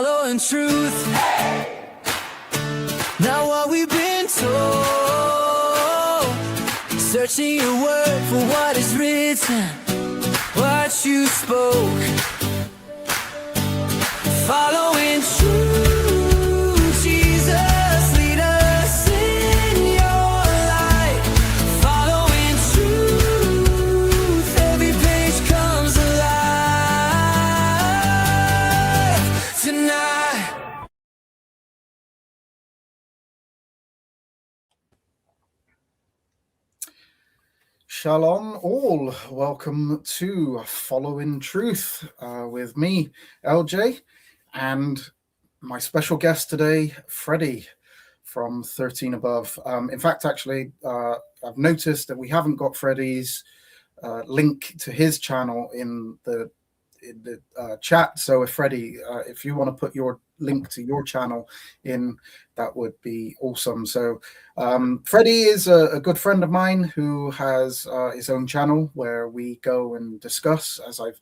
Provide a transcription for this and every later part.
following truth. Not what we've been told. Searching your word for what is written, what you spoke. Following truth, Jesus, lead us in your light. Following truth, every page comes alive tonight. Shalom all, welcome to Following Truth with me, LJ, and my special guest today, Freddie from 13 Above. In fact, actually, I've noticed that we haven't got Freddie's link to his channel in the chat. So if Freddie, if you want to put your link to your channel in, that would be awesome. So Freddie is a good friend of mine who has his own channel where we go and discuss, as I've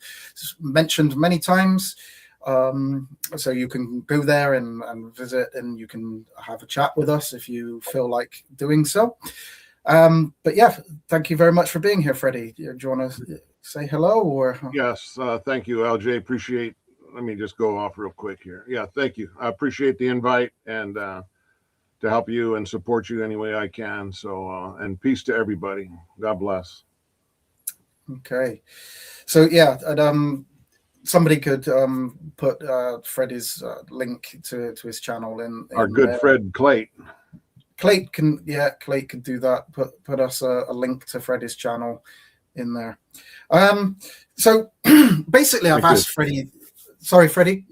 mentioned many times. So you can go there and visit, and you can have a chat with us if you feel like doing so. But yeah, thank you very much for being here, Freddie. Do you want to say hello? Or yes, thank you, LJ. Appreciate. Let me just go off real quick here. Yeah, thank you. I appreciate the invite and to help you and support you any way I can. So and peace to everybody. God bless. Okay, so yeah, and, somebody could put Freddie's link to his channel in our good Fred Clate. Clate can do that. Put us a link to Freddie's channel in there. So basically, I've asked Freddie. Sorry, Freddie.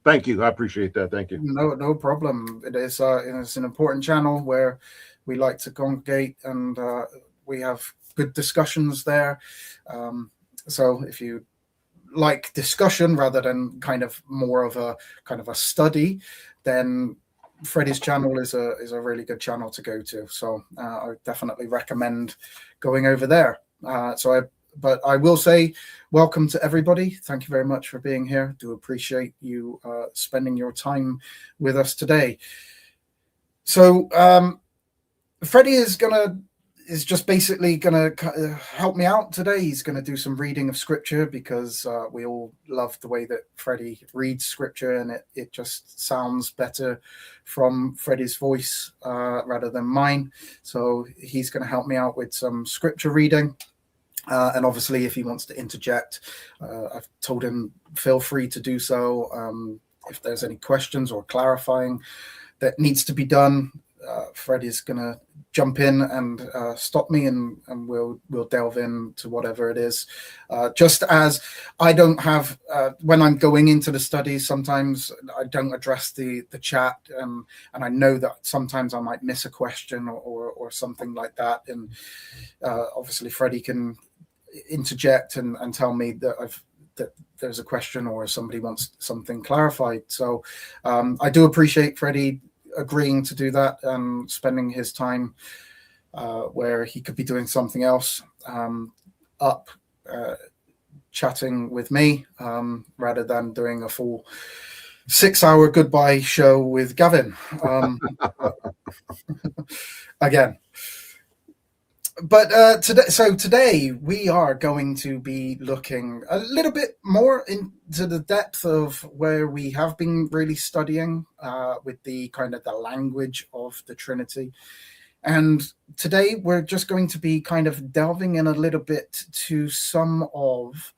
Thank you. I appreciate that. Thank you. No problem. It is it's an important channel where we like to congregate, and we have good discussions there. So if you like discussion rather than kind of more of a study, then Freddie's channel is a really good channel to go to. So I definitely recommend going over there. But I will say welcome to everybody. Thank you very much for being here. Do appreciate you spending your time with us today. So Freddie is just basically gonna help me out today. He's gonna do some reading of scripture because we all love the way that Freddie reads scripture, and it just sounds better from Freddie's voice rather than mine. So he's gonna help me out with some scripture reading. And obviously, if he wants to interject, I've told him feel free to do so. If there's any questions or clarifying that needs to be done, Freddie's gonna jump in and stop me, and we'll delve into whatever it is. Just as I don't have, when I'm going into the studies, sometimes I don't address the chat, and I know that sometimes I might miss a question or something like that, and obviously Freddie can interject and tell me that there's a question or somebody wants something clarified. So I do appreciate Freddie agreeing to do that and spending his time where he could be doing something else chatting with me rather than doing a full 6-hour goodbye show with Gavin again. But today we are going to be looking a little bit more into the depth of where we have been really studying with the kind of the language of the Trinity. And today we're just going to be kind of delving in a little bit to some of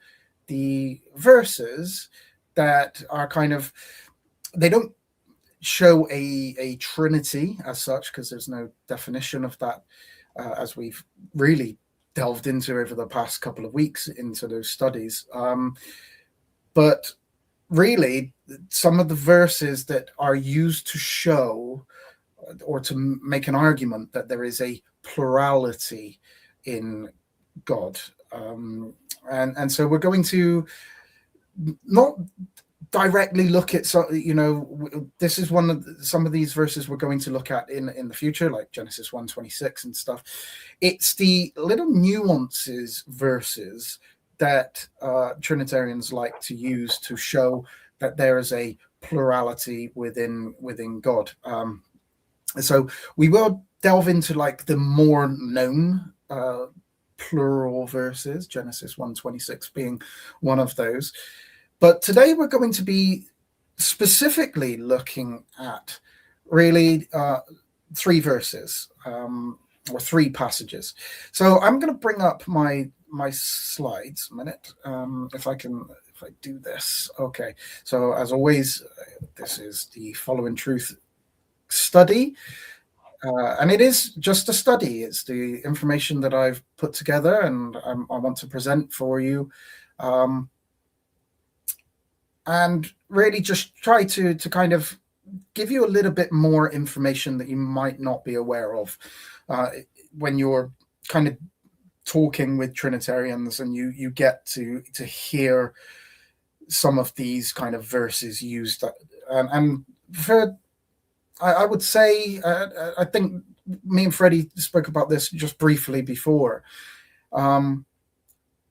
the verses that are kind of, they don't show a Trinity as such, because there's no definition of that. As we've really delved into over the past couple of weeks into those studies. But really, some of the verses that are used to show or to make an argument that there is a plurality in God. And so we're going to not directly look at, this is some of these verses we're going to look at in the future, like Genesis 1:26 and stuff. It's the little nuances verses that Trinitarians like to use to show that there is a plurality within God. So we will delve into like the more known plural verses, Genesis 1:26 being one of those. But today we're going to be specifically looking at really three verses or three passages. So I'm going to bring up my slides a minute, if I do this. Okay, so as always, this is the Following Truth study, and it is just a study. It's the information that I've put together and I want to present for you, and really just try to kind of give you a little bit more information that you might not be aware of when you're kind of talking with Trinitarians and you get to hear some of these kind of verses used. And for, I would say, I think me and Freddie spoke about this just briefly before,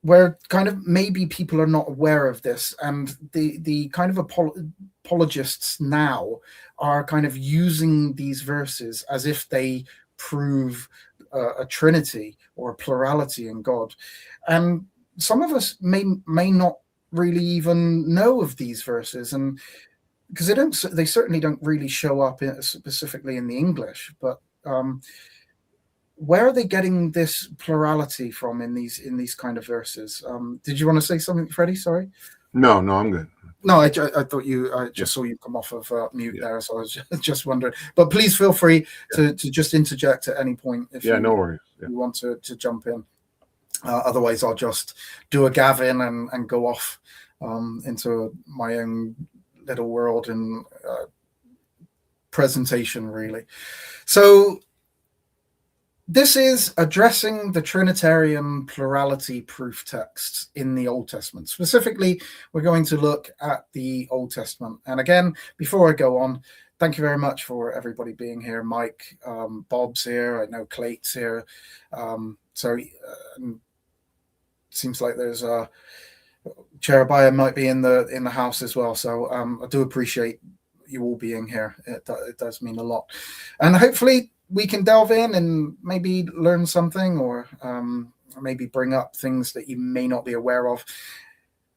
where kind of maybe people are not aware of this, and the kind of apologists now are kind of using these verses as if they prove a Trinity or a plurality in God. And some of us may not really even know of these verses, and because they certainly don't really show up specifically in the English, but where are they getting this plurality from in these kind of verses? Did you want to say something, Freddie? Sorry. No, I'm good. No, I thought I just saw you come off of mute there, so I was just wondering. But please feel free to just interject at any point if no worries. You want to jump in. Otherwise, I'll just do a Gavin and go off into my own little world and presentation, really. So this is addressing the Trinitarian plurality proof texts in the Old Testament. Specifically, we're going to look at the Old Testament. And again, before I go on, thank you very much for everybody being here. Mike, Bob's here. I know Clate's here. Seems like there's a Cherubiah might be in the house as well. So I do appreciate you all being here. It does mean a lot. And hopefully we can delve in and maybe learn something, or maybe bring up things that you may not be aware of.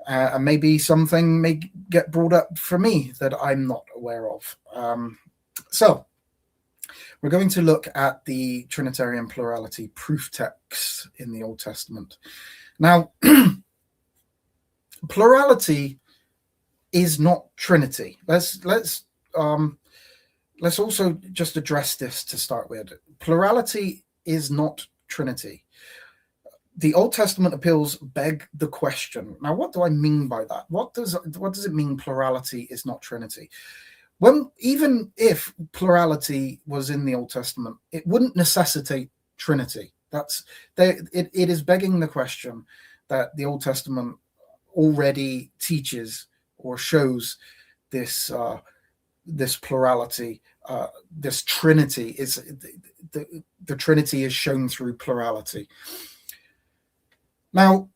And maybe something may get brought up for me that I'm not aware of. So we're going to look at the Trinitarian plurality proof texts in the Old Testament. Now, plurality is not Trinity. Let's also just address this to start with. Plurality is not Trinity. The Old Testament appeals beg the question. Now, what do I mean by that? What does it mean plurality is not Trinity? Even if plurality was in the Old Testament, it wouldn't necessitate Trinity. It is begging the question that the Old Testament already teaches or shows this plurality, this Trinity is the Trinity is shown through plurality. Now,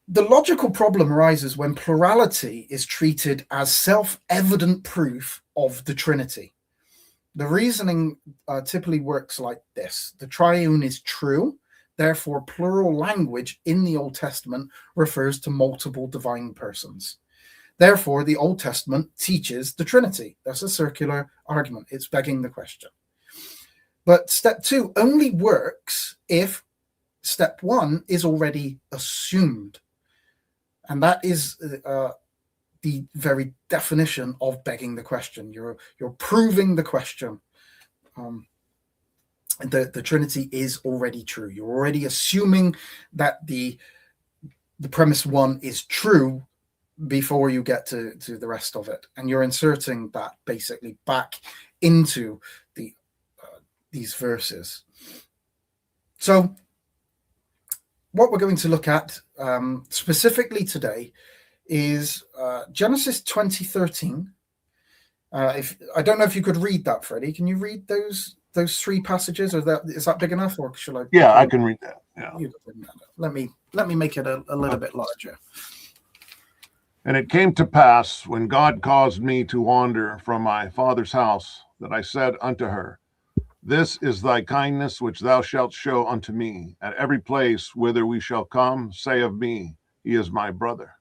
the logical problem arises when plurality is treated as self-evident proof of the Trinity. The reasoning typically works like this: the triune is true, therefore plural language in the Old Testament refers to multiple divine persons. Therefore, the Old Testament teaches the Trinity. That's a circular argument. It's begging the question. But step 2 only works if step 1 is already assumed. And that is the very definition of begging the question. You're proving the question. The Trinity is already true. You're already assuming that the premise 1 is true before you get to the rest of it, and you're inserting that basically back into these verses. So what we're going to look at specifically today is Genesis 20:13. If I don't know if you could read that, Freddie. Can you read those three passages? Or is that big enough, or shall I? Yeah, I can read that. Yeah. Let me make it a little bit larger. And it came to pass, when God caused me to wander from my father's house, that I said unto her, This is thy kindness which thou shalt show unto me. At every place whither we shall come, say of me, He is my brother.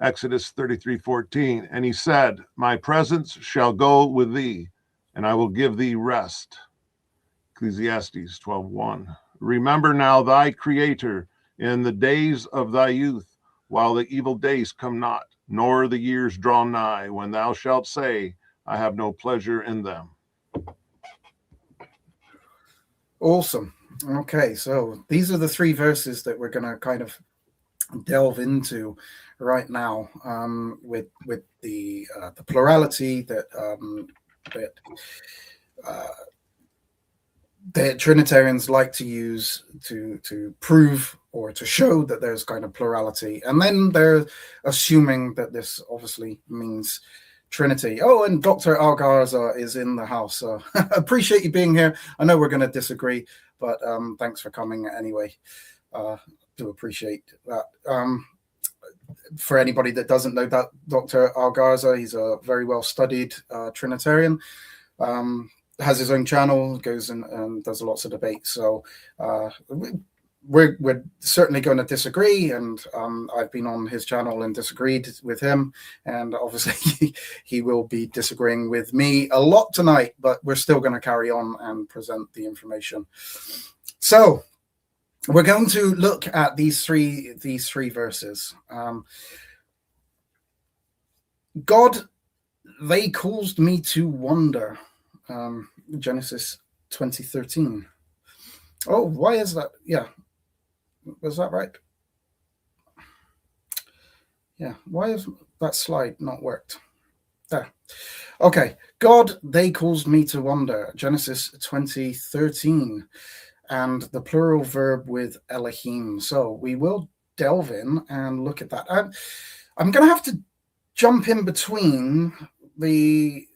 Exodus 33:14. And he said, My presence shall go with thee, and I will give thee rest. Ecclesiastes 12:1. Remember now thy Creator in the days of thy youth, while the evil days come not, nor the years draw nigh, when thou shalt say, I have no pleasure in them. Awesome. Okay, so these are the three verses that we're going to kind of delve into right now, with the plurality that Trinitarians like to use to prove or to show that there's kind of plurality, and then they're assuming that this obviously means Trinity. Oh, and Dr. Algarza is in the house, so appreciate you being here. I know we're going to disagree, but thanks for coming anyway. Do appreciate that. For anybody that doesn't know that, Dr. Algarza, he's a very well-studied Trinitarian. Has his own channel, goes and does lots of debates. So we're certainly going to disagree, and I've been on his channel and disagreed with him, and obviously he will be disagreeing with me a lot tonight, but we're still going to carry on and present the information. So we're going to look at these three verses. God, they caused me to wonder. Genesis 20:13. Oh, why is that? Yeah, was that right? Yeah, why has that slide not worked? There. Okay, God, they caused me to wonder. Genesis 20:13, and the plural verb with Elohim. So we will delve in and look at that. I'm going to have to jump in between the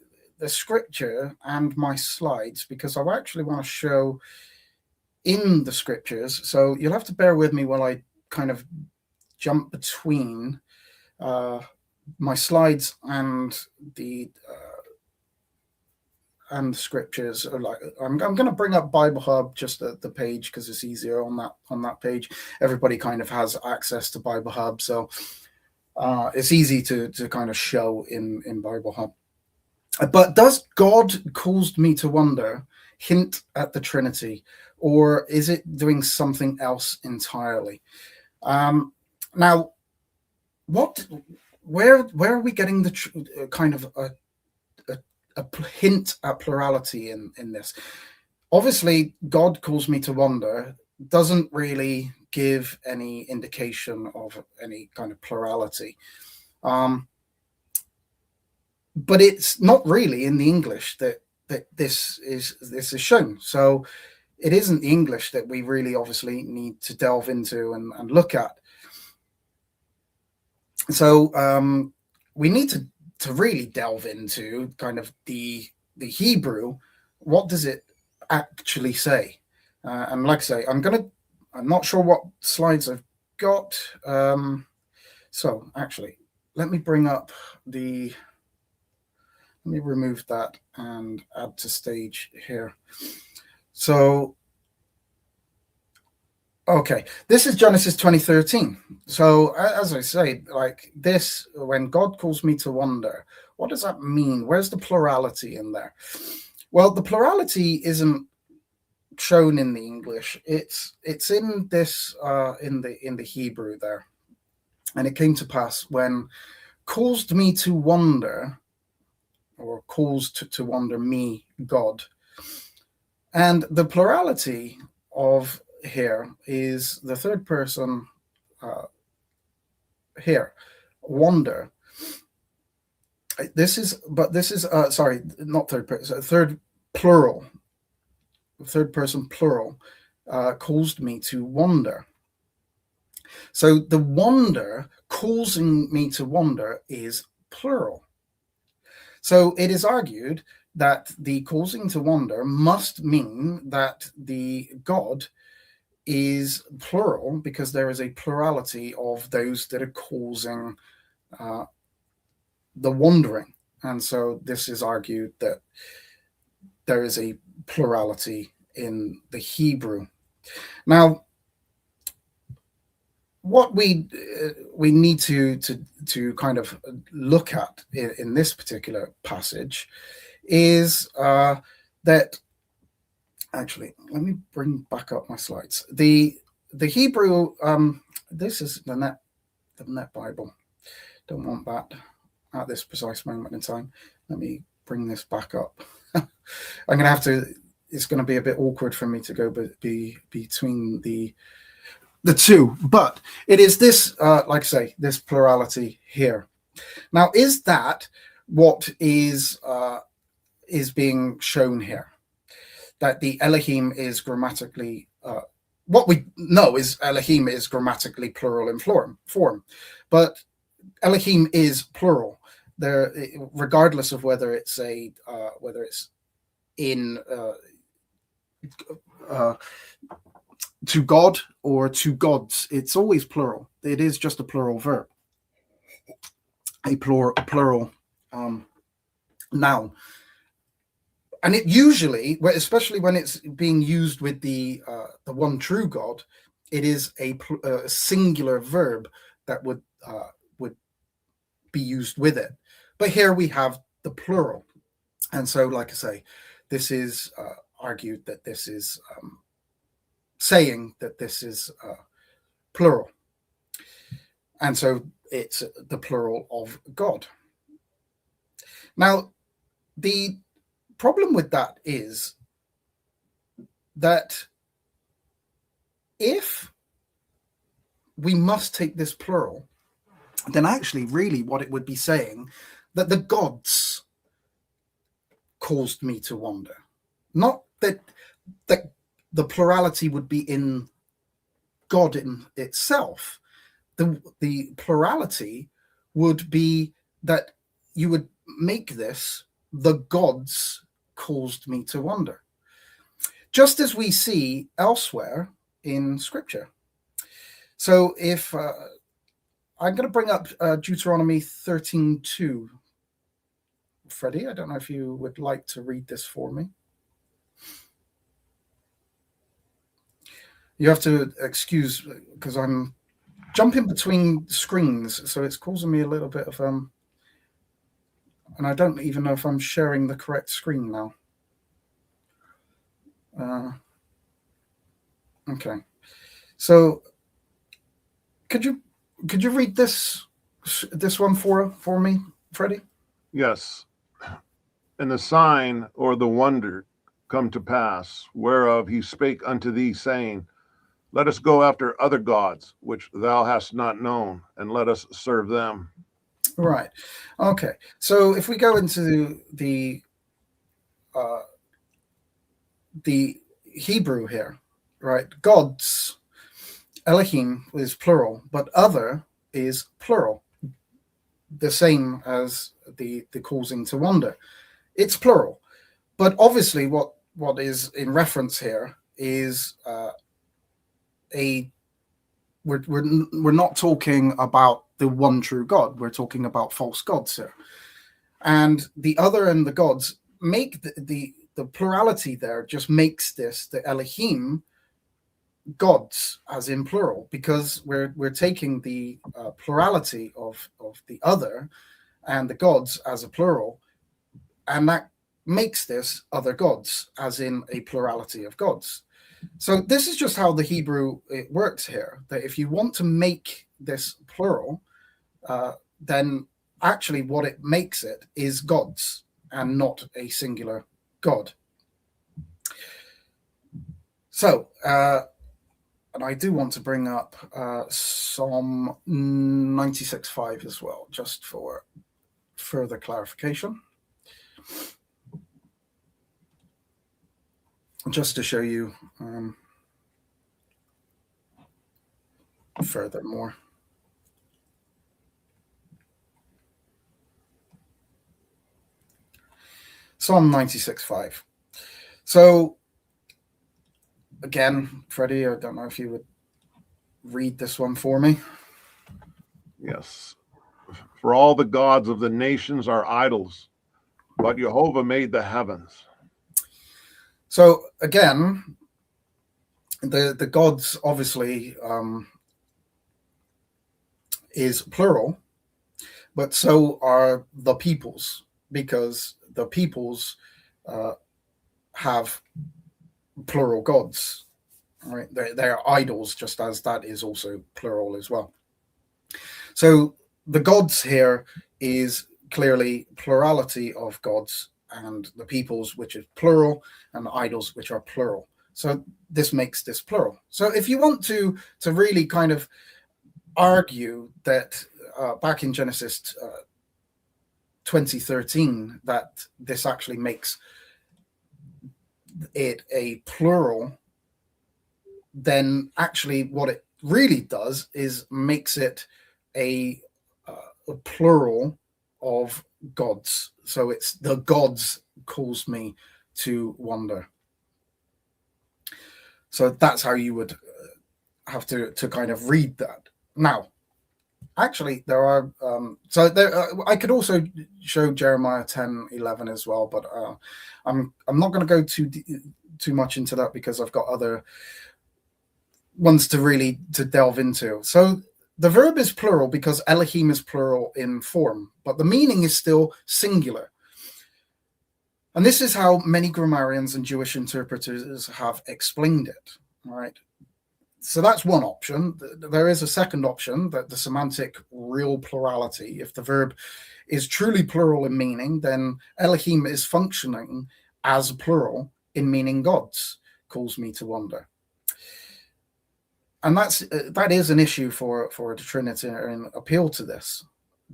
scripture and my slides, because I actually want to show in the scriptures. So you'll have to bear with me while I kind of jump between my slides and the scriptures. Like I'm going to bring up Bible Hub, just the page, because it's easier on that page. Everybody kind of has access to Bible Hub, so it's easy to kind of show in Bible Hub. But does God caused me to wonder hint at the Trinity, or is it doing something else entirely? Now, where are we getting the kind of a hint at plurality in this? Obviously, God calls me to wonder doesn't really give any indication of any kind of plurality. But it's not really in the English that this is shown. So it isn't the English that we really obviously need to delve into and look at. So we need to really delve into kind of the Hebrew. What does it actually say? And like I say, I'm not sure what slides I've got. So actually, let me bring up let me remove that and add to stage here. So, okay, this is Genesis 20:13. So as I say, like this, when God calls me to wonder, what does that mean? Where's the plurality in there? Well, the plurality isn't shown in the English. It's in this in the Hebrew there. And it came to pass when caused me to wonder, or caused to wonder me, God. And the plurality of here is the third person here, wonder. This is sorry, not third person, third plural, third person plural, caused me to wonder. So the wonder, causing me to wonder, is plural. So it is argued that the causing to wonder must mean that the God is plural because there is a plurality of those that are causing the wandering. And so this is argued that there is a plurality in the Hebrew. Now, what we need to kind of look at in this particular passage is that, actually, let me bring back up my slides. The Hebrew, this is the Net Bible. Don't want that at this precise moment in time. Let me bring this back up. I'm going to have to, it's going to be a bit awkward for me to go between the two, but it is this, like I say, this plurality here. Now, is that what is being shown here? That the Elohim is grammatically, what we know is Elohim is grammatically plural in form, but Elohim is plural there, regardless of whether it's in to God or to gods. It's always plural. It is just a plural verb, a plural noun. And it usually, especially when it's being used with the one true God, it is a singular verb that would be used with it. But here we have the plural, and so, like I say, this is argued that this is saying that this is plural, and so it's the plural of God. Now, the problem with that is that if we must take this plural, then actually really what it would be saying that the gods caused me to wander, not that the plurality would be in God in itself. The plurality would be that you would make this the gods caused me to wander, just as we see elsewhere in Scripture. So if I'm going to bring up Deuteronomy 13:2. Freddie, I don't know if you would like to read this for me. You have to excuse because I'm jumping between screens, so it's causing me a little bit of and I don't even know if I'm sharing the correct screen now. Okay, so could you read this one for me, Freddie? Yes. And the sign or the wonder come to pass, whereof he spake unto thee, saying, let us go after other gods, which thou hast not known, and let us serve them. Right. Okay. So if we go into the Hebrew here, right? Gods, Elohim is plural, but other is plural. The same as the causing to wander. It's plural. But obviously what is in reference here is we're not talking about the one true God. We're talking about false gods here. And the other and the gods make the plurality there just makes this the Elohim gods as in plural, because we're taking the plurality of the other and the gods as a plural, and that makes this other gods as in a plurality of gods. So this is just how the Hebrew it works here, that if you want to make this plural, then actually what it makes it is gods and not a singular God. So, and I do want to bring up Psalm 96:5 as well, just for further clarification. Just to show you furthermore. Psalm 96:5. So again, Freddie, I don't know if you would read this one for me. Yes. For all the gods of the nations are idols, but Jehovah made the heavens. So again, the gods obviously is plural, but so are the peoples, because the peoples have plural gods, right? They're idols, just as that is also plural as well. So the gods here is clearly plurality of gods, and the peoples, which is plural, and the idols, which are plural. So this makes this plural. So if you want to really kind of argue that back in Genesis 20:13, that this actually makes it a plural, then actually what it really does is makes it a plural of gods. So it's the gods calls me to wonder. So that's how you would have to kind of read that. Now, actually, there are I could also show Jeremiah 10:11 as well, but I'm not going to go too much into that because I've got other ones to delve into. So the verb is plural because Elohim is plural in form, but the meaning is still singular. And this is how many grammarians and Jewish interpreters have explained it. All right. So that's one option. There is a second option, that the semantic real plurality. If the verb is truly plural in meaning, then Elohim is functioning as plural in meaning gods, calls me to wonder. And that is an issue for the Trinitarian appeal to this.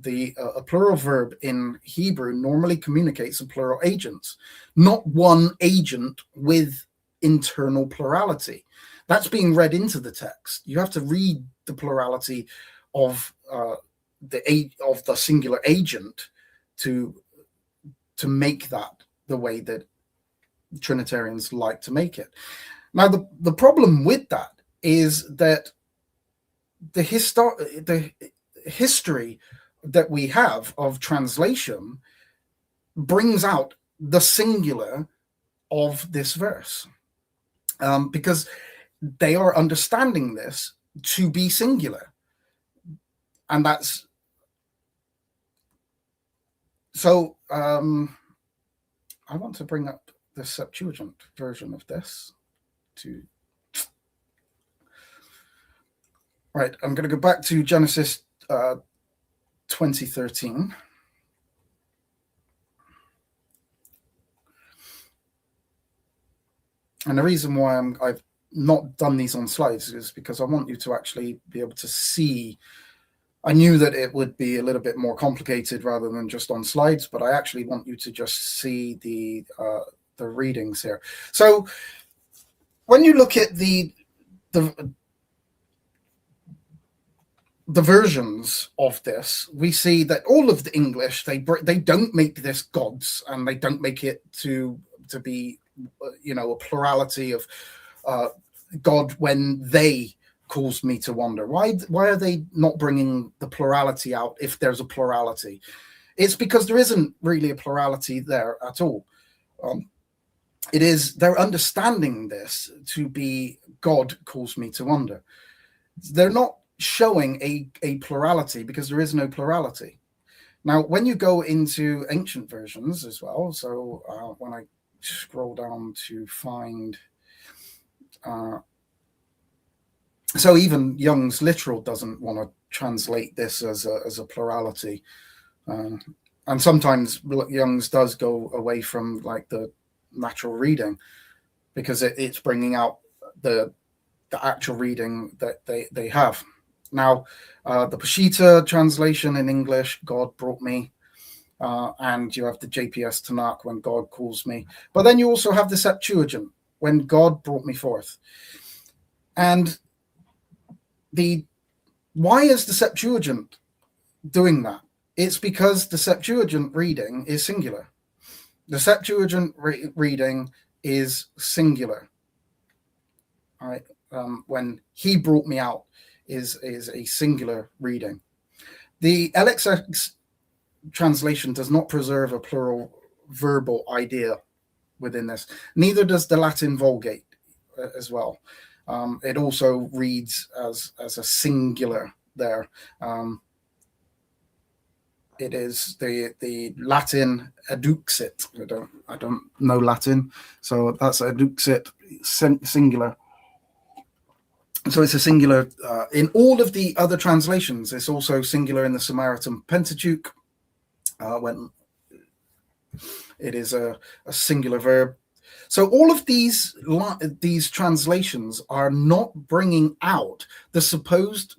A plural verb in Hebrew normally communicates a plural agent, not one agent with internal plurality. That's being read into the text. You have to read the plurality of the singular agent to make that the way that Trinitarians like to make it. Now, the problem with that is that the history that we have of translation brings out the singular of this verse, because they are understanding this to be singular. And that's so I want to bring up the Septuagint version of this to right. I'm going to go back to Genesis 20:13. And the reason why I've not done these on slides is because I want you to actually be able to see. I knew that it would be a little bit more complicated rather than just on slides, but I actually want you to just see the readings here. So when you look at the versions of this, we see that all of the English, they don't make this gods, and they don't make it to be, a plurality of God when they calls me to wonder. Why are they not bringing the plurality out if there's a plurality? It's because there isn't really a plurality there at all. It is they're understanding this to be God calls me to wonder. They're not showing a plurality because there is no plurality. Now, when you go into ancient versions as well, so when I scroll down to find, so even Young's literal doesn't want to translate this as a plurality, and sometimes Young's does go away from like the natural reading because it's bringing out the actual reading that they have. Now, the Peshitta translation in English, God brought me, and you have the JPS Tanakh, when God calls me. But then you also have the Septuagint, when God brought me forth. And why is the Septuagint doing that? It's because the Septuagint reading is singular. The Septuagint reading is singular. right? When he brought me out is a singular reading. The LXX translation does not preserve a plural verbal idea within this. Neither does the Latin Vulgate as well. It also reads as a singular there. It is the Latin eduxit. I don't know Latin, so that's eduxit singular. So it's a singular in all of the other translations. It's also singular in the Samaritan Pentateuch when it is a singular verb. So all of these translations are not bringing out the supposed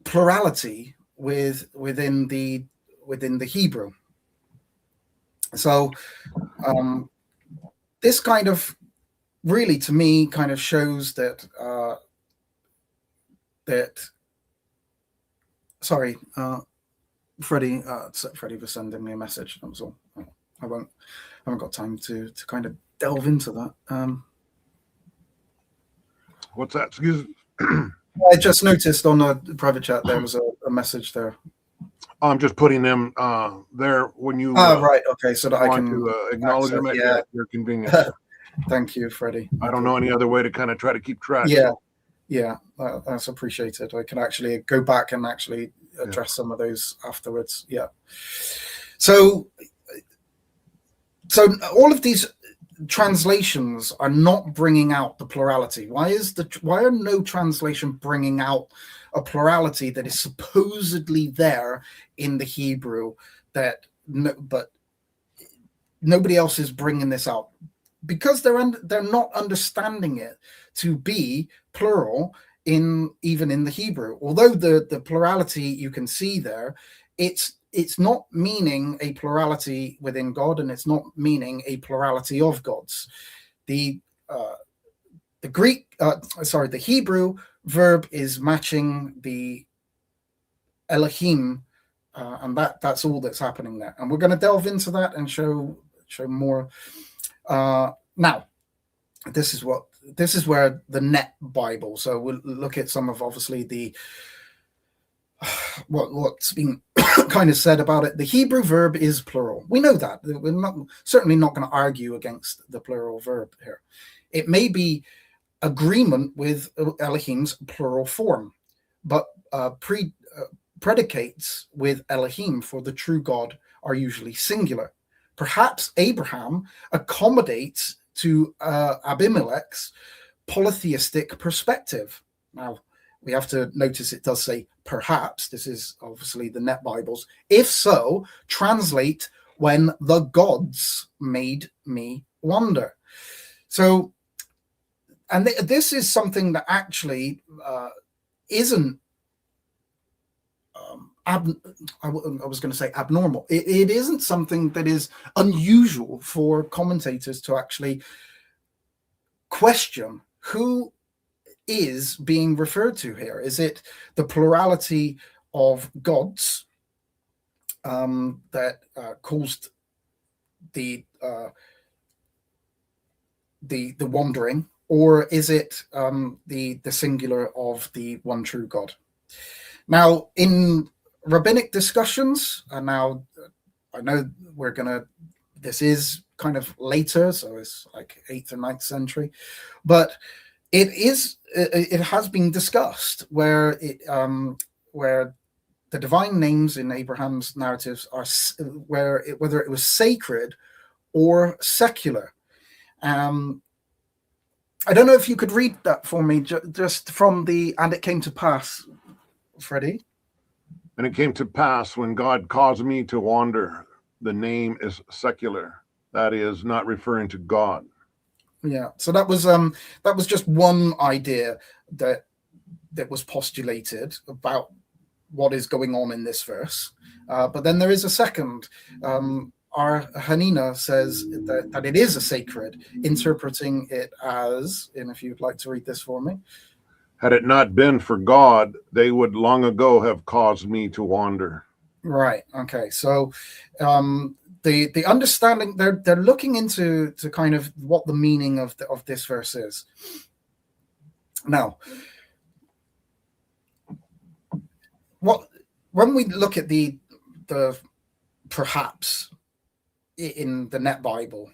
plurality within the Hebrew. So this kind of really, to me, kind of shows that sorry, Freddie was sending me a message. That was all. I haven't got time to kind of delve into that. What's that? Excuse me. I just noticed on a private chat there was a message there. I'm just putting them there when you. Right. Okay. So that I can acknowledge them at your convenience. Thank you, Freddie. I don't know any other way to kind of try to keep track. Yeah, that's appreciated. I can actually go back and actually address some of those afterwards. Yeah. So all of these translations are not bringing out the plurality. Why are no translation bringing out a plurality that is supposedly there in the Hebrew but nobody else is bringing this out? Because they're not understanding it to be plural even in the Hebrew. Although the plurality you can see there, it's not meaning a plurality within God, and it's not meaning a plurality of gods. The Hebrew verb is matching the Elohim, and that's all that's happening there. And we're going to delve into that and show more. Now, this is where the Net Bible. So we'll look at some of obviously what's been kind of said about it. The Hebrew verb is plural. We know that. We're certainly not going to argue against the plural verb here. It may be agreement with Elohim's plural form, but predicates with Elohim for the true God are usually singular. Perhaps Abraham accommodates to Abimelech's polytheistic perspective. Now, we have to notice it does say perhaps. This is obviously the Net Bibles. If so, translate when the gods made me wonder. So, and this is something that actually isn't I was going to say abnormal. It isn't something that is unusual for commentators to actually question who is being referred to here. Is it the plurality of gods that caused the wandering, or is it the singular of the one true God? Now, in rabbinic discussions, and now I know this is kind of later, so it's like 8th or 9th century, but it has been discussed where the divine names in Abraham's narratives are whether it was sacred or secular. I don't know if you could read that for me, just from "And it came to pass," Freddie. And it came to pass when God caused me to wander. The name is secular. That is not referring to God. Yeah. So that was just one idea that was postulated about what is going on in this verse. But then there is a second. Our Hanina says that it is a sacred, interpreting it as, and if you'd like to read this for me. Had it not been for God, they would long ago have caused me to wander. Right. Okay. So the understanding, they're looking into kind of what the meaning of this verse is. Now, when we look at the perhaps in the Net Bible,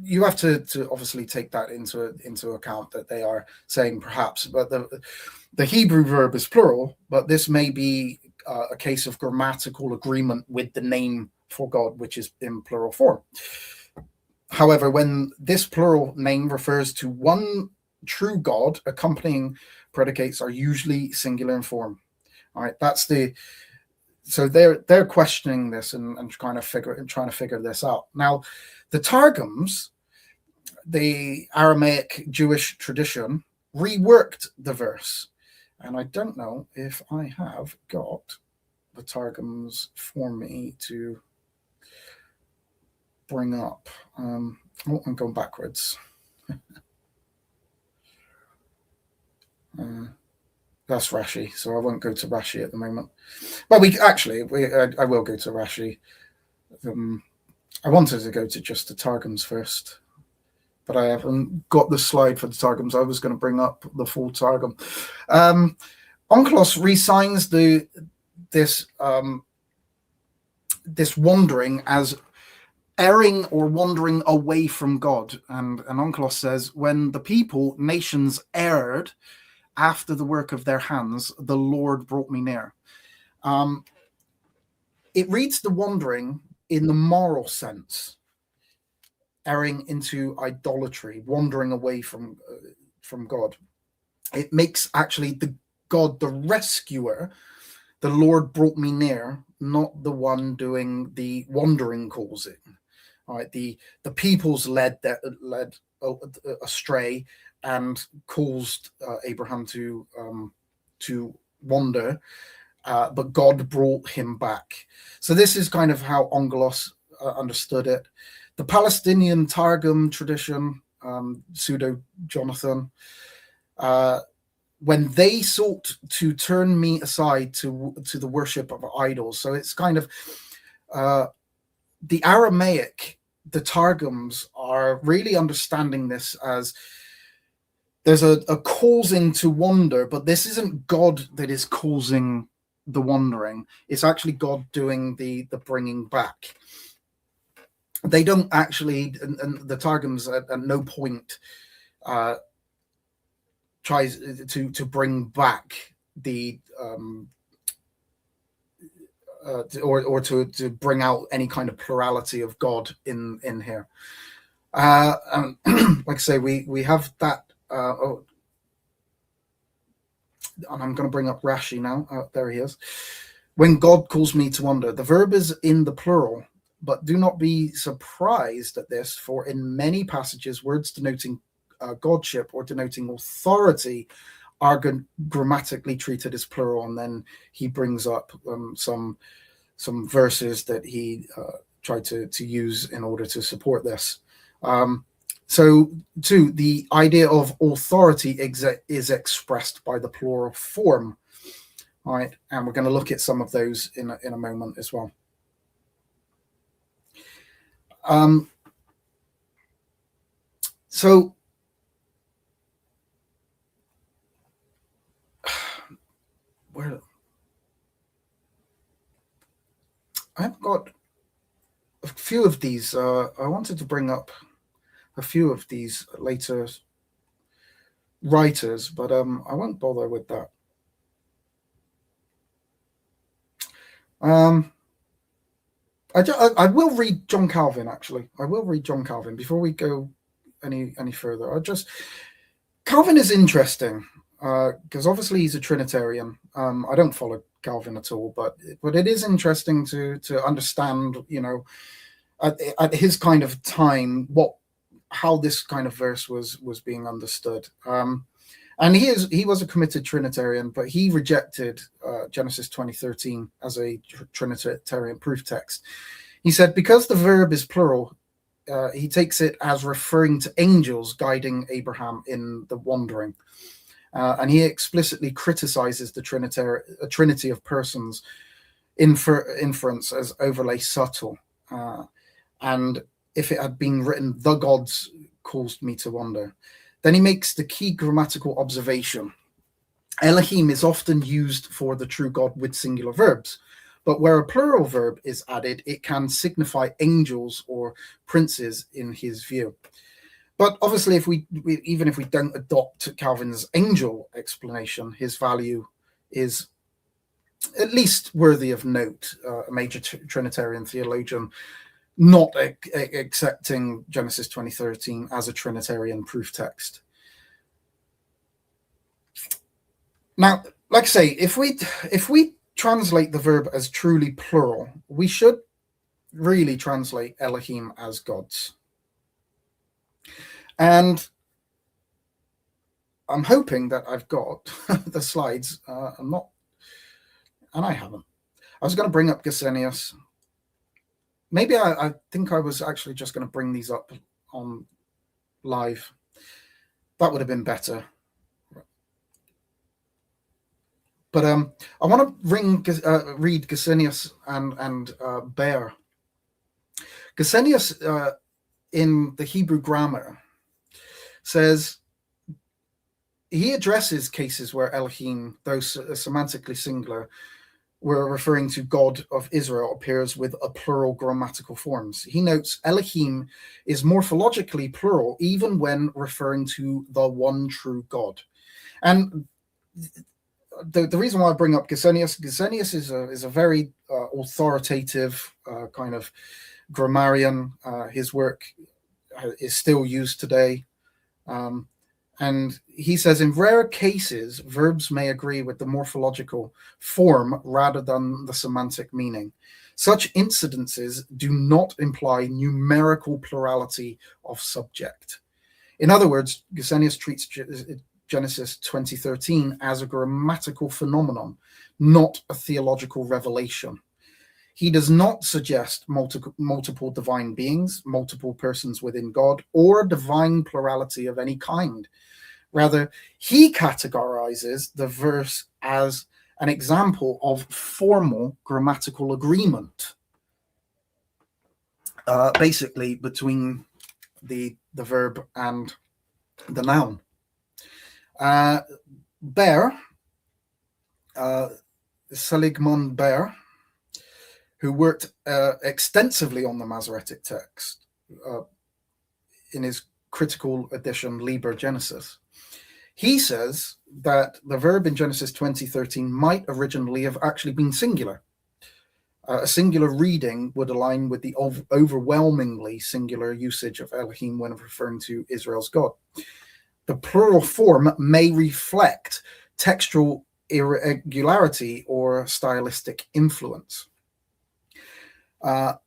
you have to obviously take that into account, that they are saying perhaps, but the Hebrew verb is plural, but this may be a case of grammatical agreement with the name for God, which is in plural form. However, when this plural name refers to one true God, accompanying predicates are usually singular in form. All right, so they're questioning this and trying to figure this out. Now, the Targums, the Aramaic Jewish tradition, reworked the verse, and I don't know if I have got the Targums for me to bring up. I'm going backwards. That's Rashi, so I won't go to Rashi at the moment. Well, I will go to Rashi. I wanted to go to just the Targums first, but I haven't got the slide for the Targums. I was going to bring up the full Targum. Onkelos re-signs this wandering as erring or wandering away from God. And Onkelos says, when the people, nations erred after the work of their hands, the Lord brought me near. It reads the wandering in the moral sense, erring into idolatry, wandering away from God. It makes actually the God, the rescuer, the Lord brought me near, not the one doing the wandering causing. All right, the peoples led astray and caused Abraham to wander, but God brought him back. So this is kind of how Onkelos understood it. The Palestinian Targum tradition, pseudo Jonathan, when they sought to turn me aside to the worship of idols. So it's kind of the Aramaic, the Targums are really understanding this as there's a causing to wander, but this isn't God that is causing the wandering. It's actually God doing the bringing back. They don't actually, and the Targums at no point tries to bring back the or to bring out any kind of plurality of God in here. And like I say, we have that. And I'm going to bring up Rashi now. There he is. When God calls me to wander, the verb is in the plural, but do not be surprised at this, for in many passages, words denoting godship or denoting authority are grammatically treated as plural. And then he brings up some verses that he tried to use in order to support this. So, too, the idea of authority is expressed by the plural form. All right, and we're going to look at some of those in a moment as well. So, where I've got a few of these. I wanted to bring up a few of these later writers, but I won't bother with that. I will read John Calvin, actually. I will read John Calvin before we go any further. Calvin is interesting because obviously he's a Trinitarian. I don't follow Calvin at all, but it is interesting to understand, at his kind of time, how this kind of verse was being understood. And he was a committed Trinitarian, but he rejected Genesis 20:13 as a Trinitarian proof text. He said, because the verb is plural, he takes it as referring to angels guiding Abraham in the wandering. And he explicitly criticizes the Trinity of persons inference as overly subtle. And if it had been written, the gods caused me to wonder. Then he makes the key grammatical observation. Elohim is often used for the true God with singular verbs, but where a plural verb is added, it can signify angels or princes in his view. But obviously, even if we don't adopt Calvin's angel explanation, his value is at least worthy of note. A major Trinitarian theologian not accepting Genesis 20:13 as a Trinitarian proof text. Now, like I say, if we translate the verb as truly plural, we should really translate Elohim as gods. And I'm hoping that I've got the slides. I haven't. I was going to bring up Gesenius. Maybe I think I was actually just going to bring these up on live. That would have been better. But I want to read Gesenius and Baer. Gesenius in the Hebrew grammar says he addresses cases where Elohim, though semantically singular, were referring to God of Israel, appears with a plural grammatical forms. He notes Elohim is morphologically plural even when referring to the one true God. And the reason why I bring up Gesenius is a very authoritative kind of grammarian. His work is still used today. And he says, in rare cases, verbs may agree with the morphological form rather than the semantic meaning. Such incidences do not imply numerical plurality of subject. In other words, Gesenius treats Genesis 20:13 as a grammatical phenomenon, not a theological revelation. He does not suggest multiple divine beings, multiple persons within God, or divine plurality of any kind. Rather, he categorizes the verse as an example of formal grammatical agreement, basically between the verb and the noun. Baer, Seligman Baer, who worked extensively on the Masoretic text in his critical edition Liber Genesis, he says that the verb in Genesis 20:13 might originally have actually been singular. A singular reading would align with the overwhelmingly singular usage of Elohim when referring to Israel's God. The plural form may reflect textual irregularity or stylistic influence. But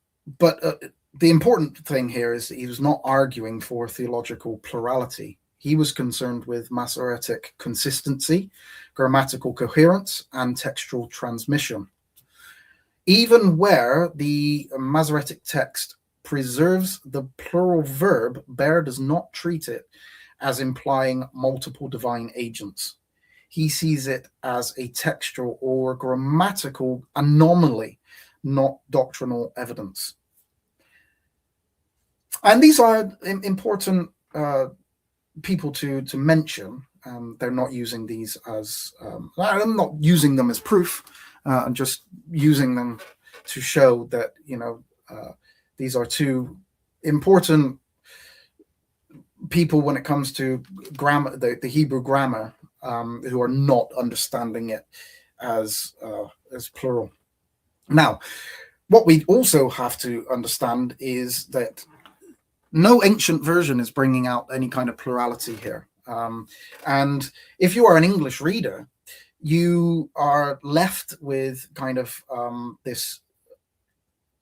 the important thing here is that he was not arguing for theological plurality. He was concerned with Masoretic consistency, grammatical coherence, and textual transmission. Even where the Masoretic text preserves the plural verb, Baer does not treat it as implying multiple divine agents. He sees it as a textual or grammatical anomaly, not doctrinal evidence. And these are important people to mention. They're not using these as, I'm not using them as proof. I'm just using them to show that, these are two important people when it comes to grammar, the Hebrew grammar, who are not understanding it as plural. Now, what we also have to understand is that no ancient version is bringing out any kind of plurality here. And if you are an English reader, you are left with kind of this.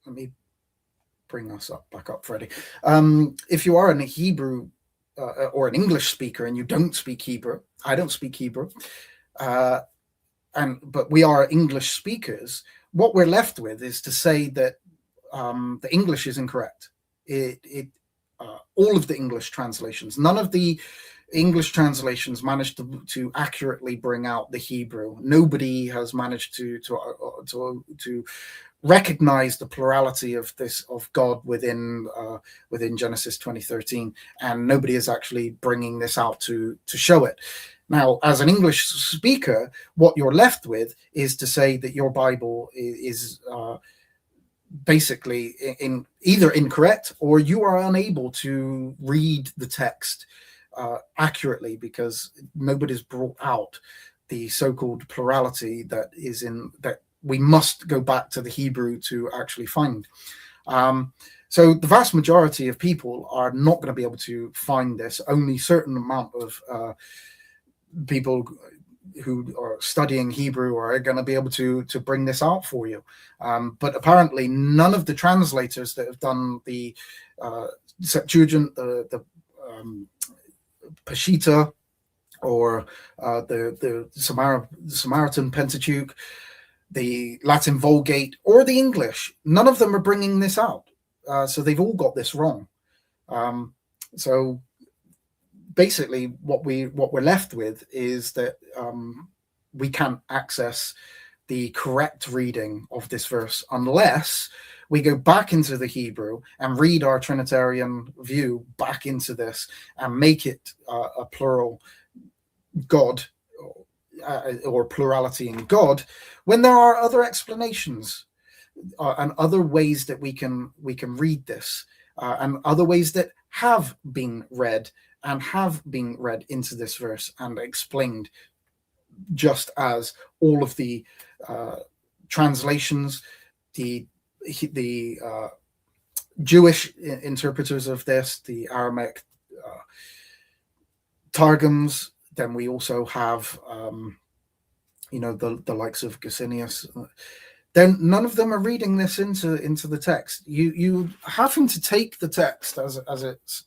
Let me bring us back up, Freddie. If you are a Hebrew or an English speaker and you don't speak Hebrew, I don't speak Hebrew, but we are English speakers. What we're left with is to say that the English is incorrect. All of the English translations, none of the English translations managed to accurately bring out the Hebrew. Nobody has managed to recognize the plurality of God within Genesis 20:13, and nobody is actually bringing this out to show it. Now, as an English speaker, what you're left with is to say that your Bible is basically either incorrect, or you are unable to read the text accurately, because nobody's brought out the so-called plurality that we must go back to the Hebrew to actually find. So the vast majority of people are not going to be able to find this. Only a certain amount of people who are studying Hebrew are going to be able to bring this out for you. But apparently none of the translators that have done the Septuagint, the Peshitta, or the Samaritan Pentateuch, the Latin Vulgate, or the English, none of them are bringing this out. So they've all got this wrong. So basically what we're left with is that we can't access the correct reading of this verse unless we go back into the Hebrew and read our Trinitarian view back into this and make it a plural God, or plurality in God, when there are other explanations and other ways that we can read this, and other ways that have been read into this verse and explained, just as all of the translations, the Jewish interpreters of this, the Aramaic Targums. Then we also have the likes of Gesenius. Then none of them are reading this into the text. You having to take the text as it's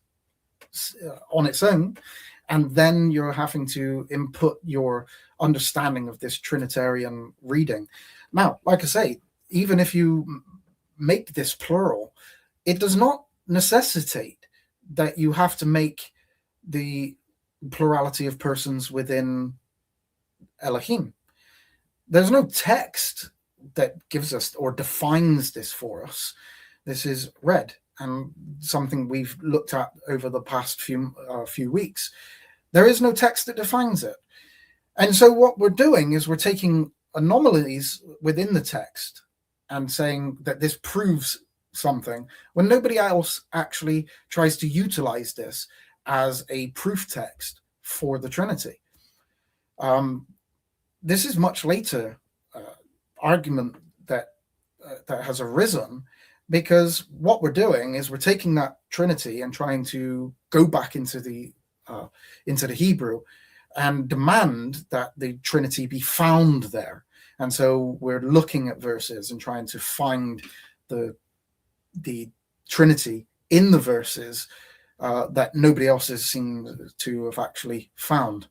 on its own, and then you're having to input your understanding of this Trinitarian reading. Now, like I say, even if you make this plural, it does not necessitate that you have to make the plurality of persons within Elohim. There's no text that gives us or defines this for us. This is read, and something we've looked at over the past few weeks. There is no text that defines it. And so what we're doing is we're taking anomalies within the text and saying that this proves something, when nobody else actually tries to utilize this as a proof text for the Trinity. This is much later argument that has arisen, because what we're doing is we're taking that Trinity and trying to go back into the Hebrew and demand that the Trinity be found there. And so we're looking at verses and trying to find the Trinity in the verses that nobody else has seemed to have actually found.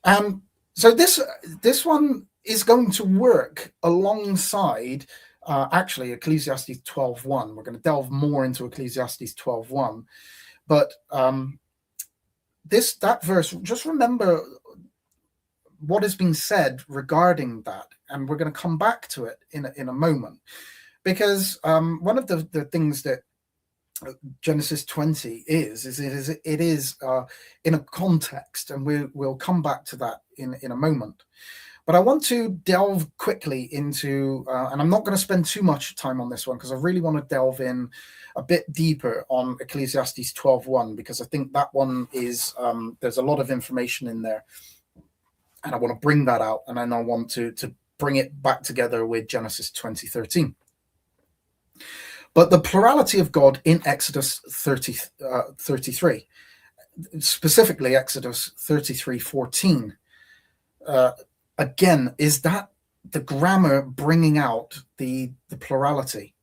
And so this one is going to work alongside actually Ecclesiastes 12:1. We're going to delve more into Ecclesiastes 12:1, but that verse, just remember what has been said regarding that, and we're going to come back to it in a moment, because one of the things that Genesis 20 is in a context, and we'll come back to that in a moment. But I want to delve quickly into, and I'm not going to spend too much time on this one, because I really want to delve in a bit deeper on Ecclesiastes 12:1, because I think that one is, there's a lot of information in there, and I want to bring that out, and then I want to bring it back together with Genesis 20:13. But the plurality of God in Exodus 33, specifically Exodus 33:14, again, is that the grammar bringing out the plurality.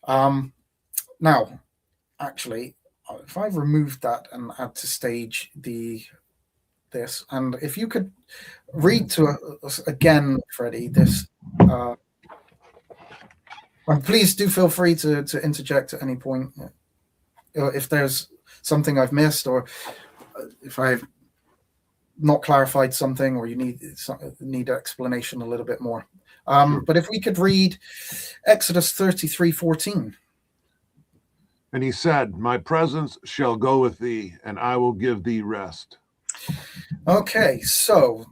Now, actually, if I remove that and add to stage this, and if you could read to us again, Freddie, this. And please do feel free to interject at any point if there's something I've missed, or if I've not clarified something, or you need explanation a little bit more. Sure. But if we could read Exodus 33:14. And he said, my presence shall go with thee, and I will give thee rest. Okay, so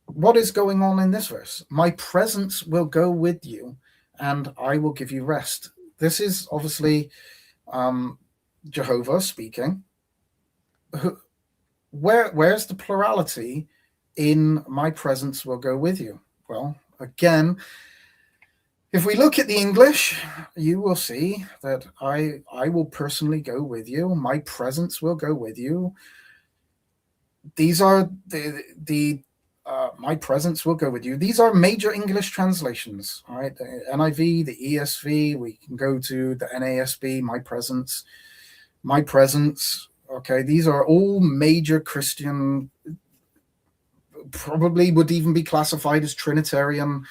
what is going on in this verse? My presence will go with you, and I will give you rest. This is obviously Jehovah speaking. Where's the plurality in my presence will go with you? Well, again, if we look at the English, you will see that I will personally go with you. My presence will go with you. These are my presence will go with you. These are major English translations, all right? The NIV, the ESV, we can go to the NASB, my presence. Okay, these are all major Christian, probably would even be classified as Trinitarian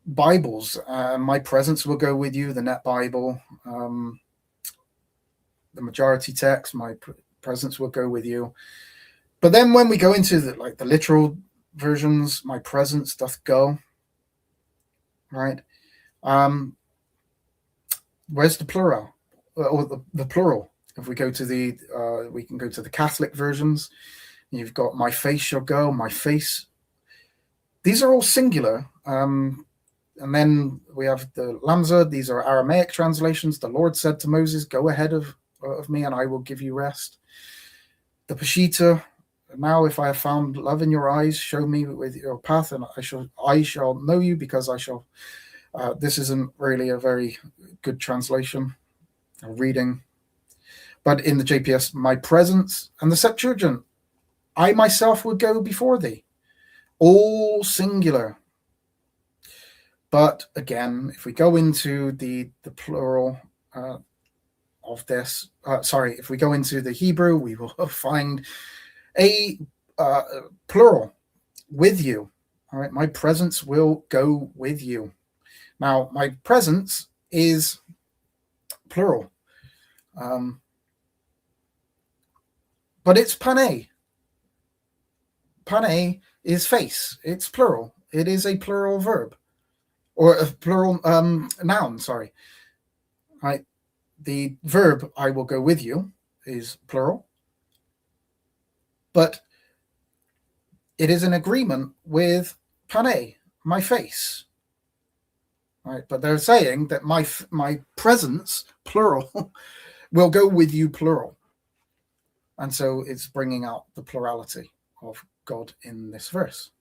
Bibles. My presence will go with you, the Net Bible, the majority text, my presence will go with you. But then when we go into the literal versions, my presence doth go, right? Where's the plural, or the plural? If we go to we can go to the Catholic versions. You've got my face shall go, my face. These are all singular. And then we have the Lamza. These are Aramaic translations. The Lord said to Moses, go ahead of me, and I will give you rest. The Peshitta. Now, if I have found love in your eyes, show me with your path, and I shall know you, because I shall. This isn't really a very good translation or reading. But in the JPS, my presence, and the Septuagint, I myself would go before thee. All singular. But again, if we go into the plural of this, if we go into the Hebrew, we will find a plural, with you. All right, my presence will go with you. Now, my presence is plural. But it's pane. Pane is face. It's plural. It is a plural verb, or a plural noun. Sorry. Right. The verb "I will go with you" is plural, but it is an agreement with pane, my face. Right. But they're saying that my presence, plural, will go with you, plural. And so it's bringing out the plurality of God in this verse.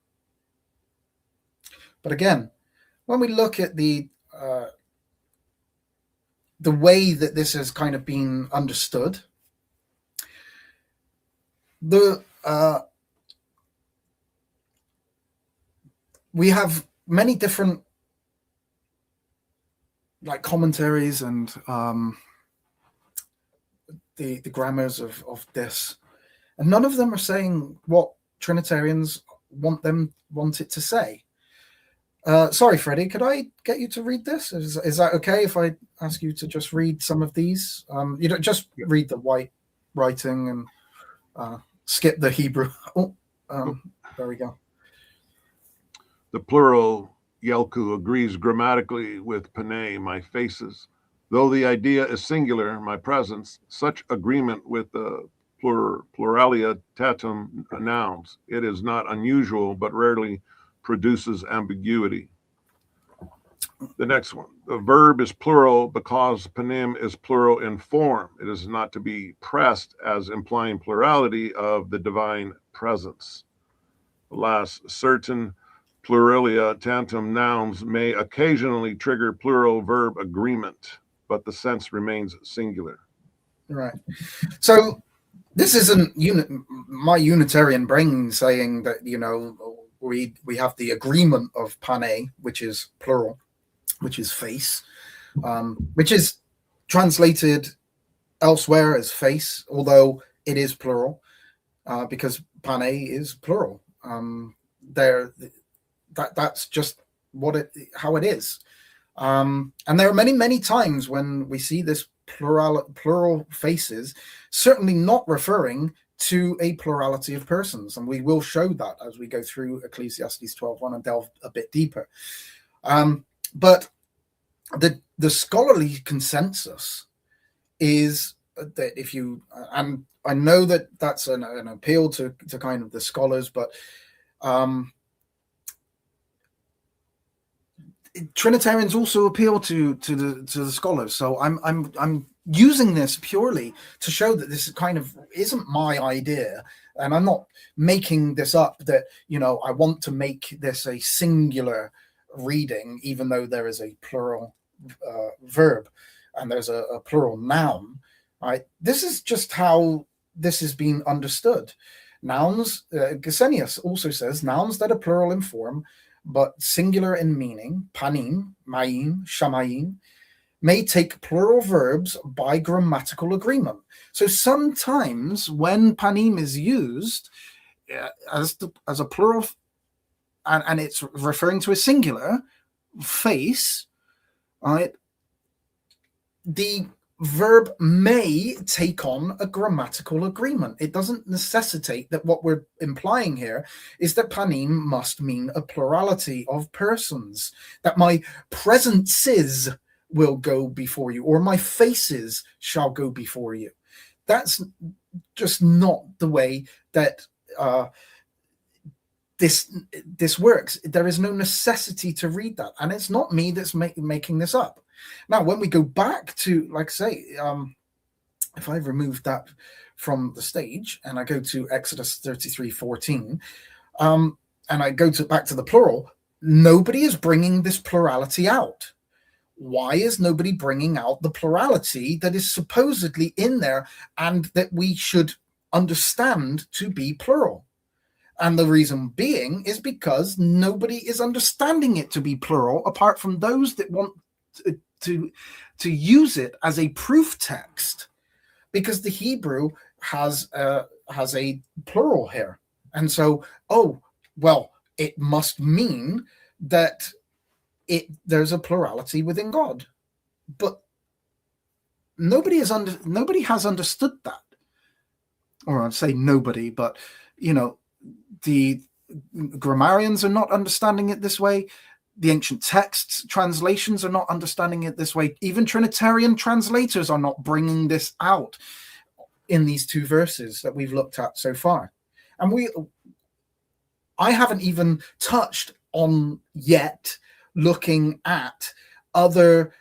But again, when we look at the way that this has kind of been understood, we have many different commentaries and the grammars of this, and none of them are saying what Trinitarians want it to say. Sorry, Freddie, could I get you to read this? Is that okay if I ask you to just read some of these? You don't just read the white writing and skip the Hebrew. There we go. The plural Yelku agrees grammatically with pane, my faces. Though the idea is singular, my presence, such agreement with the pluralitatum nouns, it is not unusual, but rarely produces ambiguity. The next one, the verb is plural because panim is plural in form. It is not to be pressed as implying plurality of the divine presence. The last, certain pluralitatum nouns may occasionally trigger plural verb agreement, but the sense remains singular. Right. So this isn't my Unitarian brain saying that, we have the agreement of pane, which is plural, which is face, which is translated elsewhere as face, although it is plural, because pane is plural. That's just how it is. And there are many, many times when we see this plural faces, certainly not referring to a plurality of persons. And we will show that as we go through Ecclesiastes 12:1 and delve a bit deeper. But the scholarly consensus is that if you, and I know that that's an appeal to kind of the scholars, but Trinitarians also appeal to the scholars. So I'm using this purely to show that this kind of isn't my idea, and I'm not making this up, that, you know, I want to make this a singular reading, even though there is a plural verb and there's a plural noun. Right? This is just how this is being understood. Nouns, Gesenius also says, nouns that are plural in form but singular in meaning, panim, maim, shamayim, may take plural verbs by grammatical agreement. So sometimes when panim is used as a plural, and it's referring to a singular face, right, the verb may take on a grammatical agreement. It doesn't necessitate that what we're implying here is that panim must mean a plurality of persons, that my presences will go before you, or my faces shall go before you. That's just not the way that this works. There is no necessity to read that, and it's not me that's making this up. Now, when we go back to, like I say, if I remove that from the stage and I go to Exodus 33:14, and I go back to the plural, nobody is bringing this plurality out. Why is nobody bringing out the plurality that is supposedly in there and that we should understand to be plural? And the reason being is because nobody is understanding it to be plural, apart from those that want to use it as a proof text, because the Hebrew has a plural here, and so, oh well, it must mean that there's a plurality within God. But nobody has understood that, or I'd say nobody, but you know, the grammarians are not understanding it this way. The ancient texts translations are not understanding it this way. Even Trinitarian translators are not bringing this out in these two verses that we've looked at so far. And I haven't even touched on yet looking at other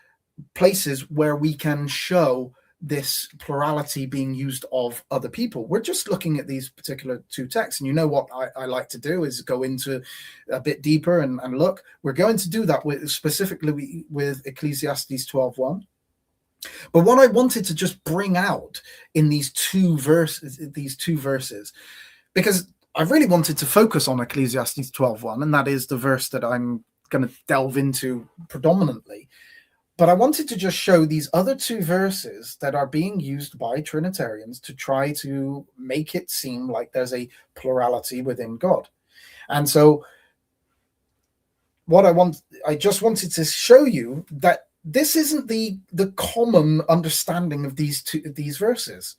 places where we can show this plurality being used of other people. We're just looking at these particular two texts, and you know what I like to do is go into a bit deeper and look. We're going to do that specifically with Ecclesiastes 12:1. But what I wanted to just bring out in these two verses, because I really wanted to focus on Ecclesiastes 12:1, and that is the verse that I'm going to delve into predominantly. But I wanted to just show these other two verses that are being used by Trinitarians to try to make it seem like there's a plurality within God. And so I just wanted to show you that this isn't the common understanding of these verses.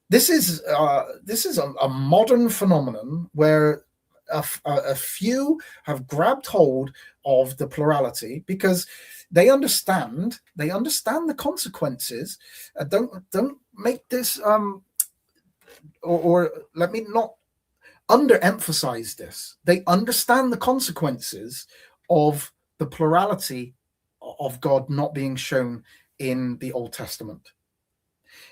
This is a modern phenomenon where a few have grabbed hold of the plurality because they understand the consequences. Don't make this or let me not underemphasize this. They understand the consequences of the plurality of God not being shown in the Old Testament.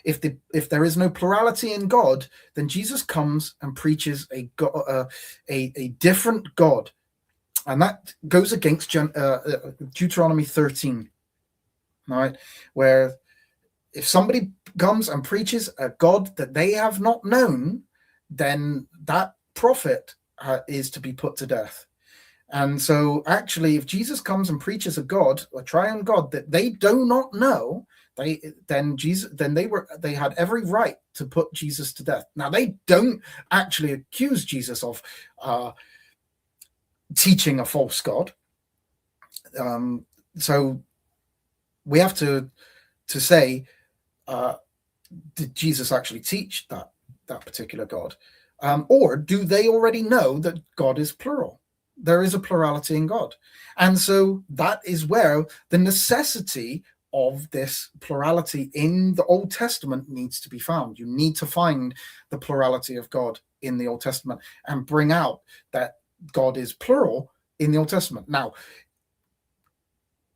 If there is no plurality in God, then Jesus comes and preaches a different God, and that goes against Deuteronomy 13, right? Where if somebody comes and preaches a God that they have not known, then that prophet is to be put to death. And so, actually, if Jesus comes and preaches a God, a triune God that they do not know, they had every right to put Jesus to death. Now, they don't actually accuse Jesus of teaching a false God. So we have to say did Jesus actually teach that particular God? Or do they already know that God is plural? There is a plurality in God. And so that is where the necessity of this plurality in the Old Testament needs to be found. You need to find the plurality of God in the Old Testament and bring out that God is plural in the Old Testament. Now,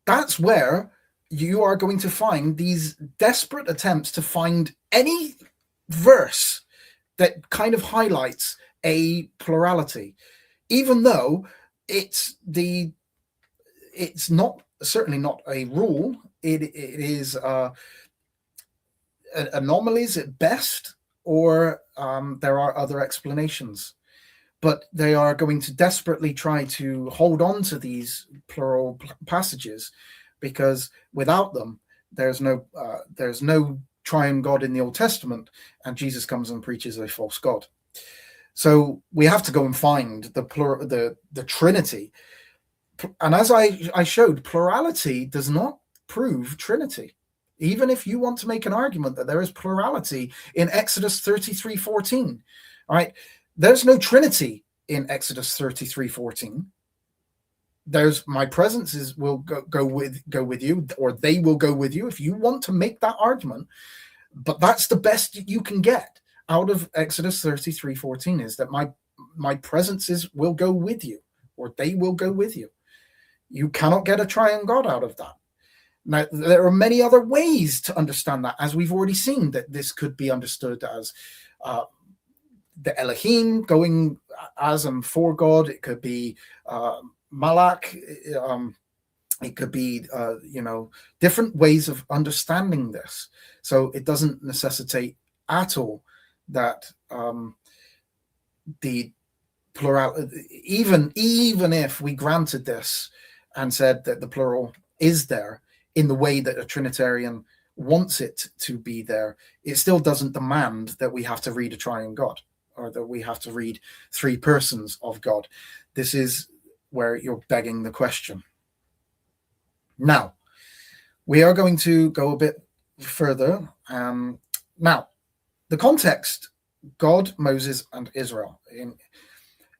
that's where you are going to find these desperate attempts to find any verse that kind of highlights a plurality, even though it's not certainly not a rule. It is anomalies at best, or there are other explanations. But they are going to desperately try to hold on to these plural passages, because without them, there's no triune God in the Old Testament, and Jesus comes and preaches a false God. So we have to go and find the Trinity. And as I showed, plurality does not prove Trinity. Even if you want to make an argument that there is plurality in Exodus 33:14, all right, there's no Trinity in Exodus 33:14. There's my presence will go with you, or they will go with you, if you want to make that argument. But that's the best you can get out of Exodus 33:14, is that my presences will go with you, or they will go with you. You cannot get a triune God out of that. Now, there are many other ways to understand that, as we've already seen, that this could be understood as the Elohim going as and for God. It could be Malak. It could be, different ways of understanding this. So it doesn't necessitate at all that the plural, even if we granted this and said that the plural is there in the way that a Trinitarian wants it to be there, it still doesn't demand that we have to read a triune God, or that we have to read three persons of God. This is where you're begging the question. Now, we are going to go a bit further. Now, the context, God, Moses, and Israel.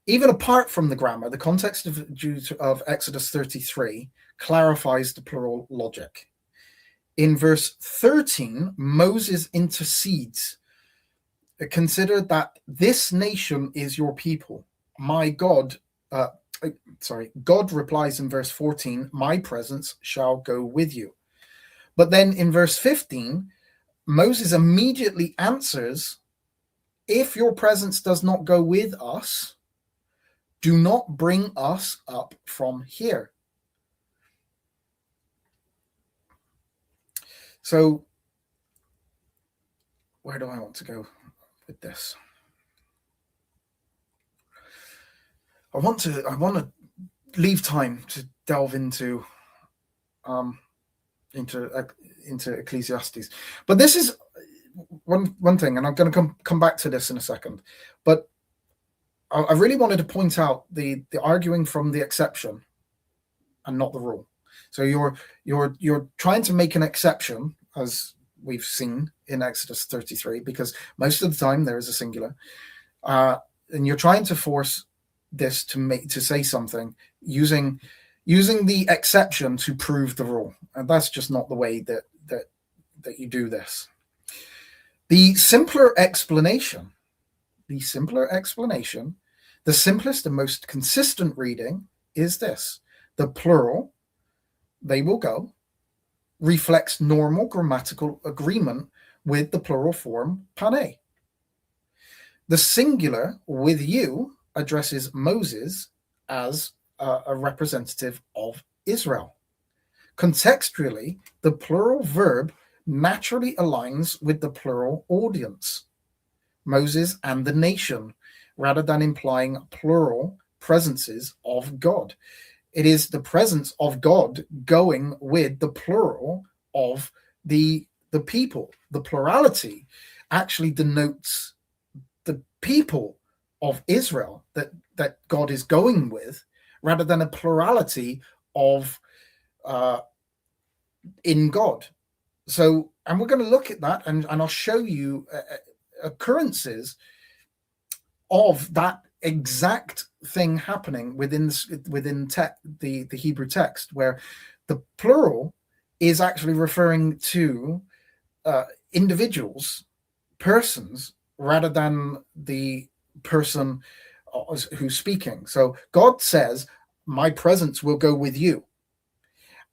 Even apart from the grammar, the context of Exodus 33 clarifies the plural logic. In verse 13, Moses intercedes. Consider that this nation is your people. My God, God replies in verse 14, my presence shall go with you. But then in verse 15, Moses immediately answers, if your presence does not go with us, do not bring us up from here. So, where do I want to go with this? I want to leave time to delve into Ecclesiastes, but this is one thing, and I'm going to come back to this in a second. But I really wanted to point out the arguing from the exception and not the rule. So you're trying to make an exception, as we've seen in Exodus 33, because most of the time there is a singular, and you're trying to force this to say something using the exception to prove the rule, and that's just not the way that you do this. The simpler explanation, the simplest and most consistent reading is this: the plural, they will go, reflects normal grammatical agreement with the plural form pane. The singular, with you, addresses Moses as a representative of Israel. Contextually, the plural verb naturally aligns with the plural audience, Moses and the nation, rather than implying plural presences of God. It is the presence of God going with the plural of the people. The plurality actually denotes the people of Israel that God is going with, rather than a plurality of in God. So And we're going to look at that, and I'll show you occurrences of that exact thing happening within the Hebrew text, where the plural is actually referring to individuals, persons, rather than the person who's speaking. So God says, my presence will go with you.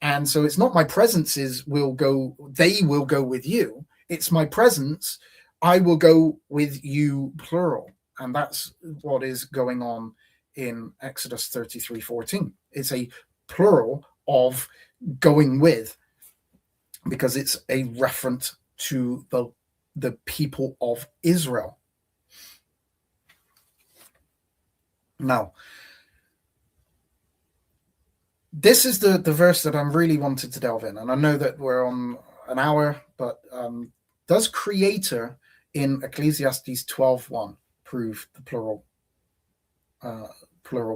And so it's not my presences they will go with you. It's my presence, I will go with you, plural. And that's what is going on in Exodus 33:14. It's a plural of going with, because it's a reference to the people of Israel. Now, this is the verse that I'm really wanted to delve in. And I know that we're on an hour, but does creator in Ecclesiastes 12:1 prove the plural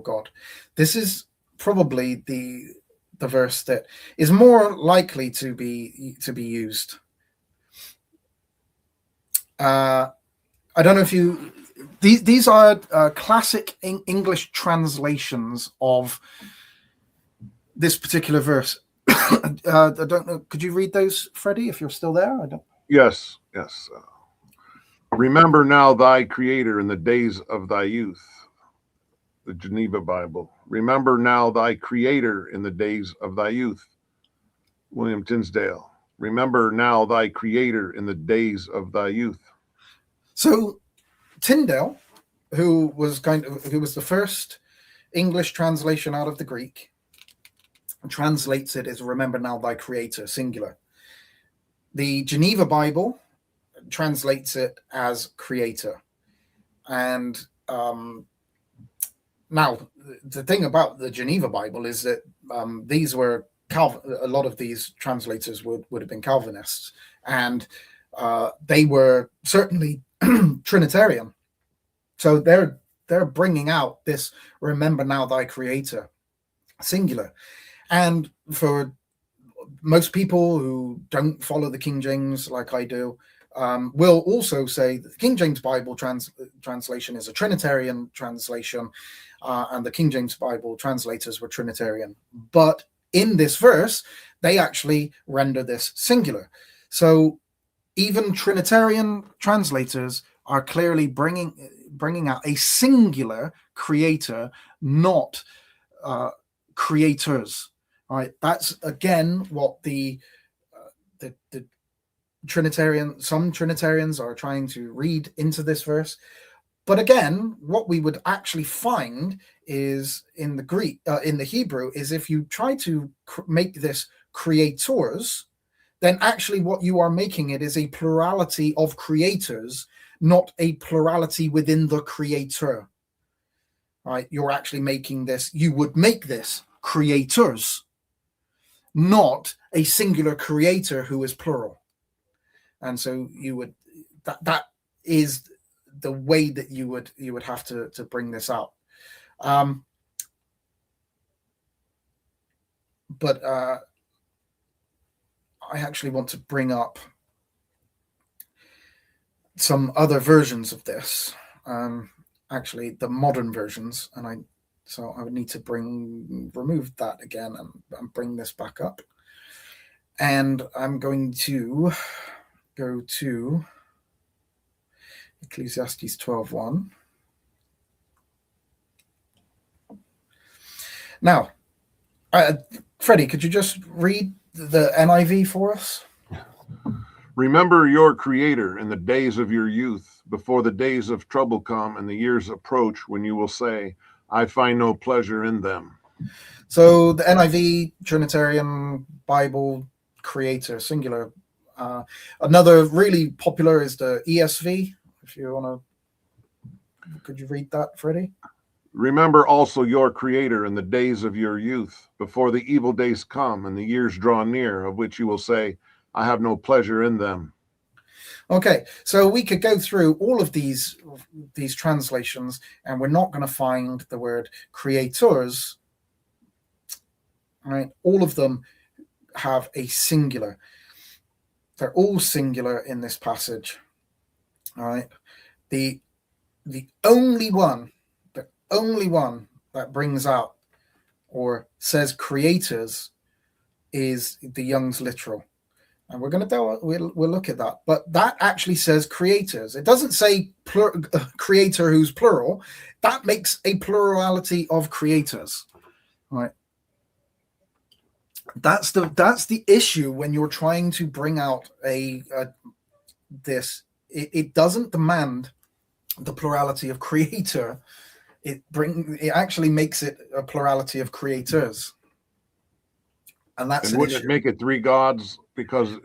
God? This is probably the verse that is more likely to be used. I don't know if these are classic English translations of this particular verse. I don't know. Could you read those, Freddie, if you're still there? I don't. Yes. Remember now thy Creator in the days of thy youth. The Geneva Bible. Remember now thy Creator in the days of thy youth. William Tinsdale. Remember now thy Creator in the days of thy youth. So Tyndale, who was the first English translation out of the Greek, translates it as remember now thy Creator, singular. The Geneva Bible translates it as creator. And now the thing about the Geneva Bible is that these were a lot of these translators would have been Calvinists, and they were certainly Trinitarian. So they're bringing out this remember now thy Creator, singular. And for most people who don't follow the King James like I do, will also say that the King James Bible translation is a Trinitarian translation, and the King James Bible translators were Trinitarian. But in this verse, they actually render this singular. So even Trinitarian translators are clearly bringing out a singular creator, not creators. All right, that's again what the some Trinitarians are trying to read into this verse. But again, what we would actually find is in the Greek, in the Hebrew, is if you try to make this creators, then actually what you are making it is a plurality of creators, not a plurality within the creator. Right? You're actually making this, you would make this creators, not a singular creator who is plural. And so you would, that is the way that you would have to bring this out. But I actually want to bring up some other versions of this, actually the modern versions, and I would need to remove that again and bring this back up. And I'm going to go to Ecclesiastes 12:1. Now, Freddie, could you just read the NIV for us? Remember your Creator in the days of your youth, before the days of trouble come and the years approach when you will say, I find no pleasure in them. So the NIV, Trinitarian Bible, creator, singular. Another really popular is the ESV. If you want to, could you read that, Freddie? Remember also your Creator in the days of your youth, before the evil days come and the years draw near, of which you will say, I have no pleasure in them. Okay, so we could go through all of these translations, and we're not going to find the word creators. Right? All of them have a singular. They're all singular in this passage. All right. The only one that brings out or says creators is the Young's literal. And we'll look at that. But that actually says creators. It doesn't say creator who's plural. That makes a plurality of creators. All right. That's the issue when you're trying to bring out this. It doesn't demand the plurality of creator. It actually makes it a plurality of creators. And that's and wouldn't it make it three gods? Because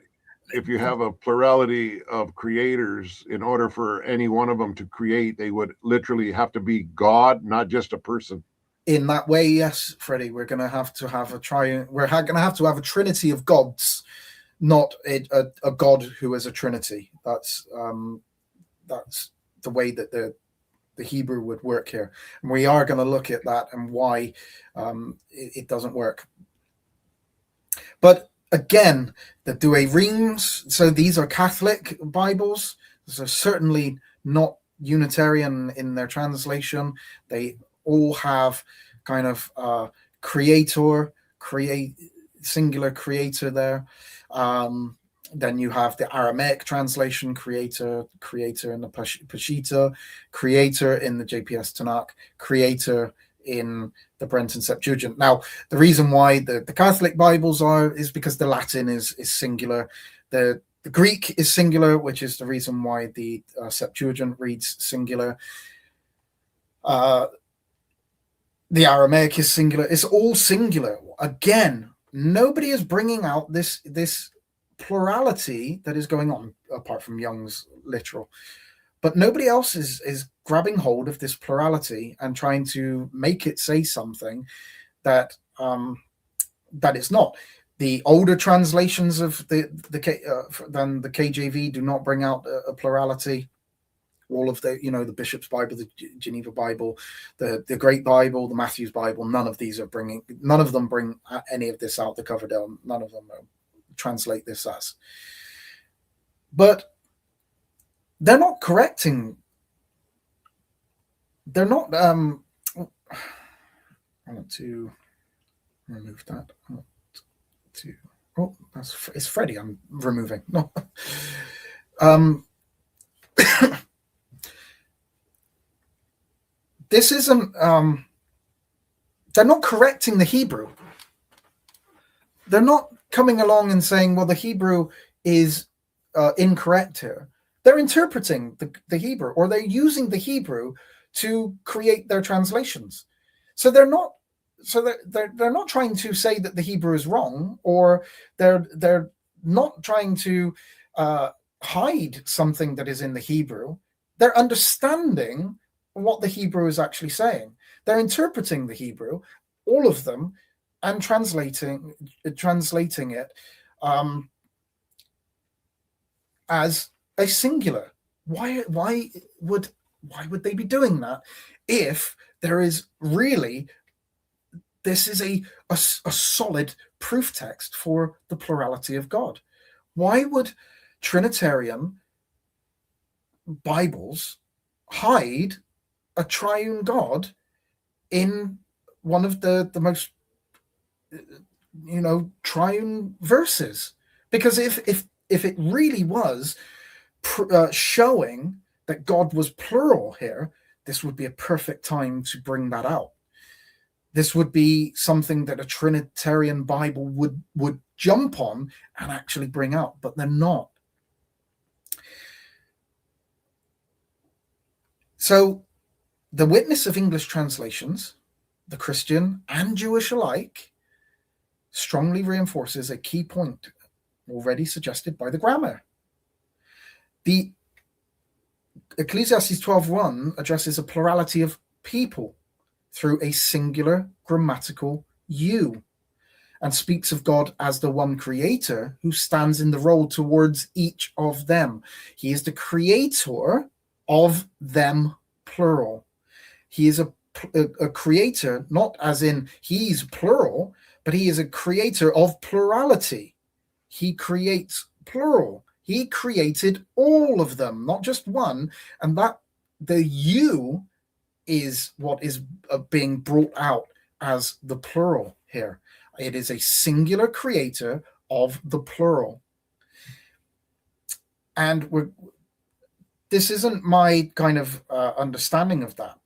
if you have a plurality of creators, in order for any one of them to create, they would literally have to be God, not just a person. In that way, yes, Freddie, we're going to have to have we're going to have to have a trinity of gods, not a God who is a trinity. That's the way that the Hebrew would work here. And we are going to look at that and why it doesn't work. But again, the Douay Rheims, so these are Catholic Bibles. So certainly not Unitarian in their translation. They all have kind of singular creator there. Then you have the Aramaic translation, creator in the Peshitta, creator in the JPS Tanakh, creator in the Brenton Septuagint. Now, the reason why the Catholic Bibles is because the Latin is singular. The Greek is singular, which is the reason why the Septuagint reads singular. The Aramaic is singular. It's all singular. Again, nobody is bringing out this plurality that is going on, apart from Young's literal. But nobody else is grabbing hold of this plurality and trying to make it say something that it's not. The older translations of than the KJV do not bring out a plurality. All of the Bishop's Bible, the Geneva Bible, the Great Bible, the Matthew's Bible, none of them bring any of this out. The Coverdale, none of them translate this as. But they're not correcting. They're not. I want to remove that. It's Freddie I'm removing. No. This isn't. They're not correcting the Hebrew. They're not coming along and saying, well, the Hebrew is incorrect here. They're interpreting the Hebrew, or they're using the Hebrew to create their translations. So they're not trying to say that the Hebrew is wrong, or they're not trying to hide something that is in the Hebrew. They're understanding what the Hebrew is actually saying. They're interpreting the Hebrew, all of them, and translating it as a singular. Why would they be doing that if there is really, this is a solid proof text for the plurality of God? Why would Trinitarian Bibles hide a triune God in one of the most triune verses? Because if it really was showing that God was plural here, this would be a perfect time to bring that out. This would be something that a Trinitarian Bible would jump on and actually bring out, but they're not. So the witness of English translations, the Christian and Jewish alike, strongly reinforces a key point already suggested by the grammar. The Ecclesiastes 12:1 addresses a plurality of people through a singular grammatical you, and speaks of God as the one creator who stands in the role towards each of them. He is the creator of them, plural. He is a creator, not as in he's plural, but he is a creator of plurality. He creates plural. He created all of them, not just one. And that the you is what is being brought out as the plural here. It is a singular creator of the plural. And this isn't my kind of understanding of that.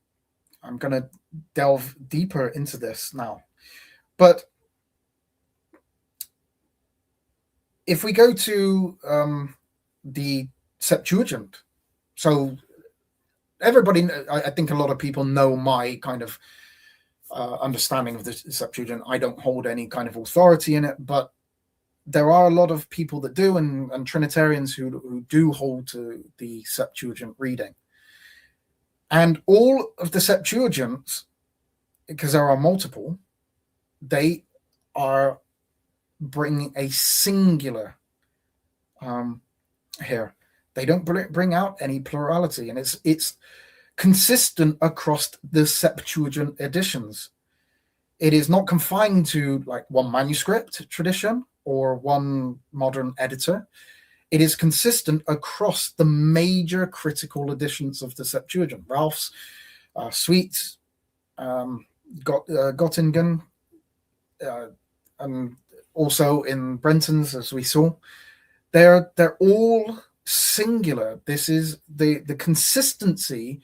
I'm going to delve deeper into this now. But if we go to the Septuagint, so everybody, I think a lot of people know my kind of understanding of the Septuagint. I don't hold any kind of authority in it, but there are a lot of people that do, and Trinitarians who do hold to the Septuagint reading. And all of the Septuagints, because there are multiple, they are bringing a singular here. They don't bring out any plurality, and it's consistent across the Septuagint editions. It is not confined to like one manuscript tradition or one modern editor. It is consistent across the major critical editions of the Septuagint. Ralph's, Sweet's, Göttingen, and also in Brenton's, as we saw. They're all singular. This is the consistency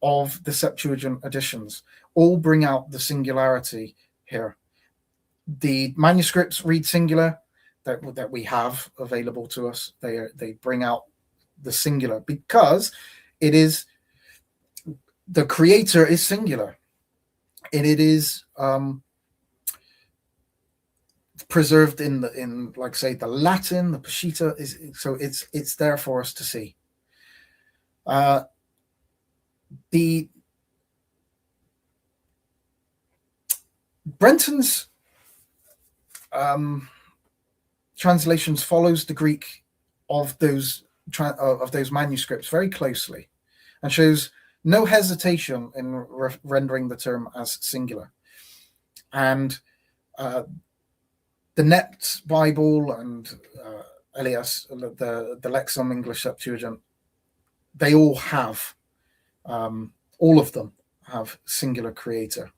of the Septuagint editions. All bring out the singularity here. The manuscripts read singular that we have available to us. They bring out the singular because it is the creator is singular, and it is preserved in like say the Latin, the Peshitta is, so it's there for us to see. The Brenton's translations follows the Greek of those manuscripts very closely, and shows no hesitation in rendering the term as singular. And the Net Bible and Elias, the Lexham English Septuagint, they all have, all of them have singular creator.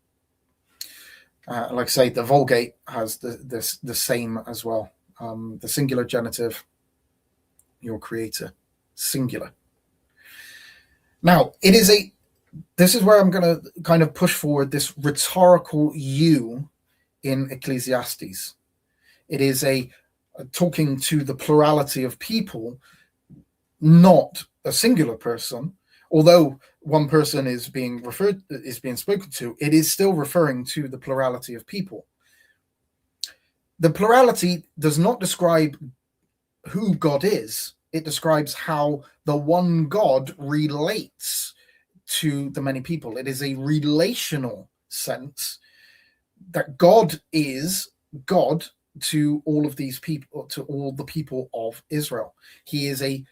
Like I say, the Vulgate has the same as well. The singular genitive, your creator, singular. Now, this is where I'm going to kind of push forward this rhetorical you in Ecclesiastes. It is a talking to the plurality of people, not a singular person. Although one person is being spoken to, it is still referring to the plurality of people. The plurality does not describe who God is. It describes how the one God relates to the many people. It is a relational sense that God is God to all of these people, to all the people of Israel. He is a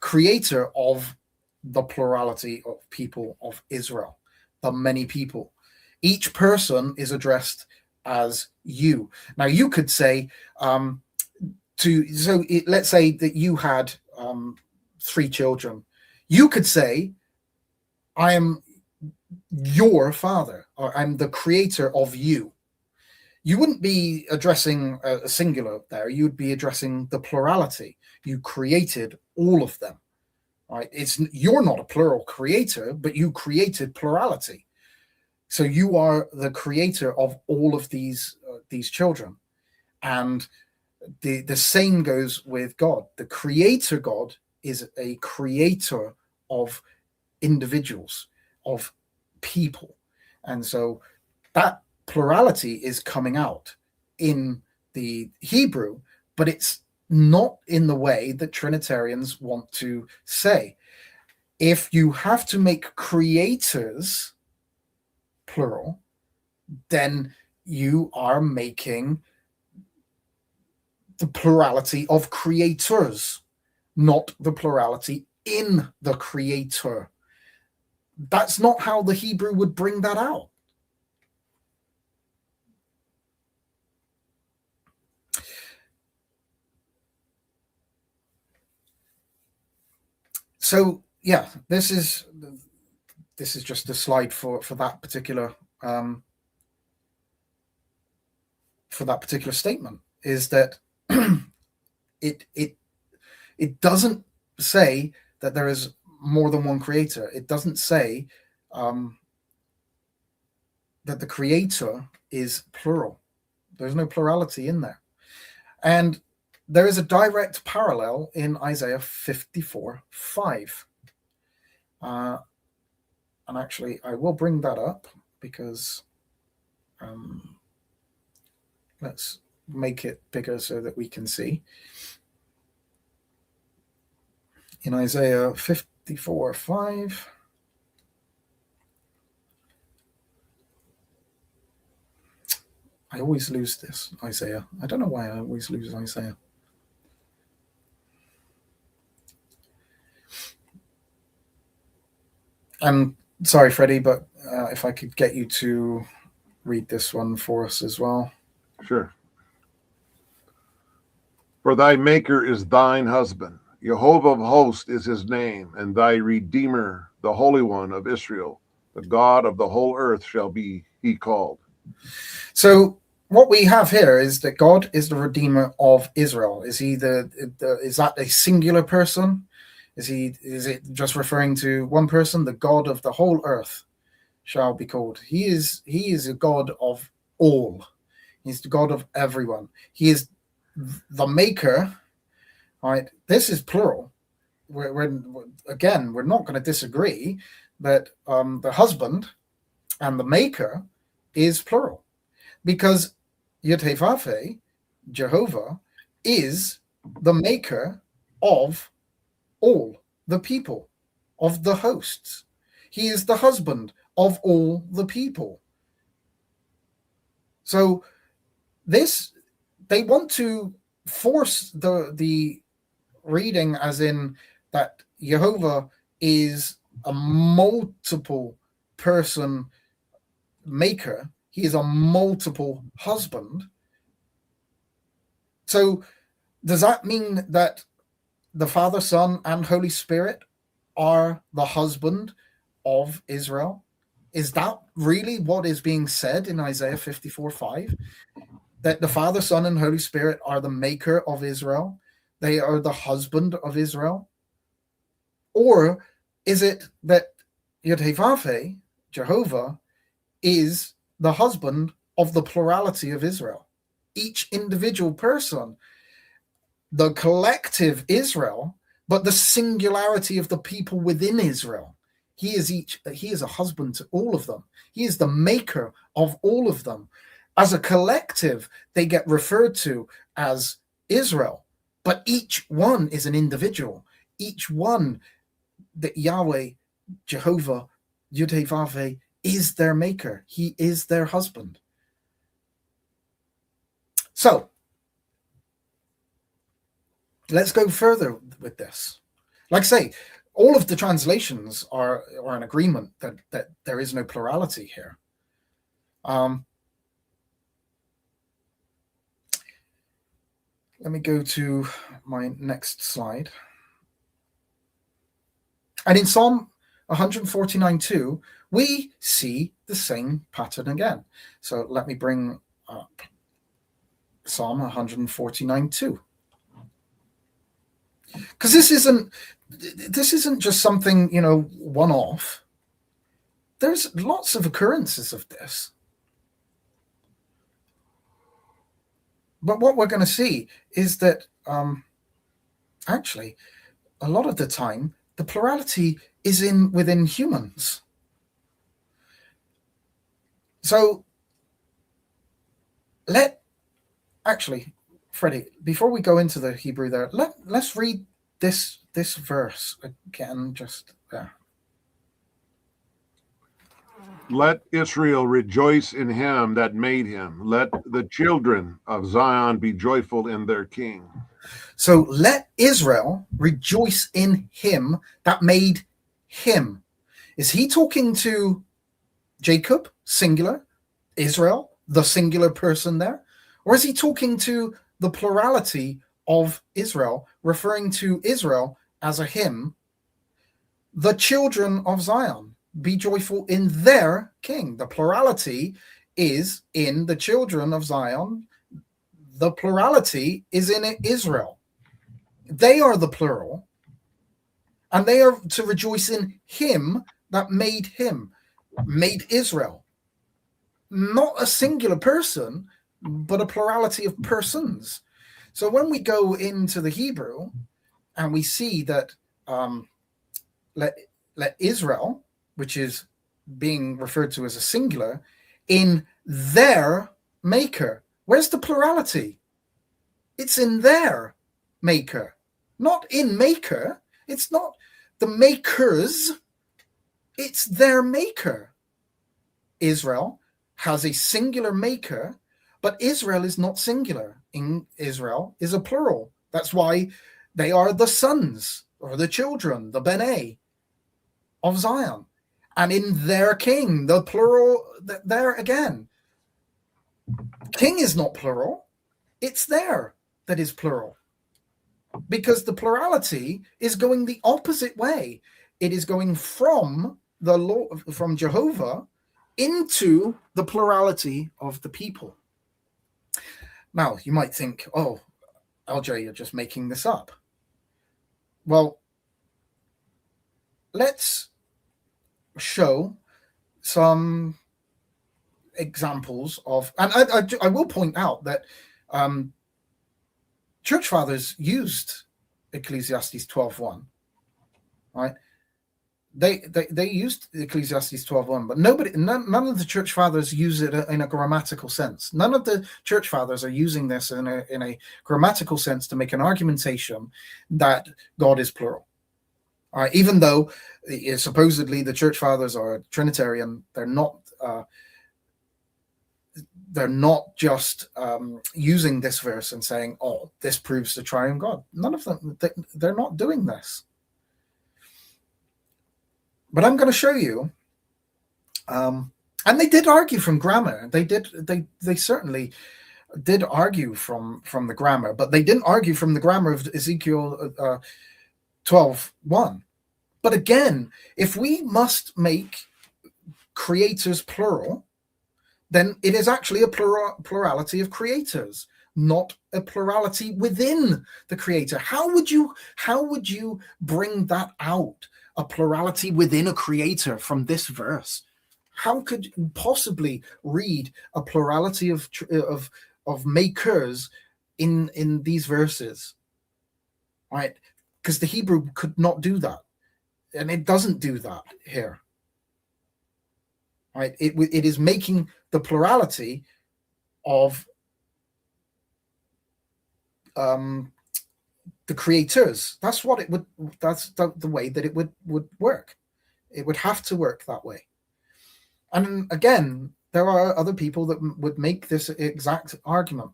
creator of the plurality of people of Israel, the many people. Each person is addressed as you. Now, you could say, let's say that you had 3 children. You could say, I am your father, or I'm the creator of you. You wouldn't be addressing a singular there. You'd be addressing the plurality. You created all of them. Right? You're not a plural creator, but you created plurality. So you are the creator of all of these children. And the same goes with God. The creator God is a creator of individuals, of people. And so that plurality is coming out in the Hebrew, but it's not in the way that Trinitarians want to say. If you have to make creators plural, then you are making the plurality of creators, not the plurality in the creator. That's not how the Hebrew would bring that out. So yeah, this is just a slide for that particular statement, is that it doesn't say that there is more than one creator. It doesn't say that the creator is plural. There's no plurality in there. And there is a direct parallel in Isaiah 54:5. And actually, I will bring that up because let's make it bigger so that we can see. In Isaiah 54:5, I always lose this, Isaiah. I don't know why I always lose Isaiah. And sorry, Freddie, but if I could get you to read this one for us as well. Sure. For thy maker is thine husband. Jehovah of hosts is his name, and thy Redeemer, the Holy One of Israel. The God of the whole earth shall be he called. So what we have here is that God is the Redeemer of Israel. Is he is that a singular person? Is it just referring to one person? The God of the whole earth shall be called. He is a God of all. He's the God of everyone. He is the maker. Right? This is plural. We're not going to disagree that the husband and the maker is plural, because Yud-Heh-Vav-Heh, Jehovah, is the maker of all the people, of the hosts. He is the husband of all the people. So they want to force the reading as in that Jehovah is a multiple person maker. He is a multiple husband. So does that mean that the Father, Son, and Holy Spirit are the husband of Israel? Is that really what is being said in Isaiah 54:5? That the Father, Son, and Holy Spirit are the maker of Israel? They are the husband of Israel? Or is it that Yud-Heh-Vav-Heh, Jehovah, is the husband of the plurality of Israel? Each individual person, the collective Israel, but the singularity of the people within Israel. He is a husband to all of them. He is the maker of all of them. As a collective, they get referred to as Israel, but each one is an individual. Each one, that Yahweh, Jehovah, Yud-Heh-Vav-Heh, is their maker. He is their husband. So let's go further with this. Like I say, all of the translations are in agreement that there is no plurality here. Let me go to my next slide. And in Psalm 149:2, we see the same pattern again. So let me bring up Psalm 149:2. Because this isn't just something, one off. There's lots of occurrences of this. But what we're going to see is that actually, a lot of the time, the plurality is within humans. So Freddie, before we go into the Hebrew there, let's read this verse again, just there. Let Israel rejoice in him that made him. Let the children of Zion be joyful in their king. So let Israel rejoice in him that made him. Is he talking to Jacob, singular, Israel, the singular person there? Or is he talking to the plurality of Israel, referring to Israel as a him, the children of Zion. Be joyful in their king. The plurality is in the children of Zion. The plurality is in Israel. They are the plural, and they are to rejoice in him that made him, made Israel. Not a singular person, but a plurality of persons. So when we go into the Hebrew and we see that let Israel, which is being referred to as a singular, in their maker. Where's the plurality? It's in their maker, not in maker. It's not the makers, it's their maker. Israel has a singular maker, but Israel is not singular. In Israel is a plural. That's why they are the sons or the children, the Bene of Zion. And in their king, the plural, there again. King is not plural. It's there that is plural. Because the plurality is going the opposite way. It is going from the Lord, from Jehovah into the plurality of the people. Now, you might think, oh, LJ, you're just making this up. Well, let's show some examples of, and I will point out that church fathers used Ecclesiastes 12:1, right? They used Ecclesiastes 12:1, but none of the church fathers use it in a grammatical sense. None of the church fathers are using this in a grammatical sense to make an argumentation that God is plural. Even though supposedly the church fathers are Trinitarian, they're not just using this verse and saying, "Oh, this proves the triune God." None of them. They're not doing this. But I'm going to show you, and they did argue from grammar. They certainly did argue from the grammar, but they didn't argue from the grammar of Ezekiel 12:1. But again, if we must make creators plural, then it is actually a plurality of creators, not a plurality within the creator. How would you bring that out? A plurality within a creator from this verse? How could you possibly read a plurality of makers in these verses, right? Because the Hebrew could not do that, and it doesn't do that here, right? It is making the plurality of the creators. That's what it would. That's the way that it would work. It would have to work that way. And again, there are other people that would make this exact argument.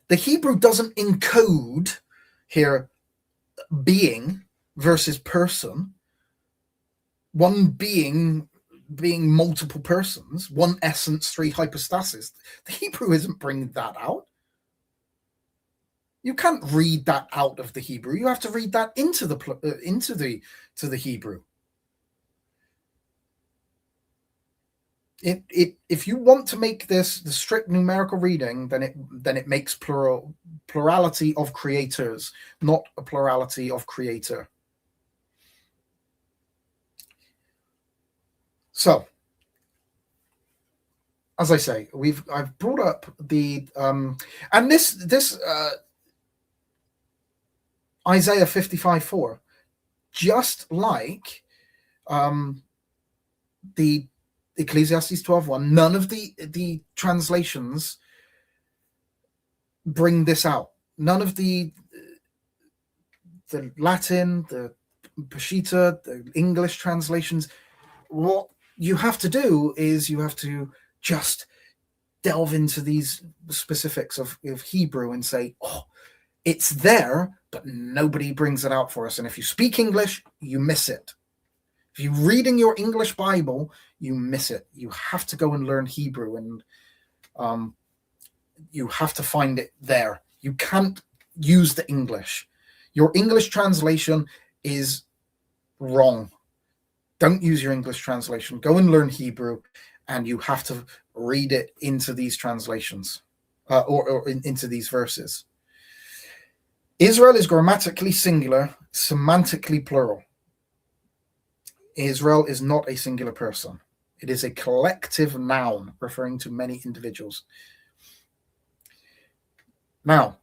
The Hebrew doesn't encode here being versus person. One being multiple persons, one essence, three hypostases. The Hebrew isn't bringing that out. You can't read that out of the Hebrew. You have to read that into the Hebrew. If you want to make this the strict numerical reading, then it makes plurality of creators, not a plurality of creator. So, as I say, I've brought up the and this Isaiah 55:4, just like the Ecclesiastes 12:1, none of the translations bring this out. None of the Latin, the Peshitta, the English translations. What you have to do is you have to just delve into these specifics of Hebrew and say, oh, it's there, but nobody brings it out for us. And if you speak English, you miss it. If you're reading your English Bible, you miss it. You have to go and learn Hebrew, and you have to find it there. You can't use the English. Your English translation is wrong. Don't use your English translation. Go and learn Hebrew, and you have to read it into these translations or into these verses. Israel is grammatically singular, semantically plural. Israel is not a singular person. It is a collective noun referring to many individuals. Now,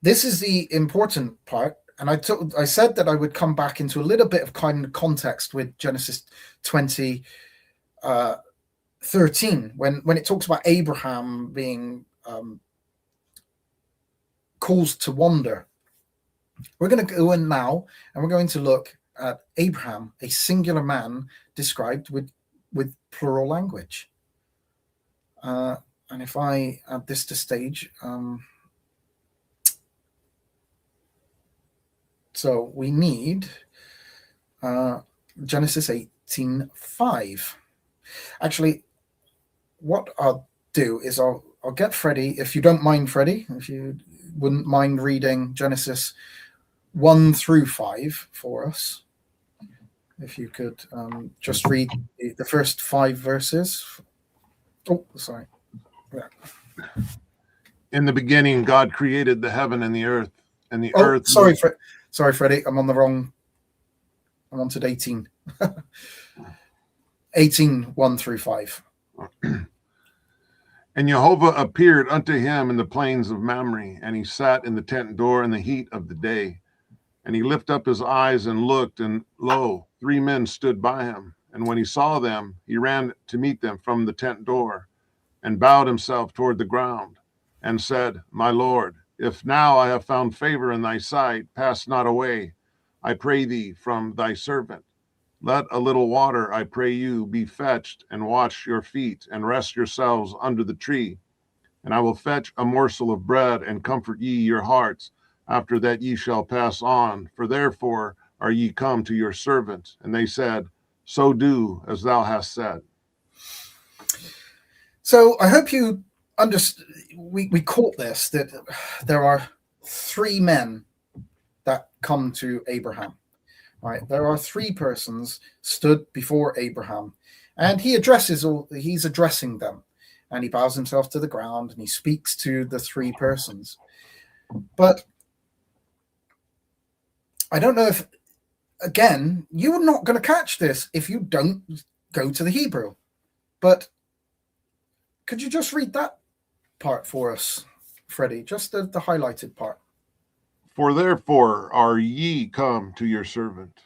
this is the important part, and I said that I would come back into a little bit of kind of context with Genesis 20, 13, when it talks about Abraham being caused to wander. We're going to go in now, and we're going to look at Abraham, a singular man described with plural language. And if I add this to stage, so we need Genesis 18:5. Actually, what I'll do is I'll get Freddie, if you don't mind, Freddie, if you wouldn't mind reading Genesis 1 through 5 for us. If you could just read the first 5 verses. Oh, sorry. Yeah. In the beginning, God created the heaven and the earth, and the earth. Sorry, Freddie. I'm on 18. 18, 1 through 5. And Jehovah appeared unto him in the plains of Mamre, and he sat in the tent door in the heat of the day. And he lifted up his eyes and looked, and lo, 3 men stood by him. And when he saw them, he ran to meet them from the tent door, and bowed himself toward the ground, and said, My Lord, if now I have found favor in thy sight, pass not away, I pray thee, from thy servant. Let a little water, I pray you, be fetched, and wash your feet, and rest yourselves under the tree. And I will fetch a morsel of bread, and comfort ye your hearts. After that ye shall pass on, for therefore are ye come to your servant. And they said, So do as thou hast said. So I hope you understand. We caught this, that there are 3 men that come to Abraham. Right, there are 3 persons stood before Abraham, and he's addressing them, and he bows himself to the ground, and he speaks to the 3 persons. But I don't know if, again, you're not going to catch this if you don't go to the Hebrew. But could you just read that part for us, Freddie? Just the highlighted part. For therefore are ye come to your servant.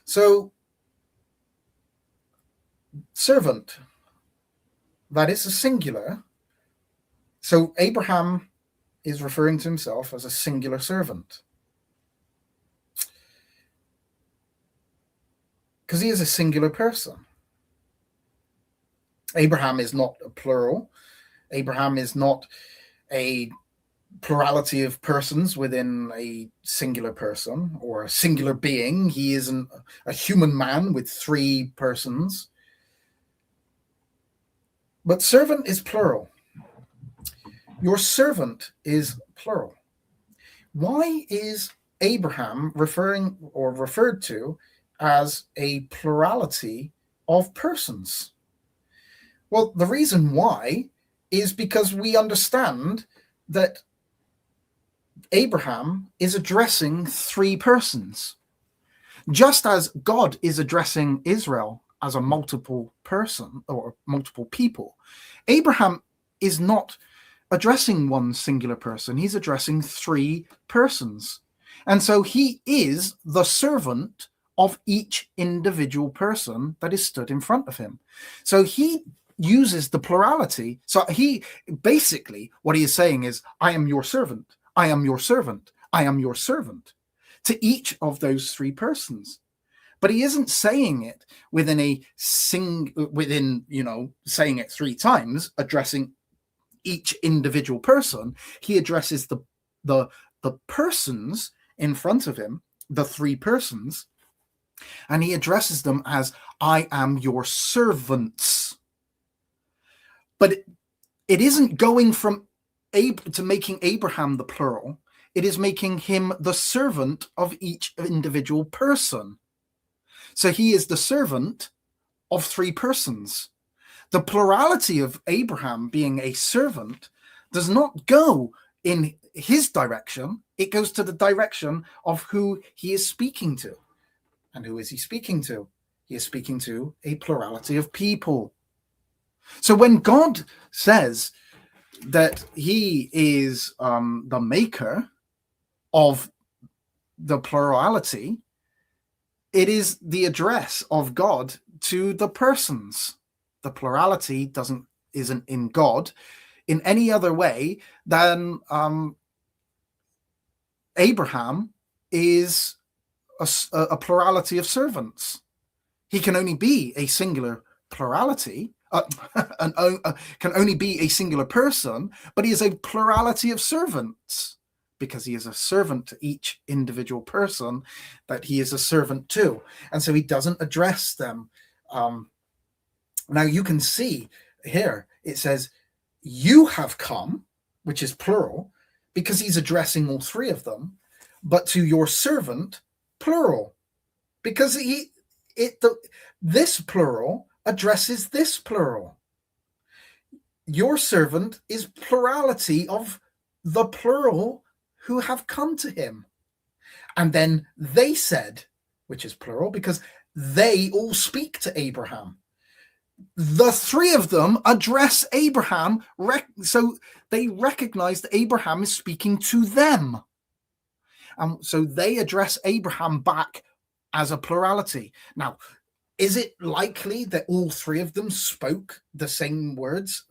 So, servant, that is a singular. So Abraham is referring to himself as a singular servant, because he is a singular person. Abraham is not a plural. Abraham is not a plurality of persons within a singular person or a singular being. He isn't a human man with 3 persons. But servant is plural. Your servant is plural. Why is Abraham referred to as a plurality of persons? Well, the reason why is because we understand that Abraham is addressing 3 persons. Just as God is addressing Israel as a multiple person or multiple people, Abraham is not addressing one singular person. He's addressing 3 persons. And so he is the servant of each individual person that is stood in front of him. So he uses the plurality. So he basically, what he is saying is, I am your servant. I am your servant. I am your servant to each of those 3 persons. But he isn't saying it saying it 3 times, addressing each individual person. He addresses the persons in front of him, the 3 persons, and he addresses them as, I am your servants. But it isn't going from to making Abraham the plural. it is making him the servant of each individual person. So he is the servant of three persons. The plurality of Abraham being a servant does not go in his direction. It goes to the direction of who he is speaking to. And who is he speaking to? He is speaking to a plurality of people. So when God says that he is the maker of the plurality, it is the address of God to the persons. The plurality isn't in God in any other way than Abraham is a plurality of servants. He can only be a singular plurality, can only be a singular person, but he is a plurality of servants because he is a servant to each individual person that he is a servant to. And so he doesn't address them. Now you can see here, it says, you have come, which is plural, because he's addressing all three of them, but to your servant, plural, because this plural addresses this plural. Your servant is plurality of the plural who have come to him. And then they said, which is plural, because they all speak to Abraham. The three of them address Abraham, so they recognize that Abraham is speaking to them. And so they address Abraham back as a plurality. Now, is it likely that all three of them spoke the same words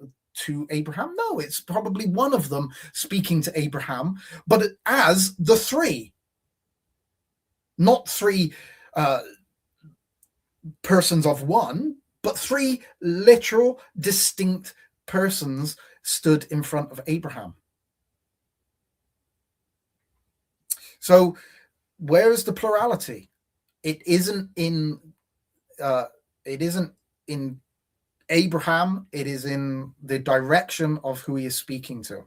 to Abraham? No, it's probably one of them speaking to Abraham, but as the three, not three persons of one, but three literal, distinct persons stood in front of Abraham. So, where is the plurality? It isn't in Abraham. It is in the direction of who he is speaking to.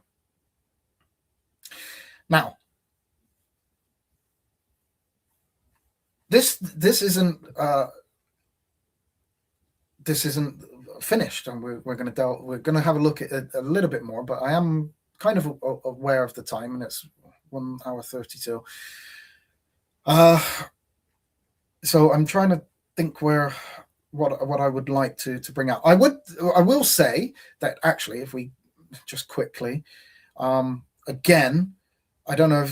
Now, this isn't finished, and we're going to have a look at it a little bit more. But I am kind of aware of the time, and it's 1 hour 32. So I'm trying to think what I would like to bring out. I will say that actually, if we just quickly, again, I don't know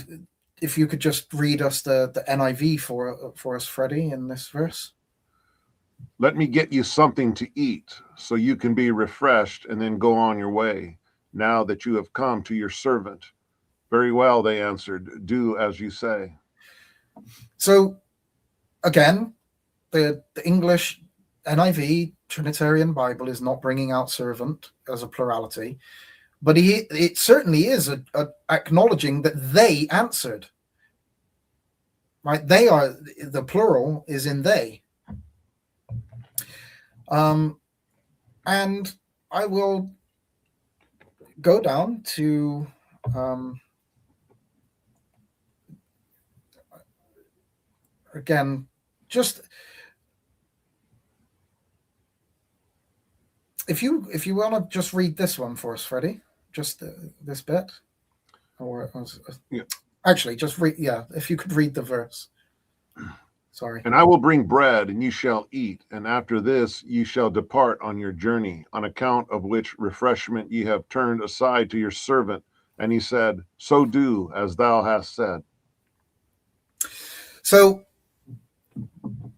if you could just read us the NIV for us, Freddie, in this verse. Let me get you something to eat so you can be refreshed and then go on your way, now that you have come to your servant. Very well, they answered, do as you say. So, again, the English NIV Trinitarian Bible is not bringing out servant as a plurality, but it certainly is acknowledging that they answered. Right? They are, the plural is in they. And I will go down to again, just if you want to just read this one for us, Freddie, just this bit, or yeah. Actually, just read. Yeah, if you could read the verse. Sorry. And I will bring bread, and you shall eat, and after this you shall depart on your journey, on account of which refreshment ye have turned aside to your servant. And he said, so do as thou hast said. So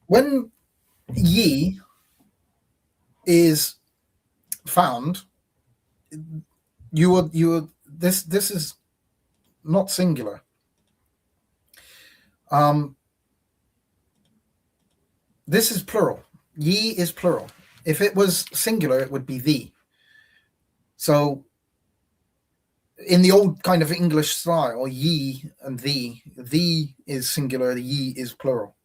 when ye is found, this is not singular. This is plural. Ye is plural. If it was singular, it would be thee. So in the old kind of English style, ye and thee is singular, the ye is plural.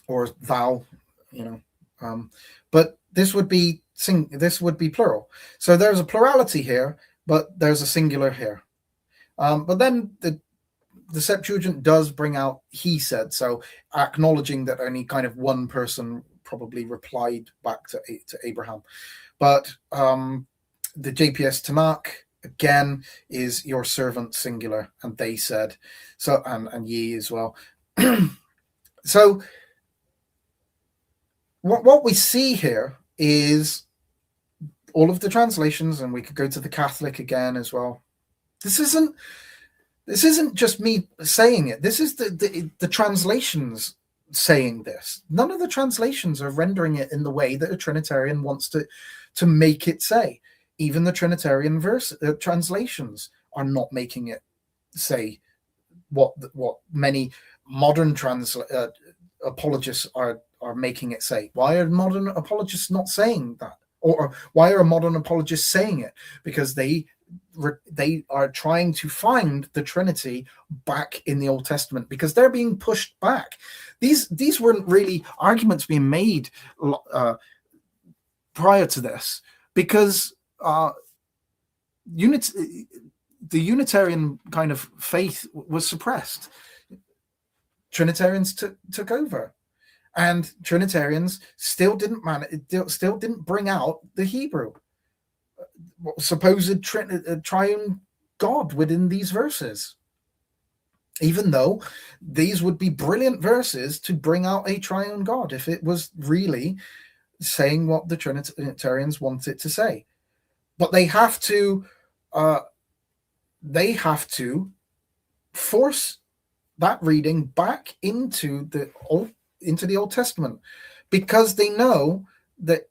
Or thou, but this would be plural. So there's a plurality here, but there's a singular here. But then the Septuagint does bring out he said, so acknowledging that only kind of one person probably replied back to Abraham. But the JPS Tanakh again is your servant singular, and they said, so and ye as well. So what we see here is all of the translations, and we could go to the Catholic again as well. This isn't just me saying it. This is the translations saying this. None of the translations are rendering it in the way that a Trinitarian wants to make it say. Even the Trinitarian translations are not making it say what many modern apologists are making it say. Why are modern apologists not saying that? Or why are modern apologists saying it? Because they are trying to find the Trinity back in the Old Testament, because they're being pushed back. These weren't really arguments being made prior to this, because the Unitarian kind of faith was suppressed. Trinitarians took over, and Trinitarians still didn't bring out the Hebrew supposed triune God within these verses, even though these would be brilliant verses to bring out a triune God if it was really saying what the Trinitarians want it to say. But they have to force that reading back into the Old Testament, because they know that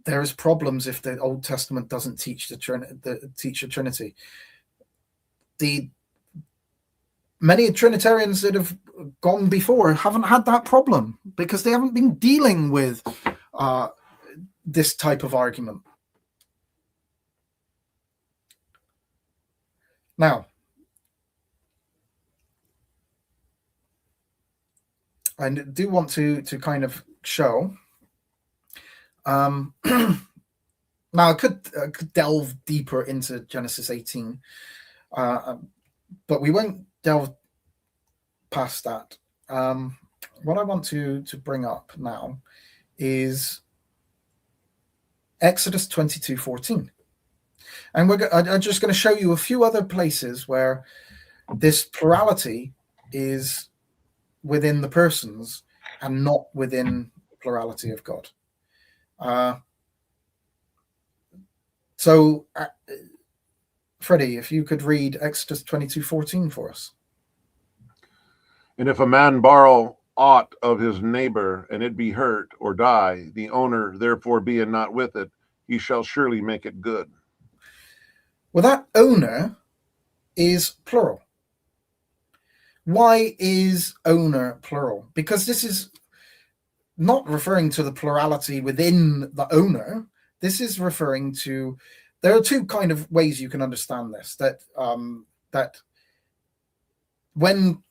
there's problems if the Old Testament doesn't teach the Trinity. The many Trinitarians that have gone before haven't had that problem, because they haven't been dealing with this type of argument. Now, I do want to kind of show. Now, I could delve deeper into Genesis 18, but we won't delve past that. What I want to bring up now is Exodus 22:14. And I'm just going to show you a few other places where this plurality is within the persons and not within the plurality of God. So, Freddie, if you could read Exodus 22:14 for us. And if a man borrow aught of his neighbor, and it be hurt or die, the owner therefore being not with it, he shall surely make it good. Well, that owner is plural. Why is owner plural? Because this is not referring to the plurality within the owner. This is referring to, there are two kind of ways you can understand this, that when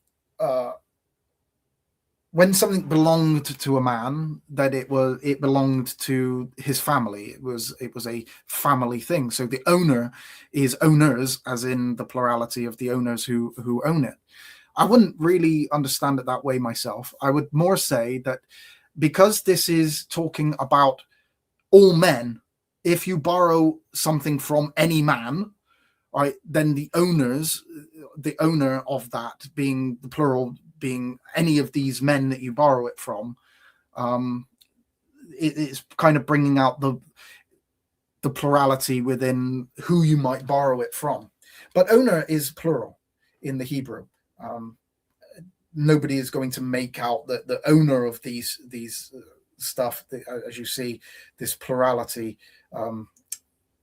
something belonged to a man, that it belonged to his family. It was a family thing. So the owner is owners, as in the plurality of the owners who own it. I wouldn't really understand it that way myself. I would more say that because this is talking about all men, if you borrow something from any man, right, then the owner of that being the plural, being any of these men that you borrow it from, it's kind of bringing out the plurality within who you might borrow it from. But owner is plural in the Hebrew. Nobody is going to make out that the owner of these stuff, as you see, this plurality,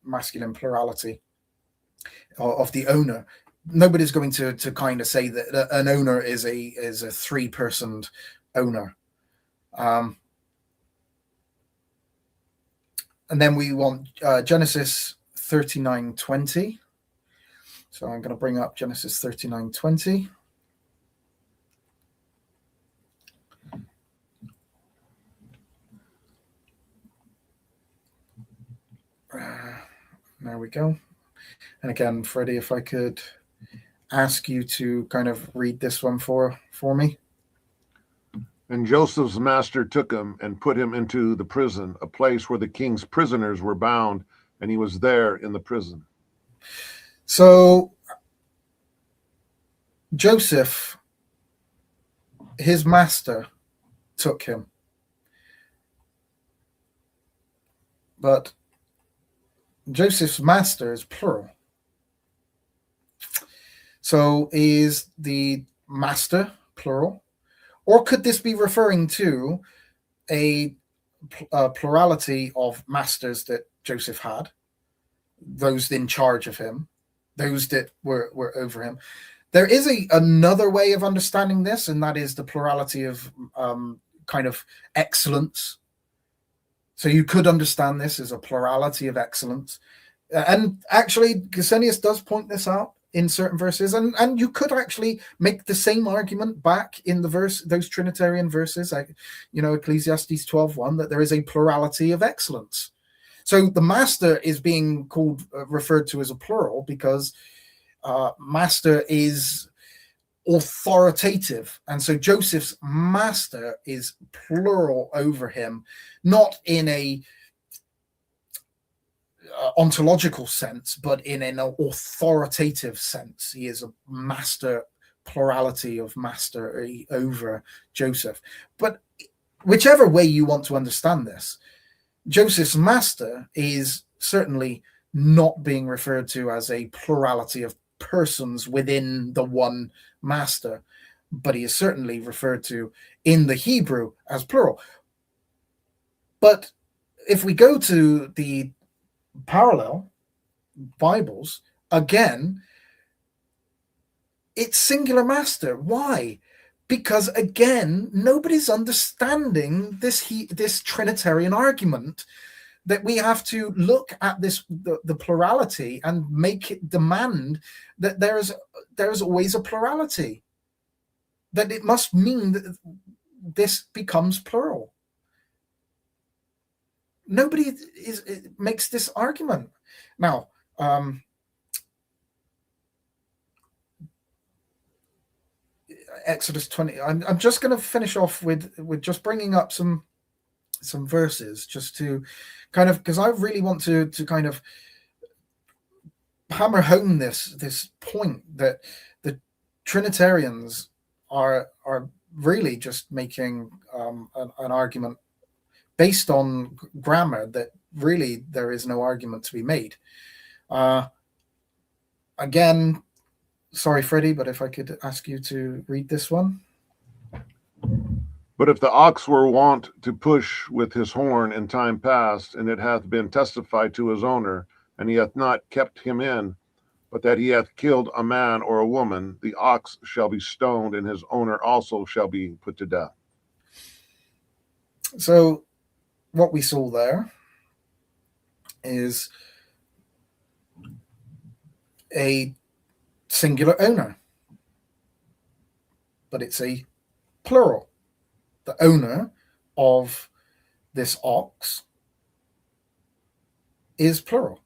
masculine plurality of the owner. Nobody's going to kind of say that an owner is a three-personed owner. And then we want Genesis 39:20. So I'm going to bring up Genesis 39:20. There we go. And again, Freddie, if I could ask you to kind of read this one for me. And Joseph's master took him and put him into the prison, a place where the king's prisoners were bound, and he was there in the prison. So Joseph, his master, took him. But Joseph's master is plural. So is the master plural? Or could this be referring to a plurality of masters that Joseph had? Those in charge of him, those that were over him. There is another way of understanding this, and that is the plurality of kind of excellence. So you could understand this as a plurality of excellence. And actually, Gesenius does point this out in certain verses, and you could actually make the same argument back in the those Trinitarian verses, like, Ecclesiastes 12:1, that there is a plurality of excellence. So the master is being referred to as a plural because master is authoritative, and so Joseph's master is plural over him, not in a ontological sense, but in an authoritative sense. He is a master, plurality of master over Joseph. But whichever way you want to understand this, Joseph's master is certainly not being referred to as a plurality of persons within the one master, but he is certainly referred to in the Hebrew as plural. But if we go to the parallel Bibles, again, it's singular master. Why? Because again, nobody's understanding this Trinitarian argument, that we have to look at the plurality and make it demand that there's always a plurality, that it must mean that this becomes plural. Nobody makes this argument. Now, Exodus 20. I'm just going to finish off with just bringing up some verses, just to kind of, because I really want to kind of hammer home this point that the Trinitarians are really just making an argument based on grammar that really there is no argument to be made. Again, sorry, Freddie, but if I could ask you to read this one. But if the ox were wont to push with his horn in time past, and it hath been testified to his owner, and he hath not kept him in, but that he hath killed a man or a woman, the ox shall be stoned, and his owner also shall be put to death. So what we saw there is a singular owner, but it's a plural. The owner of this ox is plural.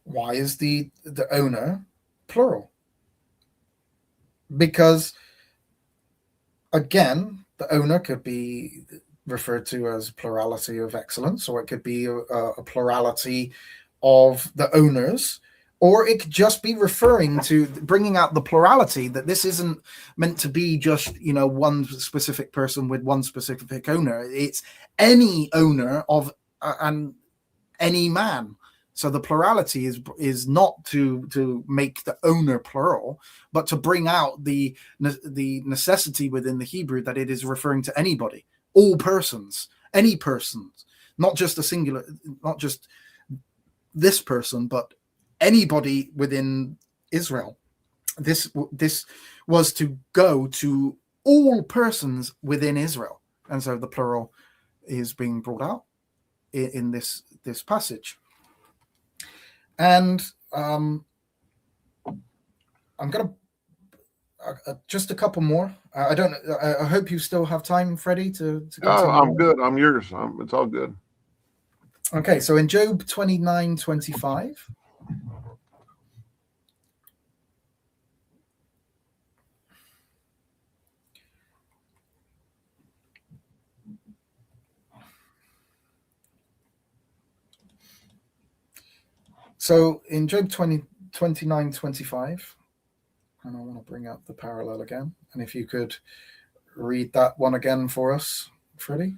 Why is the owner plural? Because, again, the owner could be referred to as plurality of excellence, or it could be a plurality of the owners, or it could just be referring to bringing out the plurality, that this isn't meant to be just, one specific person with one specific owner. It's any owner of and any man. So the plurality is not to make the owner plural, but to bring out the necessity within the Hebrew that it is referring to anybody, all persons, any persons, not just a singular, not just this person, but anybody within Israel. This was to go to all persons within Israel, and so the plural is being brought out in this passage. And I'm gonna just a couple more. I hope you still have time, Freddie, to go. I'm good. I'm yours. It's all good. Okay, so in Job 29:25. So in Job 29:25, and I want to bring up the parallel again. And if you could read that one again for us, Freddie.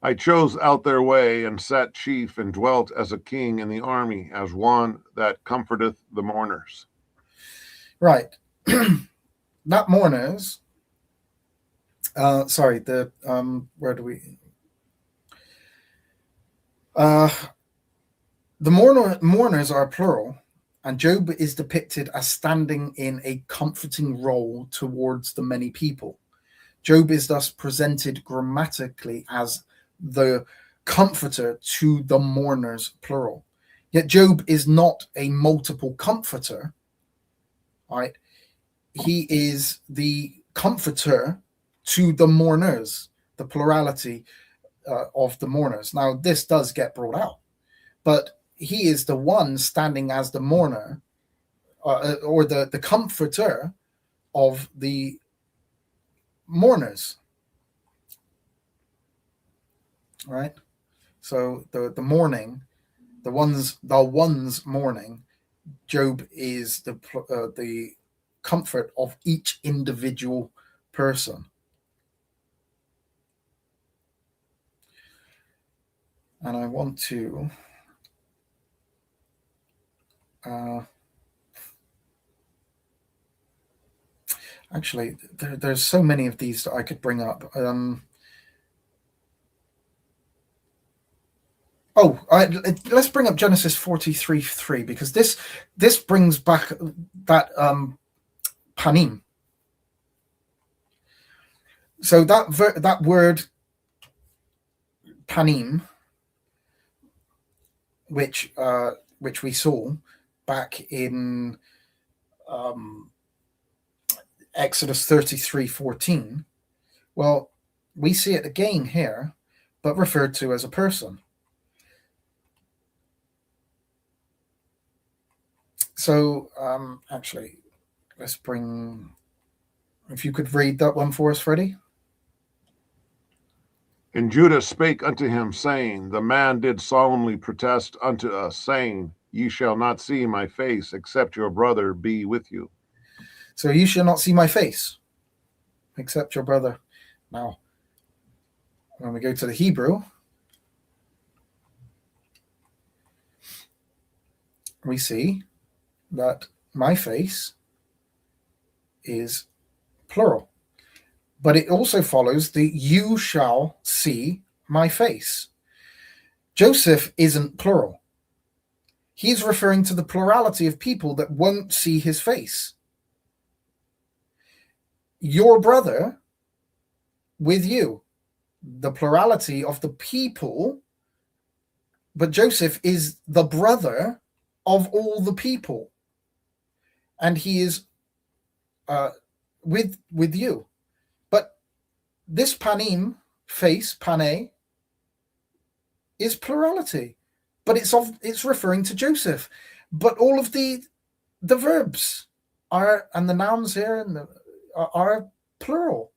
I chose out their way and sat chief and dwelt as a king in the army, as one that comforteth the mourners. Right. That mourners, where do we? The mourners are plural, and Job is depicted as standing in a comforting role towards the many people. Job is thus presented grammatically as the comforter to the mourners, plural. Yet Job is not a multiple comforter, right? He is the comforter to the mourners, the plurality of the mourners. Now, this does get brought out, but he is the one standing as the mourner or the comforter of the mourners, right? So the mourning, the ones mourning, Job is the comfort of each individual person. And I want to actually, there's so many of these that I could bring up. Let's bring up Genesis 43:3, because this brings back that panim. So that word panim, which we saw back in Exodus 33:14, well, we see it again here, but referred to as a person. So actually, let's bring, if you could read that one for us, Freddie. And Judah spake unto him, saying, the man did solemnly protest unto us, saying, ye shall not see my face, except your brother be with you. So you shall not see my face, except your brother. Now, when we go to the Hebrew, we see that my face is plural. But it also follows the you shall see my face. Joseph isn't plural. He's referring to the plurality of people that won't see his face. Your brother with you, the plurality of the people, but Joseph is the brother of all the people. And he is with you. But this panim, face, pane, is plurality. But it's referring to Joseph. But all of the verbs are, and the nouns here are plural,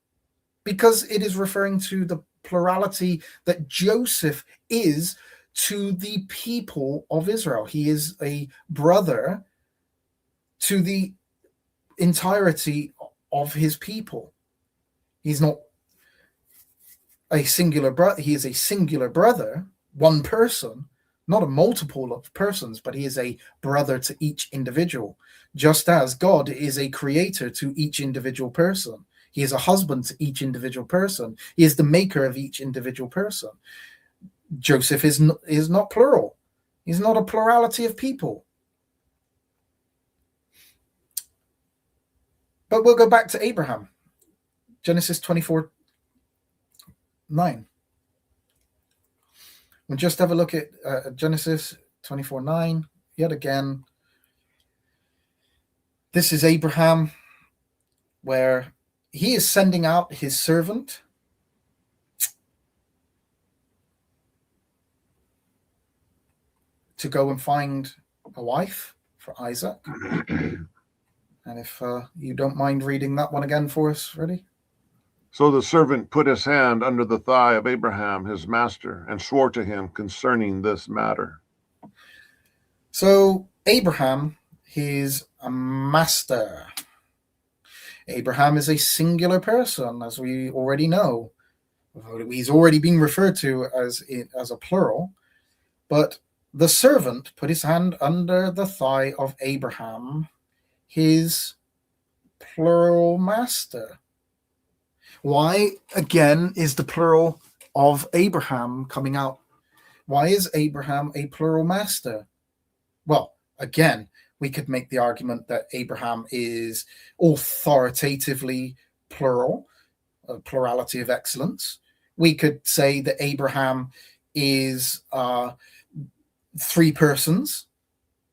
because it is referring to the plurality that Joseph is to the people of Israel. He is a brother to the entirety of his people. He's not a singular brother. He is a singular brother, one person, not a multiple of persons, but he is a brother to each individual, just as God is a creator to each individual person. He is a husband to each individual person. He is the maker of each individual person. Joseph is not plural. He's not a plurality of people. But we'll go back to Abraham. Genesis 24:9. We'll just have a look at Genesis 24:9 yet again. This is Abraham, where he is sending out his servant to go and find a wife for Isaac. And if you don't mind reading that one again for us, Freddie. So the servant put his hand under the thigh of Abraham, his master, and swore to him concerning this matter. So Abraham, his master. Abraham is a singular person, as we already know. He's already been referred to as a plural. But the servant put his hand under the thigh of Abraham, his plural master. Why, again, is the plural of Abraham coming out? Why is Abraham a plural master? Well, again, we could make the argument that Abraham is authoritatively plural, a plurality of excellence. We could say that Abraham is three persons,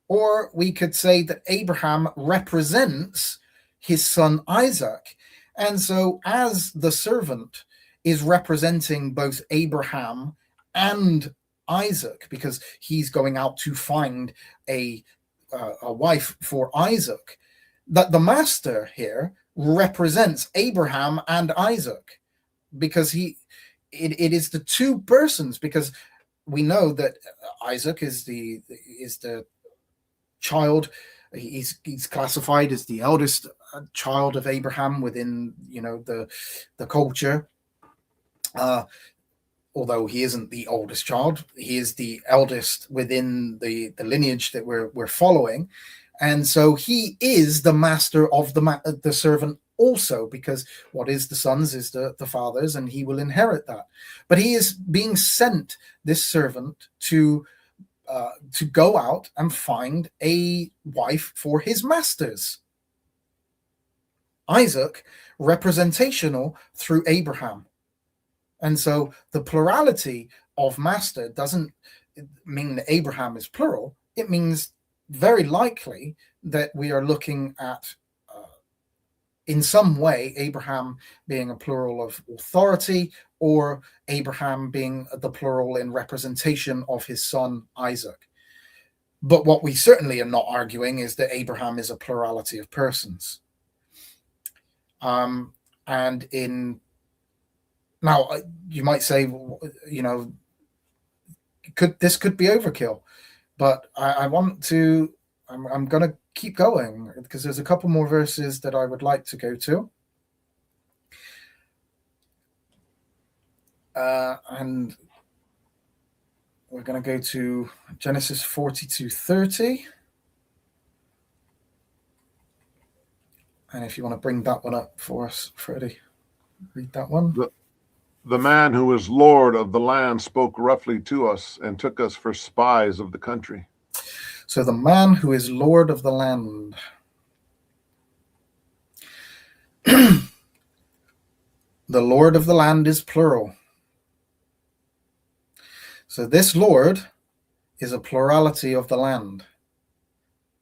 or we could say that Abraham represents his son Isaac. And so as the servant is representing both Abraham and Isaac, because he's going out to find a wife for Isaac, that the master here represents Abraham and Isaac, because it is the two persons, because we know that Isaac is the child. He's classified as the eldest child of Abraham within the culture. Although he isn't the oldest child, he is the eldest within the lineage that we're following, and so he is the master of the servant also, because what is the son's is the father's, and he will inherit that. But he is being sent, this servant, to go out and find a wife for his masters. Isaac, representational through Abraham. And so the plurality of master doesn't mean that Abraham is plural. It means very likely that we are looking at, in some way, Abraham being a plural of authority, or Abraham being the plural in representation of his son Isaac. But what we certainly are not arguing is that Abraham is a plurality of persons. And now you might say, this could be overkill, but I'm going to keep going, because there's a couple more verses that I would like to go to. And we're going to go to Genesis 42:30. And if you want to bring that one up for us, Freddie, read that one. The man who is Lord of the land spoke roughly to us and took us for spies of the country. So the man who is Lord of the land. The Lord of the land is plural. So this Lord is a plurality of the land.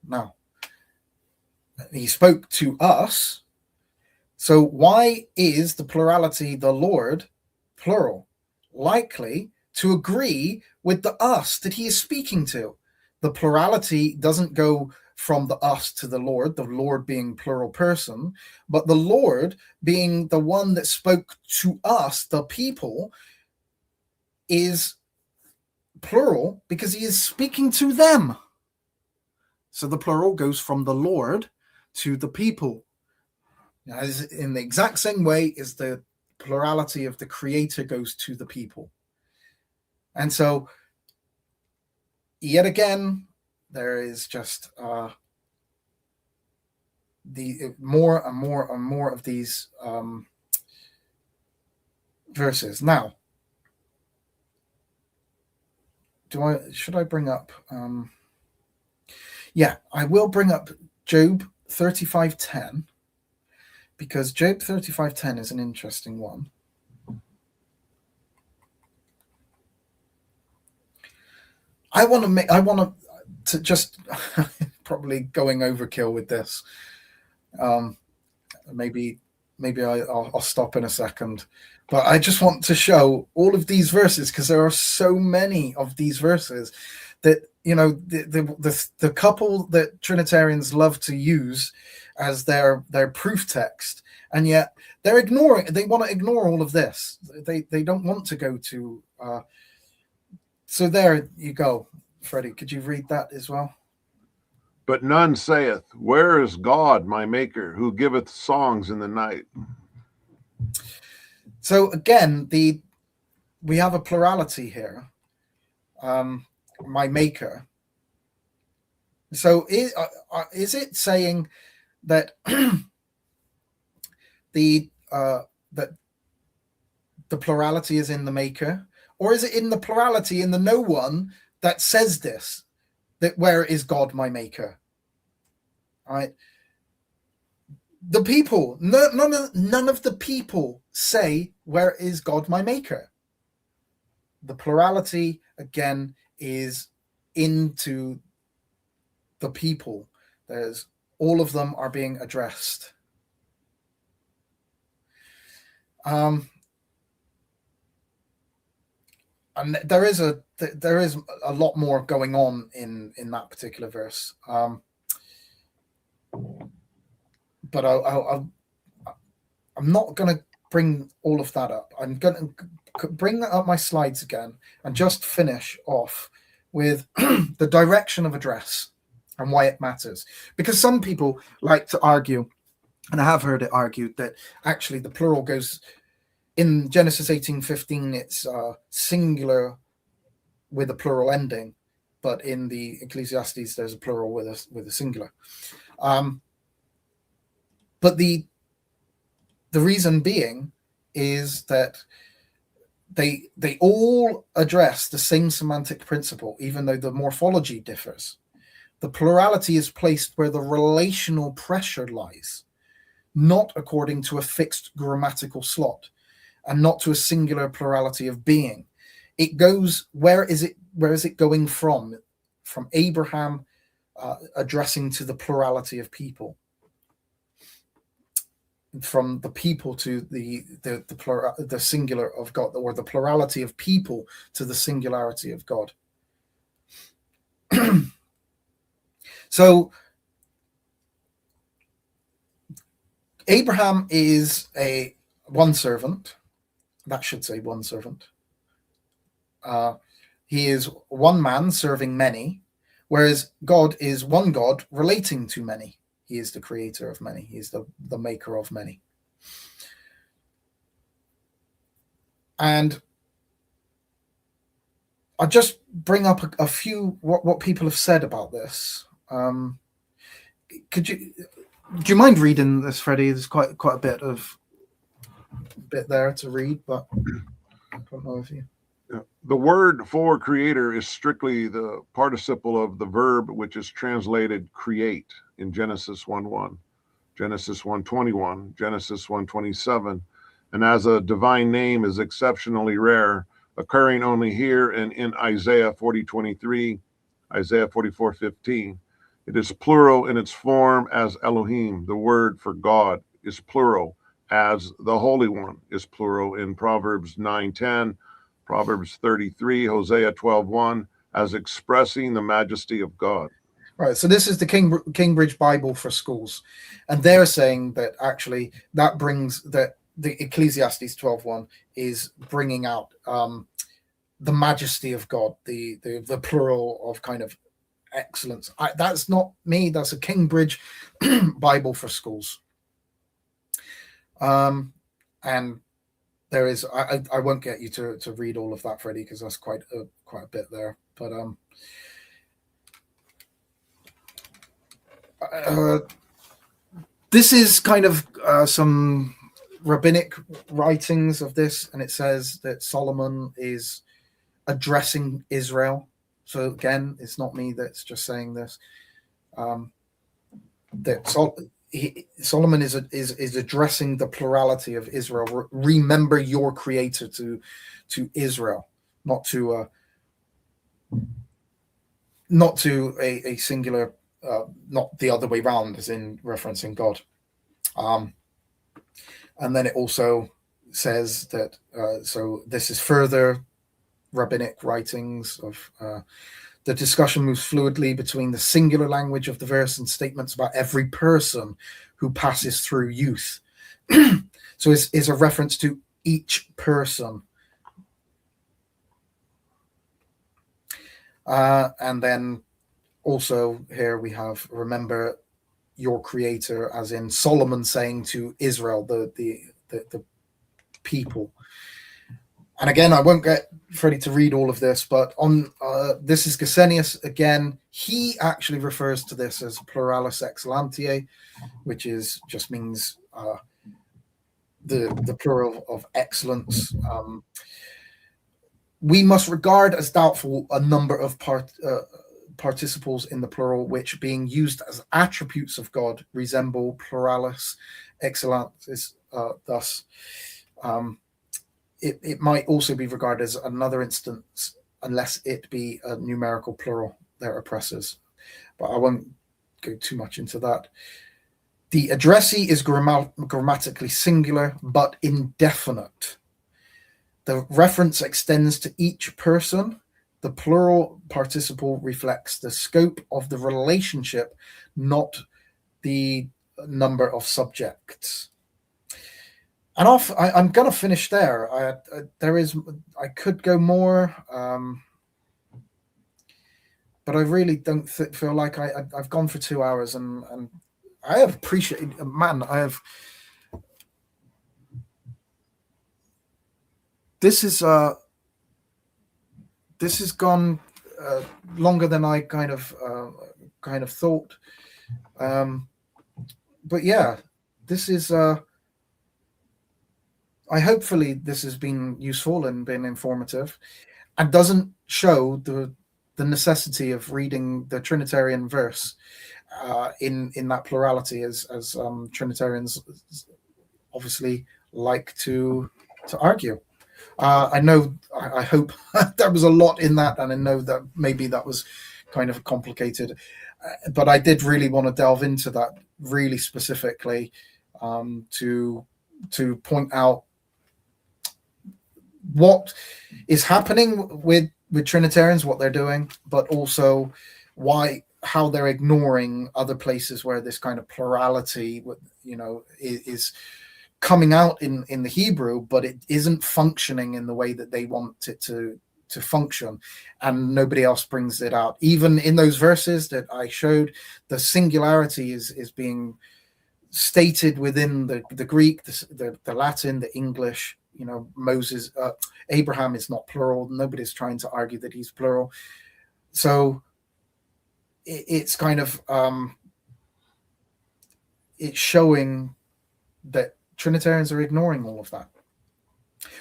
Now, he spoke to us. So why is the plurality, the Lord, plural? Likely to agree with the us that he is speaking to. The plurality doesn't go from the us to the Lord being plural person, but the Lord being the one that spoke to us, the people, is plural because he is speaking to them. So the plural goes from the Lord to the people, as in the exact same way as the plurality of the creator goes to the people. And so yet again, there is just the more and more and more of these verses. Now, should I bring up? Yeah, I will bring up Job 35:10, because Job 35:10 is an interesting one. I want to just probably going overkill with this. Maybe I'll stop in a second, but I just want to show all of these verses, because there are so many of these verses that, the couple that Trinitarians love to use as their proof text, and yet they want to ignore all of this. They don't want to go to so there you go. Freddie, could you read that as well? But none saith, where is God, my maker, who giveth songs in the night? So again, we have a plurality here. My maker. So is it saying that that the plurality is in the maker, or is it in the plurality in the no one that says this, that where is God my maker? All right. The people, none of the people say, where is God my maker? The plurality again is into the people. There's all of them are being addressed. And there is a lot more going on in that particular verse. But I'm not going to bring all of that up. I'm going to bring up my slides again and just finish off with the direction of address and why it matters. Because some people like to argue, and I have heard it argued, that actually the plural goes in Genesis 18:15. It's singular with a plural ending, but in the Ecclesiastes there's a plural with a singular. But the reason being is that they all address the same semantic principle, even though the morphology differs. The plurality is placed where the relational pressure lies, not according to a fixed grammatical slot, and not to a singular plurality of being. It goes, where is it going from? From Abraham addressing to the plurality of people. From the people to the singular of God, or the plurality of people to the singularity of God. So Abraham is one servant. That should say one servant. He is one man serving many, whereas God is one God relating to many. He is the creator of many. He is the maker of many. And I'll just bring up a few what people have said about this. Do you mind reading this, Freddie? There's quite a bit there to read, but I don't know if you. The word for creator is strictly the participle of the verb, which is translated create in Genesis 1:1, Genesis 1:21, Genesis 1:27, and as a divine name is exceptionally rare, occurring only here and in Isaiah 40:23, Isaiah 44:15. It is plural in its form as Elohim. The word for God is plural, as the Holy One is plural in Proverbs 9:10, Proverbs 33, Hosea 12:1, as expressing the majesty of God. Right, so this is the Cambridge Bible for schools, and they're saying that actually that brings that the Ecclesiastes 12:1 is bringing out the majesty of God, the plural of kind of excellence. That's not me. That's a Cambridge Bible for schools. And there is I won't get you to read all of that, Freddie, because that's quite a bit there. But this is kind of some rabbinic writings of this, and it says that Solomon is addressing Israel. So again, it's not me that's just saying this. That Solomon is addressing the plurality of Israel. Remember your Creator to Israel, not to a singular, not the other way around, as in referencing God. And then it also says that so this is further rabbinic writings of the discussion moves fluidly between the singular language of the verse and statements about every person who passes through youth. So it's a reference to each person. And then also here we have remember your creator, as in Solomon saying to Israel, the people. And again, I won't get ready to read all of this, but on this is Gesenius again. He actually refers to this as pluralis excellentia, which is just means the plural of excellence. We must regard as doubtful a number of participles in the plural, which, being used as attributes of God, resemble pluralis excellentis. Thus, it might also be regarded as another instance, unless it be a numerical plural, their oppressors. But I won't go too much into that. The addressee is grammatically singular, but indefinite. The reference extends to each person. The plural participle reflects the scope of the relationship, not the number of subjects. And I'm going to finish there. I could go more, but I really don't feel like I've gone for 2 hours, and I have appreciated, man. This has gone longer than I kind of thought. But yeah, this is. Hopefully this has been useful and been informative, and doesn't show the necessity of reading the Trinitarian verse in that plurality, as Trinitarians obviously like to argue. I hope there was a lot in that, and I know that maybe that was kind of complicated, but I did really want to delve into that really specifically to point out what is happening with Trinitarians, what they're doing, but also how they're ignoring other places where this kind of plurality, is coming out in the Hebrew, but it isn't functioning in the way that they want it to function, and nobody else brings it out. Even in those verses that I showed, the singularity is being stated within the Greek, the Latin, the English. Moses, Abraham is not plural. Nobody's trying to argue that he's plural. So it's kind of it's showing that Trinitarians are ignoring all of that.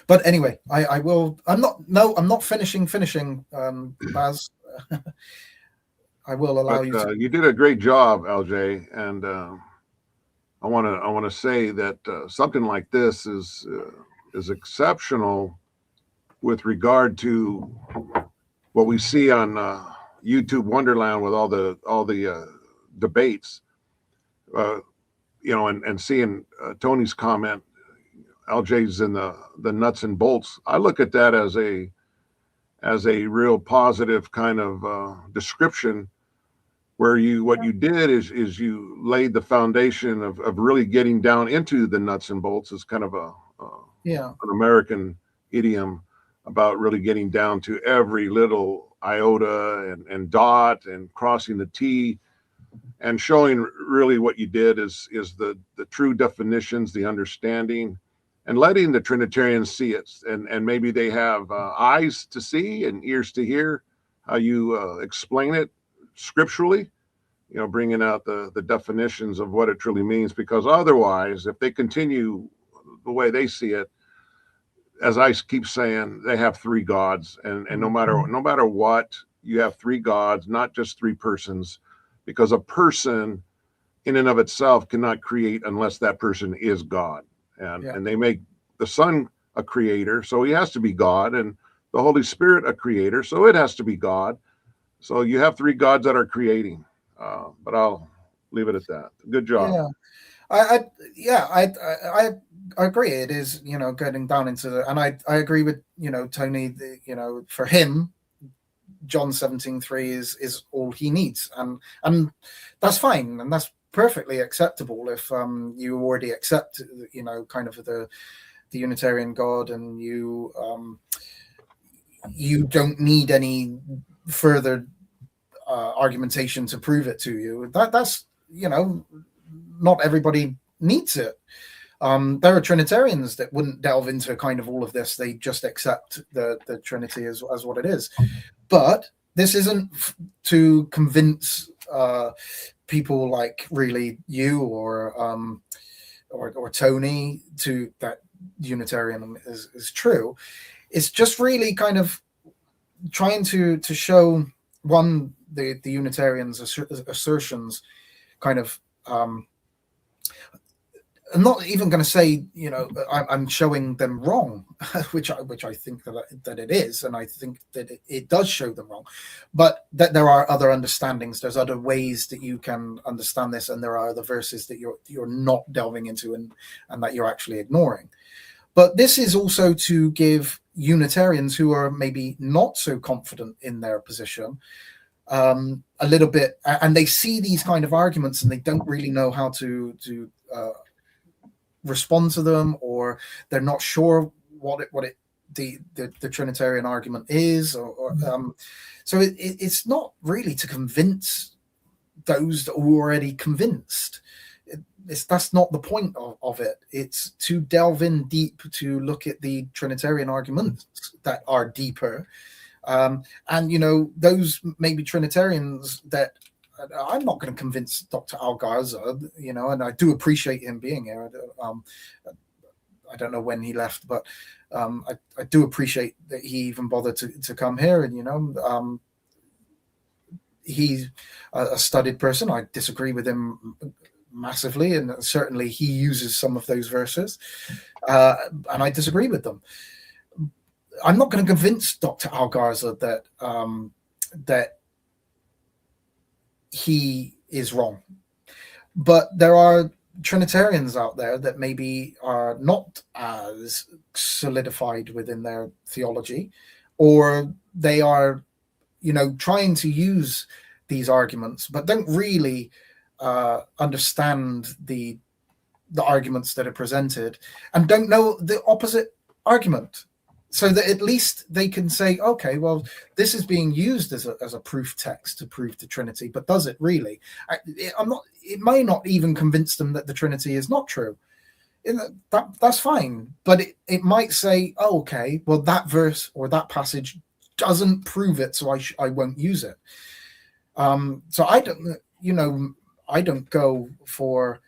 But anyway, I will. I'm not finishing. Baz. I will allow you to. You did a great job, LJ, and I want to say that something like this is exceptional with regard to what we see on YouTube Wonderland with all the debates, and seeing Tony's comment, LJ's in the nuts and bolts. I look at that as a real positive kind of description, where what you did is you laid the foundation of really getting down into the nuts and bolts. It's kind of an American idiom about really getting down to every little iota and dot and crossing the T, and showing really what you did is the true definitions, the understanding, and letting the Trinitarians see it. And maybe they have eyes to see and ears to hear how you explain it scripturally, bringing out the definitions of what it truly means. Because otherwise, if they continue the way they see it, as I keep saying, they have three gods, and no matter what, you have three gods, not just three persons, because a person in and of itself cannot create unless that person is God. And they make the Son a creator, so he has to be God, and the Holy Spirit a creator, so it has to be God. So you have three gods that are creating. But I'll leave it at that. Good job. Yeah. I agree. It is, getting down into the, and I agree with, Tony, for him, John 17:3 is all he needs. And that's fine. And that's perfectly acceptable if you already accept, kind of the Unitarian God, and you don't need any further argumentation to prove it to you. That's, you know, not everybody needs it. There are Trinitarians that wouldn't delve into kind of all of this. They just accept the Trinity as what it is. But this isn't to convince people like really you or Tony to that Unitarianism is true. It's just really kind of trying to show the Unitarians' assertions kind of. I'm not even going to say, you know, I'm showing them wrong, which I think that it is, and I think that it does show them wrong, but that there are other understandings, there's other ways that you can understand this, and there are other verses that you're not delving into and that you're actually ignoring. But this is also to give Unitarians who are maybe not so confident in their position a little bit, and they see these kind of arguments and they don't really know how to respond to them, or they're not sure what the Trinitarian argument is, so it's not really to convince those that are already convinced. That's not the point of it. It's to delve in deep, to look at the Trinitarian arguments that are deeper, and you know, those maybe Trinitarians that I'm not going to convince Dr. Algarza, you know, and I do appreciate him being here. I don't know when he left, but I do appreciate that he even bothered to come here. And, you know, he's a studied person. I disagree with him massively, and certainly he uses some of those verses, and I disagree with them. I'm not going to convince Dr. Algarza that he is wrong, but there are Trinitarians out there that maybe are not as solidified within their theology, or they are, you know, trying to use these arguments but don't really understand the arguments that are presented, and don't know the opposite argument, so that at least they can say, okay, well, this is being used as a proof text to prove the Trinity, but does it really? It may not even convince them that the Trinity is not true. That's fine, but it might say, oh, okay, well, that verse or that passage doesn't prove it, so I won't use it. So I don't, you know, I don't go for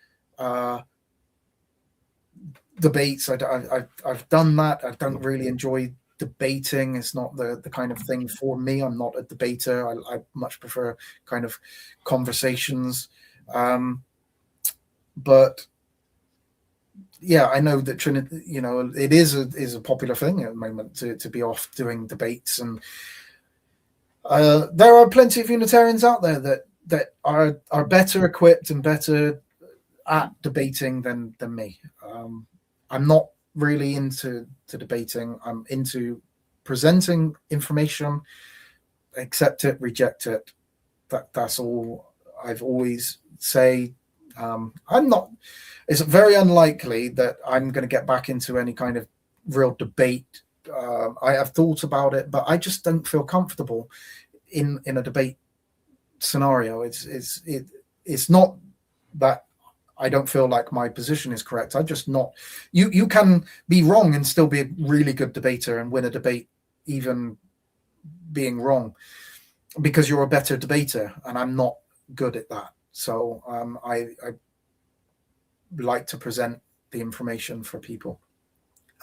debates. I've done that. I don't really enjoy debating. It's not the kind of thing for me. I'm not a debater. I much prefer kind of conversations. But yeah, I know that Trinity, you know, it is a popular thing at the moment to be off doing debates, and there are plenty of Unitarians out there that are better equipped and better at debating than me. I'm not really into debating. I'm into presenting information, accept it, reject it. That's all I've always say. It's very unlikely that I'm going to get back into any kind of real debate. I have thought about it, but I just don't feel comfortable in a debate scenario. It's not that I don't feel like my position is correct. I'm just not. You can be wrong and still be a really good debater and win a debate, even being wrong, because you're a better debater, and I'm not good at that. So I like to present the information for people,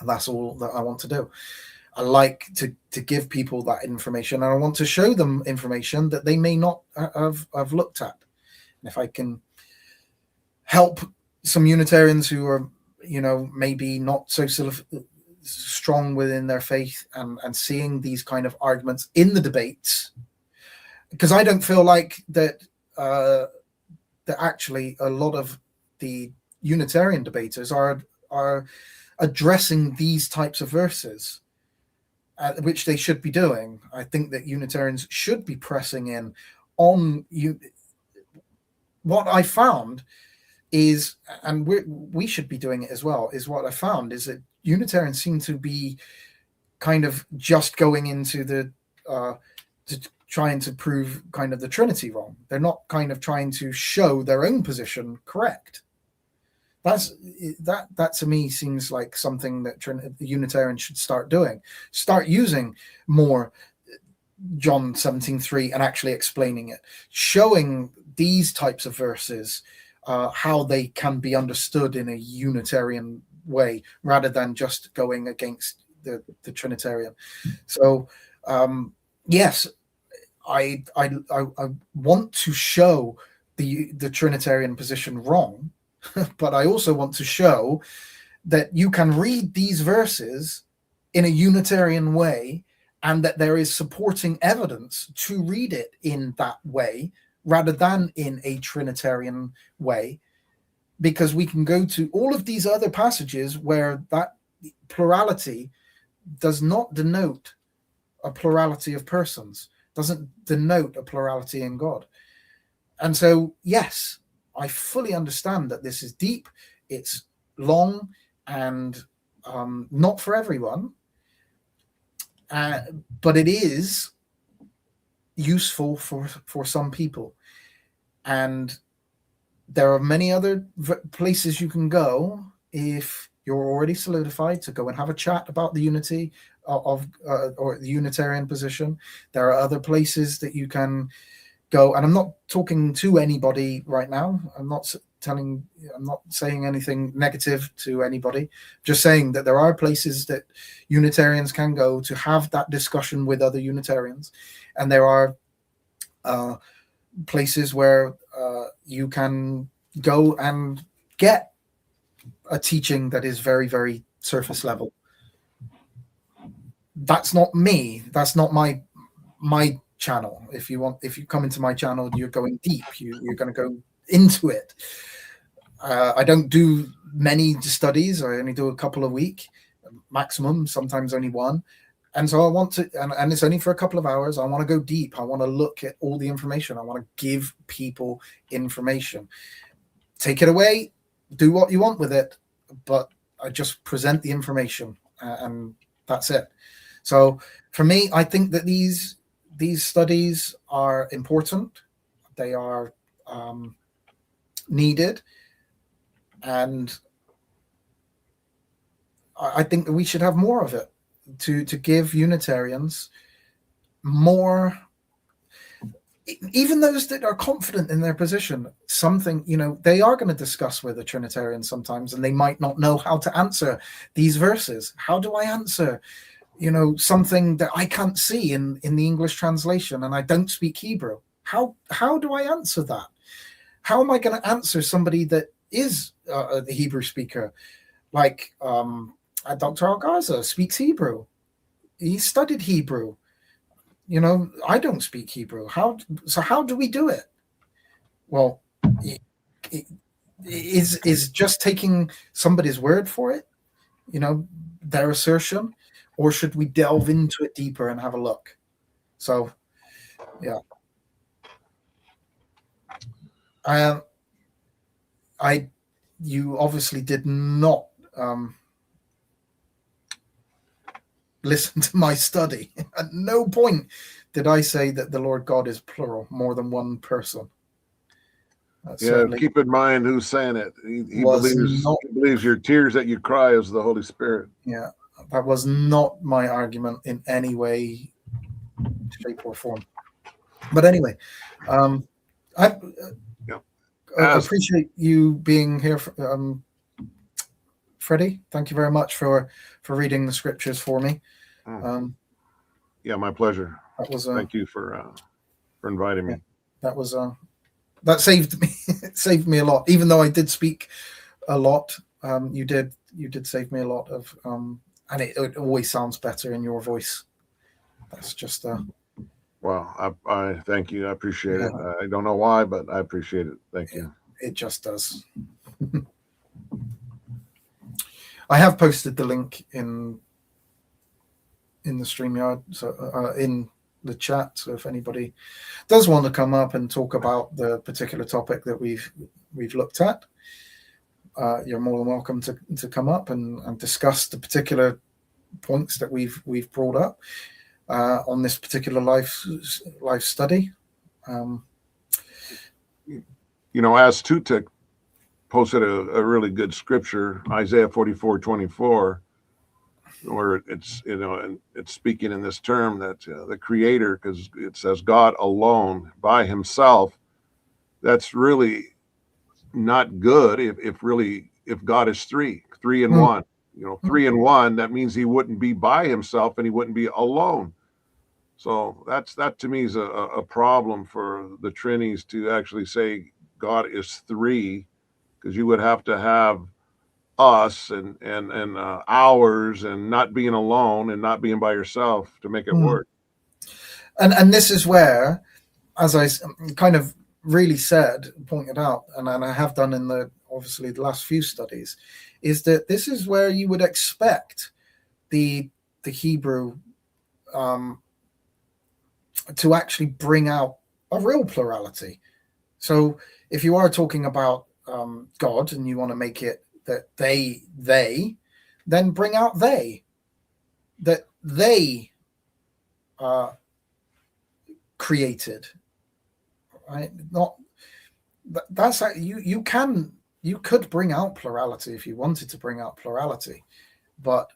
and that's all that I want to do. I like to give people that information, and I want to show them information that they may not have looked at. And if I can help some Unitarians who are, you know, maybe not so strong within their faith, and seeing these kind of arguments in the debates, because I don't feel like that actually a lot of the Unitarian debaters are addressing these types of verses, which they should be doing. I think that Unitarians should be pressing in on you. What I found is, and we should be doing it as well, is what I found is that Unitarians seem to be kind of just going into trying to prove kind of the Trinity wrong. They're not kind of trying to show their own position correct. That to me seems like something that the Unitarians should start doing. Start using more John 17:3 and actually explaining it, showing these types of verses how they can be understood in a Unitarian way rather than just going against the Trinitarian. So yes, I want to show the Trinitarian position wrong, but I also want to show that you can read these verses in a Unitarian way and that there is supporting evidence to read it in that way rather than in a Trinitarian way, because we can go to all of these other passages where that plurality does not denote a plurality of persons, doesn't denote a plurality in God. And so, yes, I fully understand that this is deep, it's long, and not for everyone, but it is useful for some people. And there are many other places you can go if you're already solidified to go and have a chat about the unity of or the Unitarian position. There are other places that you can go, and I'm not talking to anybody right now. I'm not saying anything negative to anybody. Just saying that there are places that Unitarians can go to have that discussion with other Unitarians, and there are places where you can go and get a teaching that is very, very surface level. That's not me. That's not my channel. If you come into my channel, you're going deep. You're going to go into it. I don't do many studies. I only do a couple a week, maximum. Sometimes only one. And so I want to, and it's only for a couple of hours. I want to go deep. I want to look at all the information. I want to give people information. Take it away, do what you want with it, but I just present the information, and that's it. So for me, I think that these studies are important. They are needed, and I think that we should have more of it to give Unitarians more, even those that are confident in their position, something, they are going to discuss with a Trinitarian sometimes, and they might not know how to answer these verses. How do I answer, something that I can't see in the English translation, and I don't speak Hebrew? How do I answer that? How am I going to answer somebody that is the Hebrew speaker? Like Dr. Algarza speaks Hebrew. He studied Hebrew. I don't speak Hebrew. How do we do it? Well, is just taking somebody's word for it, their assertion, or should we delve into it deeper and have a look? So, yeah. You obviously did not listen to my study. At no point did I say that the Lord God is plural, more than one person. Keep in mind who's saying it. He believes your tears that you cry is the Holy Spirit. Yeah, that was not my argument in any way, shape, or form. But anyway, I appreciate you being here, Freddie. Thank you very much for reading the scriptures for me. My pleasure. That was thank you for inviting me. That saved me. It saved me a lot, even though I did speak a lot. You did save me a lot of, and it always sounds better in your voice. That's just Well, I thank you. I appreciate it. I don't know why, but I appreciate it. Thank you. It just does. I have posted the link in the StreamYard, so in the chat. So if anybody does want to come up and talk about the particular topic that we've looked at, you're more than welcome to come up and discuss the particular points that we've brought up. on this particular life study. As Tutek posted a really good scripture, Isaiah 44:24, where it's and it's speaking in this term that the Creator, because it says God alone by Himself. That's really not good if God is three in one. 3 in 1. That means He wouldn't be by Himself and He wouldn't be alone. So that to me is a problem for the Trinities to actually say God is three, because you would have to have us and ours and not being alone and not being by yourself to make it work. And this is where, as I kind of really pointed out, and I have done in the last few studies, is that this is where you would expect the Hebrew to actually bring out a real plurality. So if you are talking about God and you want to make it that they, then bring out they, that they created, right? Not that's how you could bring out plurality if you wanted to bring out plurality, but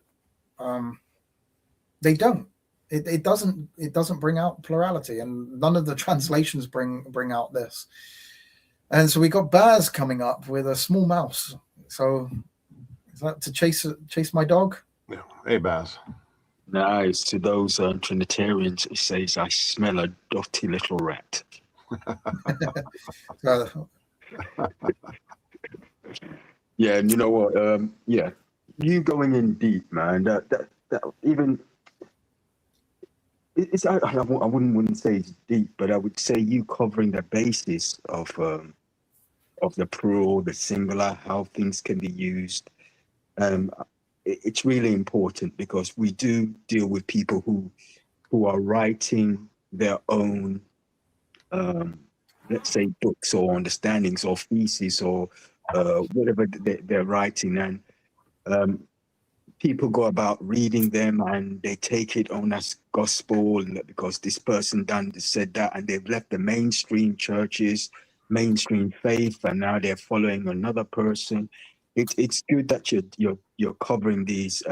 they don't. It doesn't bring out plurality, and none of the translations bring out this. And so we got Baz coming up with a small mouse. So is that to chase my dog? Yeah. Hey, Baz. Nice. To those Trinitarians, it says, "I smell a dirty little rat." Yeah, and you know what? Yeah, you going in deep, man. That even it's I wouldn't say it's deep, but I would say you covering the basis of the plural, the singular, how things can be used. It's really important, because we do deal with people who are writing their own, let's say, books or understandings or theses or whatever they're writing, and people go about reading them and they take it on as gospel, because this person said that, and they've left the mainstream churches, mainstream faith, and now they're following another person. It's good that you're covering these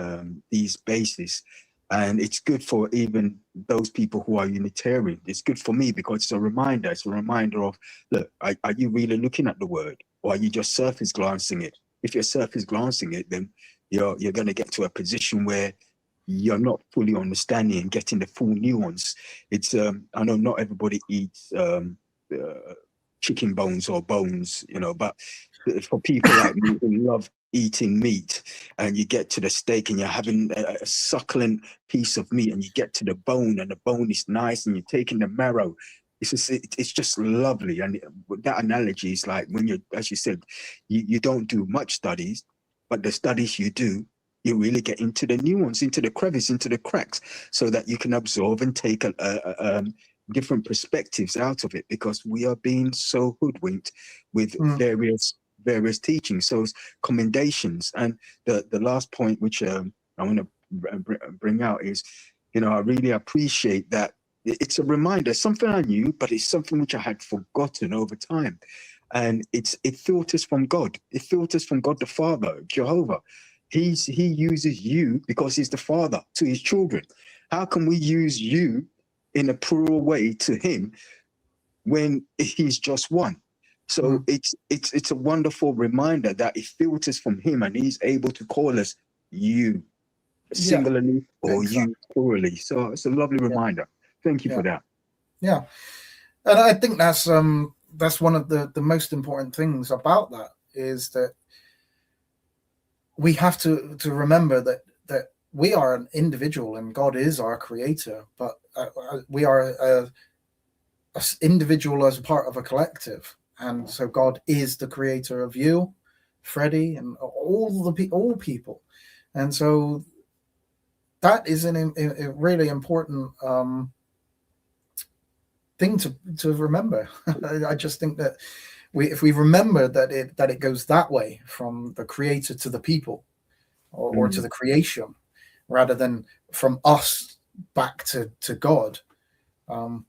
bases, and it's good for even those people who are Unitarian. It's good for me, because it's a reminder. It's a reminder of, look, are you really looking at the word, or are you just surface glancing it? If you're surface glancing it, then you're going to get to a position where you're not fully understanding and getting the full nuance. It's I know not everybody eats chicken bones or bones, but for people like me who love eating meat, and you get to the steak and you're having a succulent piece of meat, and you get to the bone, and the bone is nice, and you're taking the marrow. It's just lovely. And that analogy is like when you, as you said, you don't do much studies, but the studies you do, you really get into the nuance, into the crevice, into the cracks, so that you can absorb and take different perspectives out of it, because we are being so hoodwinked with various teachings. So it's commendations. And the last point, which I want to bring out, is, I really appreciate that it's a reminder, something I knew, but it's something which I had forgotten over time. And it filters from God. It filters from God the Father, Jehovah. He uses you because He's the Father to His children. How can we use you in a plural way to Him when He's just one? So it's a wonderful reminder that it filters from Him, and He's able to call us you singularly or you plurally. So it's a lovely reminder. Thank you for that. Yeah, and I think that's one of the most important things about that, is that we have to remember that we are an individual and God is our creator, but we are a individual as part of a collective. And so God is the creator of you, Freddie, and all people. And so that is a really important thing to remember. I just think that if we remember that it goes that way, from the creator to the people, or to the creation, rather than from us back to God. And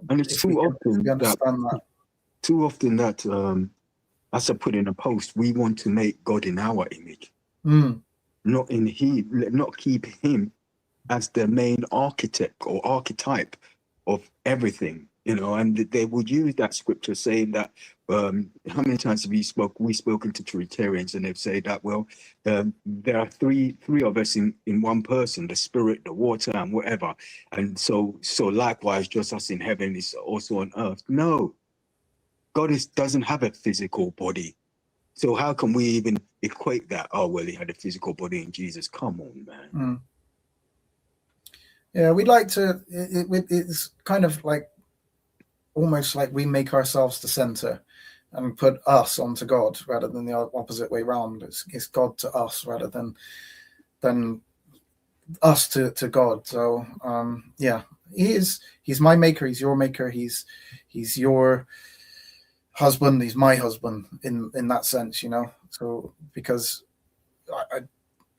it's If too we often that, understand as I put in a post, we want to make God in our image, that. not keep him as the main architect or archetype of everything, and they would use that scripture saying that, how many times have we spoken to Trinitarians, and they've said that, well, there are three of us in one person, the spirit, the water, and whatever. And so likewise, just us in heaven is also on earth. No, God doesn't have a physical body. So how can we even equate that? Oh, well, he had a physical body in Jesus. Come on, man. Yeah, we'd like to, it's kind of like, almost like we make ourselves the center and put us onto God rather than the opposite way around. It's God to us rather than us to God. So yeah, he's my maker, he's your maker, he's your husband, he's my husband in that sense, so because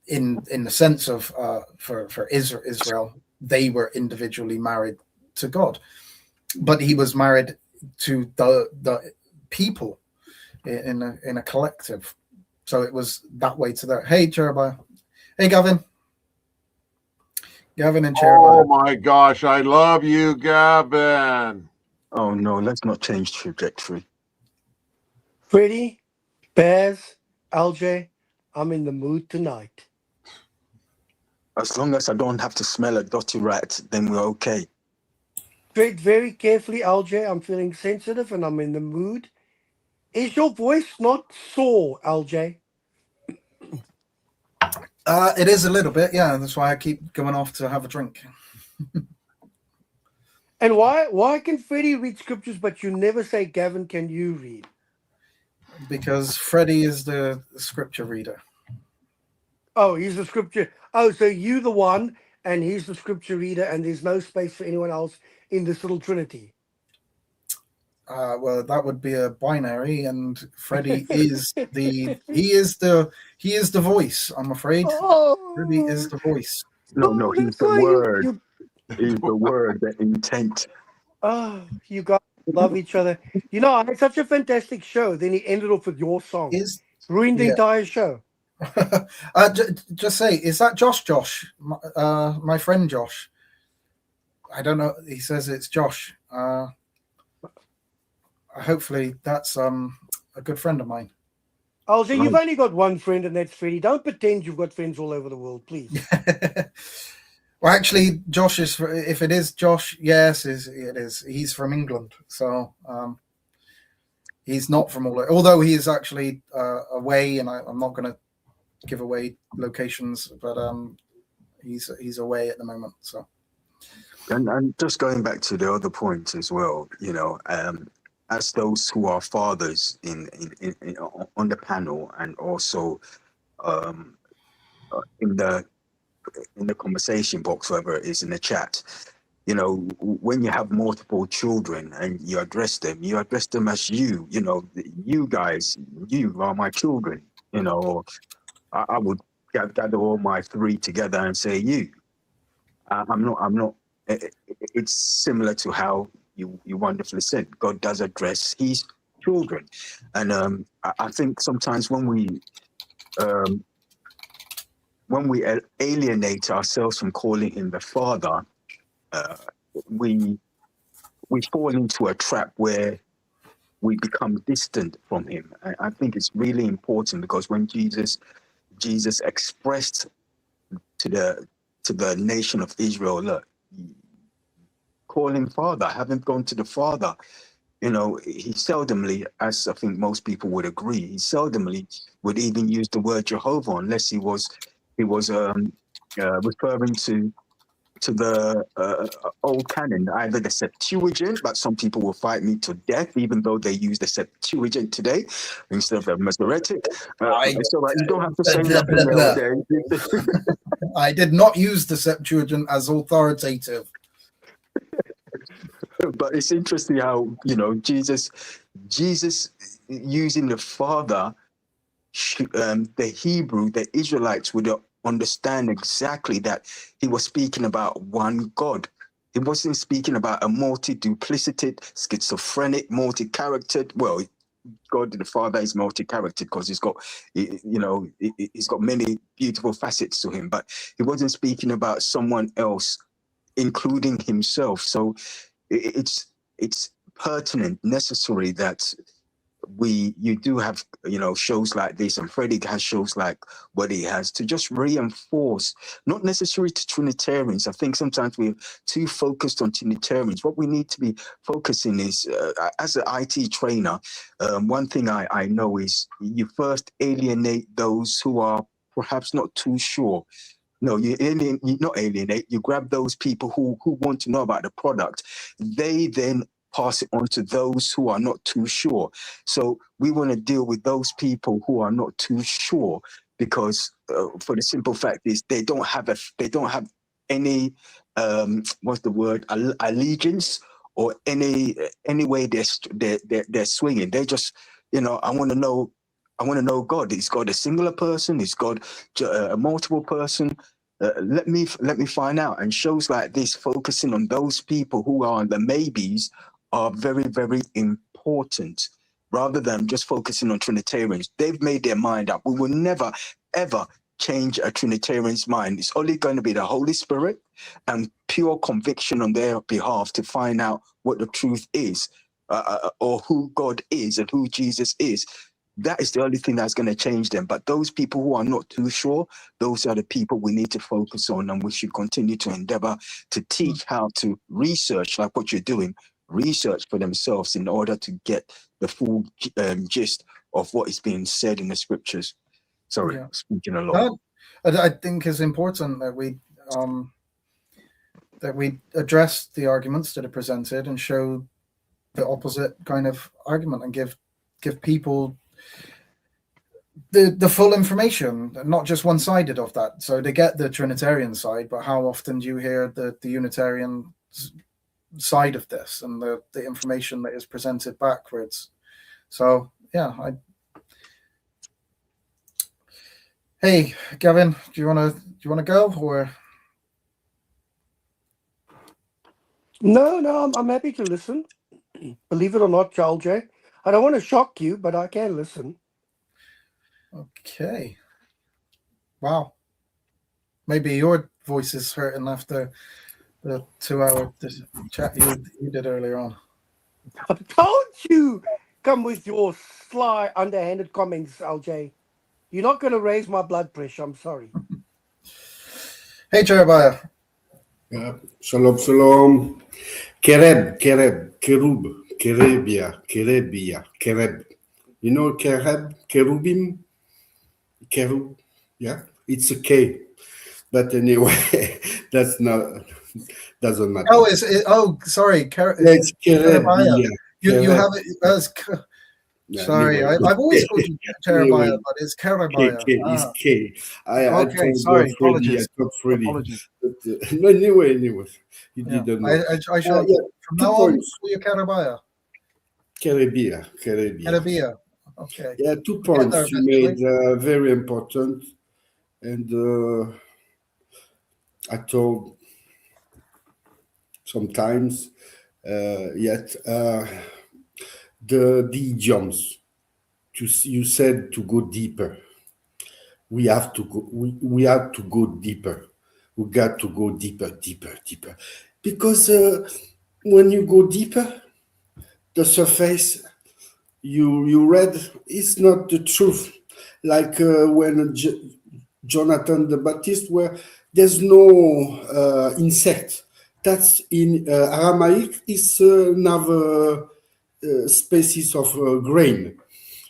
in the sense of for Israel, they were individually married to God, but he was married to the people in a collective. So it was that way to that. Hey, Jeremiah. Hey, Gavin and Jeremiah. Oh my gosh, I love you, Gavin. Oh no, let's not change trajectory. Freddie, Baz, LJ, I'm in the mood tonight. As long as I don't have to smell a dirty rat, then we're okay. Tread very carefully, LJ. I'm feeling sensitive and I'm in the mood. Is your voice not sore, LJ? It is a little bit, yeah. That's why I keep going off to have a drink. And why can Freddie read scriptures, but you never say, Gavin, can you read? Because Freddie is the scripture reader. Oh, he's the scripture. Oh, so you the one, and he's the scripture reader, and there's no space for anyone else in this little Trinity. Well, that would be a binary, and Freddie is he is the voice. I'm afraid. Oh, Freddie is the voice. No, he's the word. He's the word, the intent. Oh, you guys love each other. I had such a fantastic show. Then he ended off with your song. Ruined the entire show. Just say, is that Josh? My friend Josh. I don't know. He says it's Josh. Hopefully that's a good friend of mine. LJ, you've only got one friend, and that's Freddie. Don't pretend you've got friends all over the world, please. Well, actually, Josh is. If it is Josh, yes, it is. He's from England, so he's not from all. Although he is actually away, and I'm not going to give away locations, but he's away at the moment. So, and just going back to the other point as well, as those who are fathers in on the panel, and also in the conversation box, whether it is in the chat, when you have multiple children and you address them as you guys, you are my children, or I would gather all my three together and say you. I'm not. It's similar to how you wonderfully said, God does address his children. And I think sometimes when we alienate ourselves from calling him the Father, we fall into a trap where we become distant from him. I think it's really important, because when Jesus expressed to the nation of Israel, look, call him Father, haven't gone to the Father. He seldomly, as I think most people would agree, he seldomly would even use the word Jehovah, unless he was referring to the old canon, either the Septuagint, but some people will fight me to death, even though they use the Septuagint today instead of the Masoretic. So you don't have to say that. I did not use the Septuagint as authoritative. But it's interesting how Jesus using the Father, the Hebrew, the Israelites would understand exactly that he was speaking about one God. He wasn't speaking about a multi-duplicated, schizophrenic, multi-charactered. Well, God the Father is multi-charactered because he's got, he's got many beautiful facets to him. But he wasn't speaking about someone else, including himself. So it's pertinent, necessary that you do have, shows like this, and Freddie has shows like what he has to just reinforce, not necessarily to Trinitarians. I think sometimes we're too focused on Trinitarians. What we need to be focusing is, as an IT trainer, one thing I know is you first alienate those who are perhaps not too sure. No, you not alienate, you grab those people who want to know about the product. They then pass it on to those who are not too sure. So we want to deal with those people who are not too sure, because for the simple fact is they don't have any what's the word, allegiance, or any way they're swinging. They just, I want to know God. Is God a singular person? Is God a multiple person? Let me find out. And shows like this, focusing on those people who are the maybes, are very, very important, rather than just focusing on Trinitarians. They've made their mind up. We will never, ever change a Trinitarian's mind. It's only going to be the Holy Spirit and pure conviction on their behalf to find out what the truth is, or who God is and who Jesus is. That is the only thing that's going to change them. But those people who are not too sure, those are the people we need to focus on, and we should continue to endeavor to teach how to research, like what you're doing, research for themselves in order to get the full gist of what is being said in the scriptures. Sorry, Yeah. speaking a lot. I think it's important that we address the arguments that are presented and show the opposite kind of argument, and give people the full information, not just one-sided of that. So they get the Trinitarian side, but how often do you hear the Unitarian side of this, and the information that is presented backwards? So yeah, hey Gavin, do you want to go, or? No, I'm happy to listen. Believe it or not, Charles J. I don't want to shock you, but I can listen. Okay. Wow. Maybe your voice is hurting after the 2-hour chat you did earlier on. Don't you come with your sly, underhanded comments, LJ. You're not going to raise my blood pressure. I'm sorry. Hey, Jeremiah. Shalom, shalom. Kereb, Kerebia, Kereb. You know Kereb, Kerubim? Kerub, yeah? It's a K. But anyway, doesn't matter. Sorry. It's Kerebia. You have it as... Sorry, anyway. I've always called you Jeremiah, but it's Kerebia. It's K. Okay, sorry. Apologies. Apologies. But, anyway, you didn't know. I shall, from now on, call you Kerebia. Kerebia. Okay. Yeah, 2 points you made, very important. And I told sometimes, the idioms, you said to go deeper. We have to go. We have to go deeper. We got to go deeper. Because when you go deeper, the surface you read is not the truth. Like when Jonathan the Baptist, where there's no insect. That's in Aramaic is another species of grain.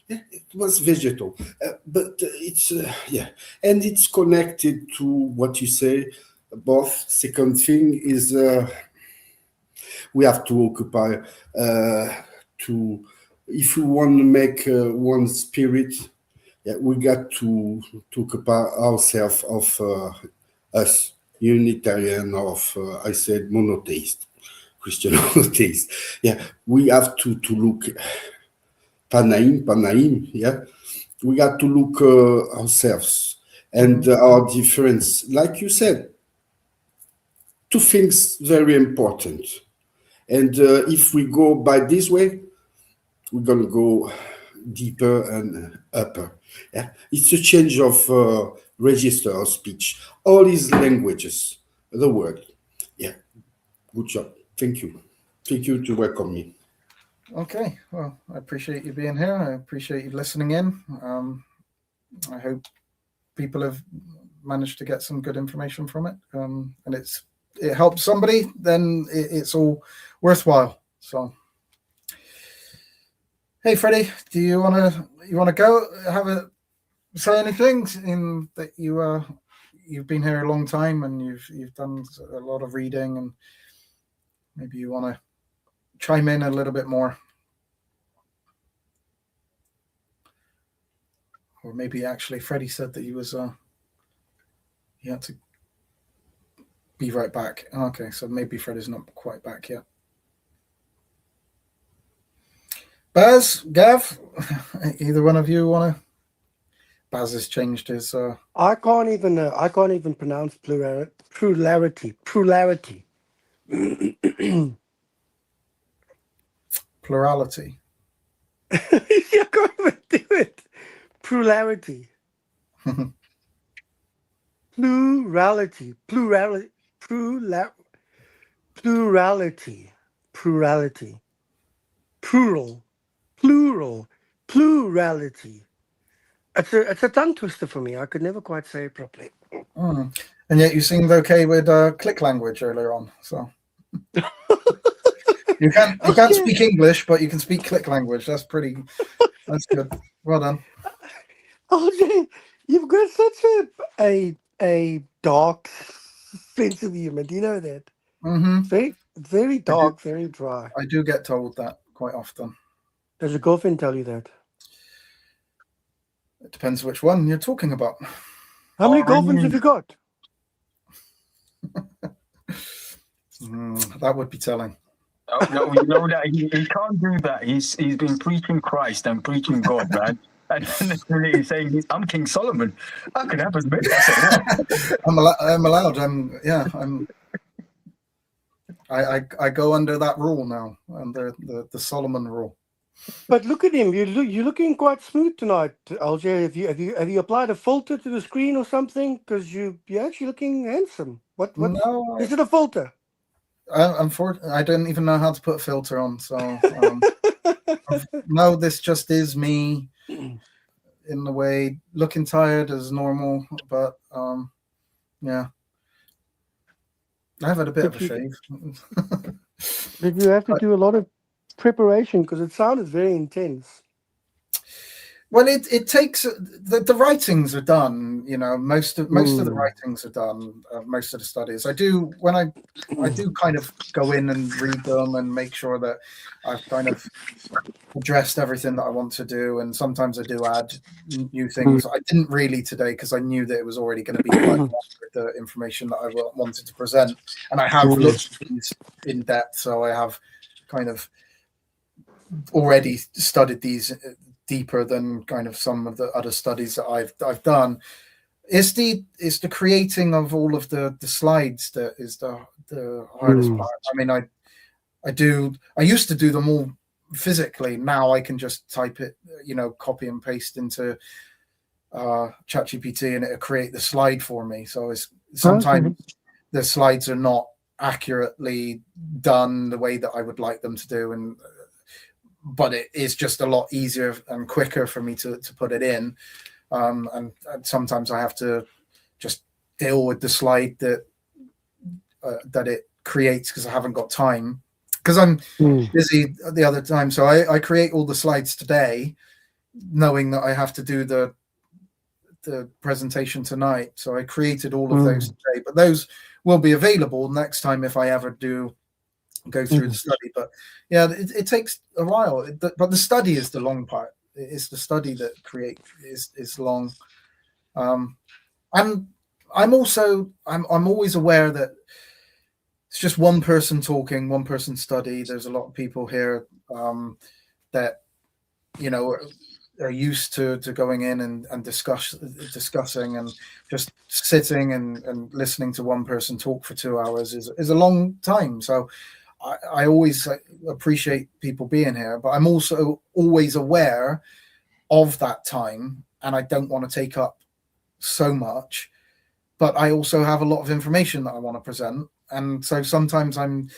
It was vegetal, but it's and it's connected to what you say. Both. Second thing is we have to occupy if we want to make one spirit, we got to occupy ourselves of us Unitarian, of I said monotheist, Christian monotheist. Yeah, we have to look Panaim. Yeah, we got to look ourselves And our difference, like you said, two things very important. And if we go by this way, we're going to go deeper and upper. Yeah? It's a change of register of speech. All these languages, the word. Yeah, good job. Thank you. Thank you to welcome me. Okay, well, I appreciate you being here. I appreciate you listening in. I hope people have managed to get some good information from it, and it helps somebody, then it's all worthwhile. So, hey, Freddie, do you want to go say anything? In that you've been here a long time and you've done a lot of reading, and maybe you want to chime in a little bit more, or maybe actually Freddie said that he had to be right back. Okay, so maybe Freddie's not quite back yet. Baz, Gav, either one of you want to? Baz has changed his. I can't even pronounce plurality. Plurality. I can't even do it. Plurality. Plurality. Plurality. It's a tongue twister for me. I could never quite say it properly. And yet you seemed okay with click language earlier on. So you can't speak English, but you can speak click language. That's good. Well done. Oh, you've got such a dark sense of humor. Do you know that? Mm-hmm. Very, very dark, very dry. I do get told that quite often. Does your girlfriend tell you that? It depends which one you're talking about. How many girlfriends have you got? That would be telling. Oh, no, you know that he can't do that. He's been preaching Christ and preaching God, man. And then he's saying, I'm King Solomon. I could have as many. I'm allowed. I go under that rule now, under the Solomon rule. But look at him. You're looking quite smooth tonight, LJ. Have you applied a filter to the screen or something? Because you're actually looking handsome. What No, is it a filter? I don't even know how to put a filter on. So no, this just is me in the way, looking tired as normal. But yeah, I've had a bit of a shave. Did you have to do a lot of preparation, because it sounded very intense? Well, it takes the writings are done. You know, most of the writings are done. Most of the studies I do I do kind of go in and read them and make sure that I've kind of addressed everything that I want to do. And sometimes I do add new things. I didn't really today because I knew that it was already going to be quite long with the information that I wanted to present. And I have looked at these in depth, so I have kind of already studied these deeper than kind of some of the other studies that I've done. It's the creating of all of the slides that is the hardest part. I mean, I used to do them all physically. Now I can just type it, copy and paste into ChatGPT, and it'll create the slide for me. So sometimes the slides are not accurately done the way that I would like them to do, but it is just a lot easier and quicker for me to put it in. And sometimes I have to just deal with the slide that it creates because I haven't got time, because I'm busy the other time. So I create all the slides today, knowing that I have to do the presentation tonight. So I created all of those today, but those will be available next time if I ever do go through the study. But yeah, it takes a while, but the study is the long part. It's the study that is long. I'm always aware that it's just one person talking, one person study. There's a lot of people here that are used to going in and discussing and just sitting and listening to one person talk for 2 hours is a long time. So I always appreciate people being here, but I'm also always aware of that time, and I don't want to take up so much. But I also have a lot of information that I want to present, and so sometimes I'm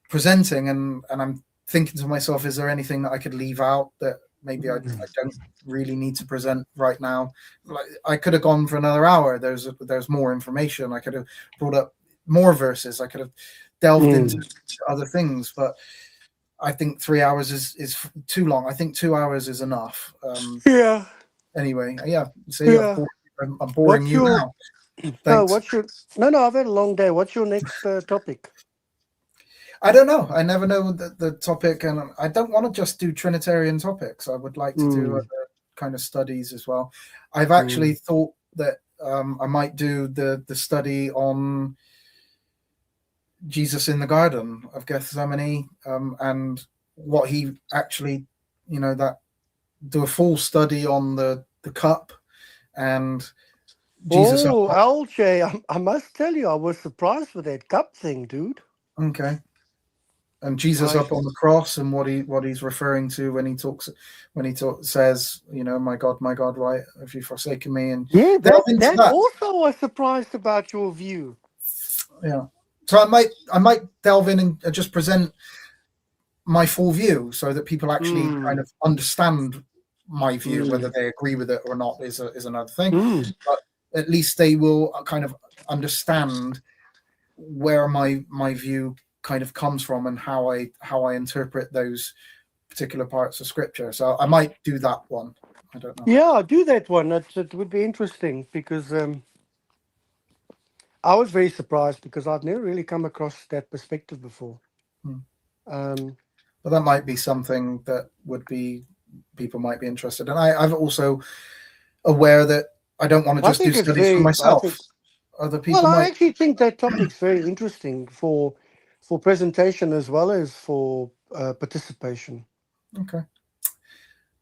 presenting and I'm thinking to myself, is there anything that I could leave out that maybe I don't really need to present right now? Like, I could have gone for another hour. There's more information. I could have brought up more verses. I could have delved into other things, but I think 3 hours is too long. I think 2 hours is enough. Yeah. Anyway, yeah. See, Yeah. I'm boring you now. No, Thanks. no, I've had a long day. What's your next topic? I don't know. I never know the topic, and I don't want to just do Trinitarian topics. I would like to do other kind of studies as well. I've actually thought that I might do the study on Jesus in the Garden of Gethsemane, and what he actually, that do a full study on the cup and Jesus. Oh, LJ, I must tell you, I was surprised with that cup thing, dude. Okay. And Jesus up on the cross, and what he's referring to when he says, my God, why have you forsaken me? And yeah, that also was surprised about your view. Yeah. So I might delve in and just present my full view so that people actually kind of understand my view. Whether they agree with it or not is another thing. But at least they will kind of understand where my view kind of comes from and how I interpret those particular parts of Scripture. So I might do that one. I don't know. Yeah, do that one. It would be interesting because I was very surprised because I've never really come across that perspective before. But that might be something that people might be interested in. I'm also aware that I don't want to just do studies for myself. Other people I actually think that topic's very interesting for presentation as well as for participation. Okay.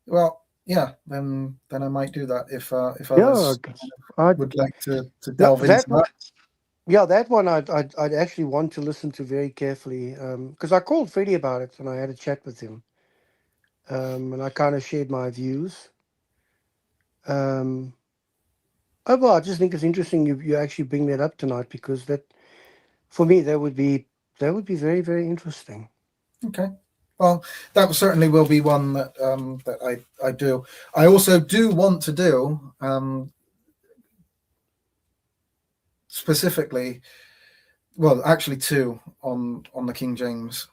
Well, yeah, then I might do that if others would like to delve into that. Yeah, that one I'd actually want to listen to very carefully because I called Freddie about it and I had a chat with him, and I kind of shared my views. I just think it's interesting you actually bring that up tonight because that, for me, that would be very, very interesting. Okay. Well, that certainly will be one that I do. I also do want to do specifically, well, actually two on the King James,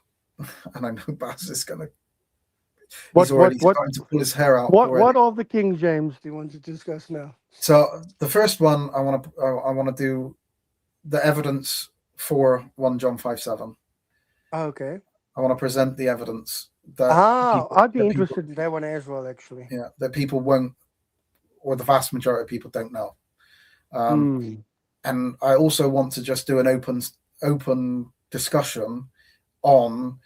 and I know Baz is going to. He's already starting to pull his hair out. What of the King James do you want to discuss now? So the first one I want to do the evidence for 1 John 5:7. Okay. I want to present the evidence that I'd be interested in that one as well, actually. Yeah, that people won't, or the vast majority of people don't know. And I also want to just do an open discussion on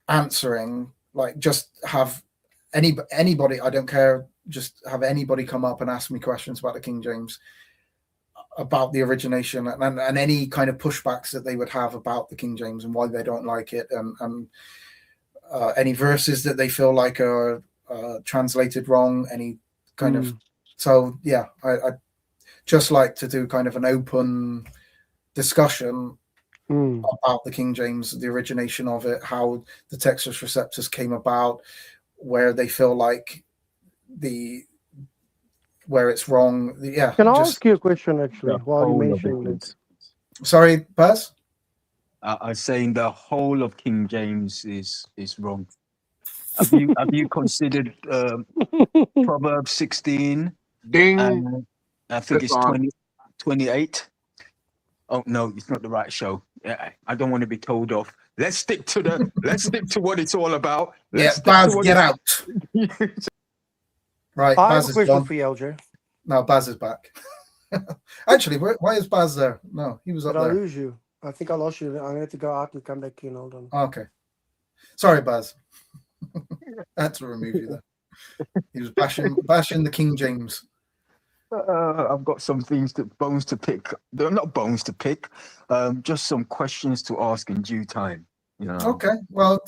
answering, like just have anybody, I don't care, just have anybody come up and ask me questions about the King James, about the origination and any kind of pushbacks that they would have about the King James and why they don't like it, and any verses that they feel like are translated wrong, any kind of. So yeah, I just like to do kind of an open discussion about the King James, the origination of it, how the Textus Receptus came about, where they feel like where it's wrong. Yeah. Can I ask you a question actually while you mention it? Sorry, Baz? I'm saying the whole of King James is wrong. Have you considered Proverbs 16? Ding. I think it's 28. Oh no, it's not the right show. I don't want to be told off. Let's stick to what it's all about. Baz, get out. Right, I Baz have a is question gone. for you, LJ. No, Baz is back. Actually, why is Baz there? No, he was up Did there. I lose you? I think I lost you. I'm going to have to go out and come back in. Hold on. Okay. Sorry, Baz. I had to remove you there. He was bashing the King James. I've got some bones to pick. They're not bones to pick. Just some questions to ask in due time. You know. Okay. Well,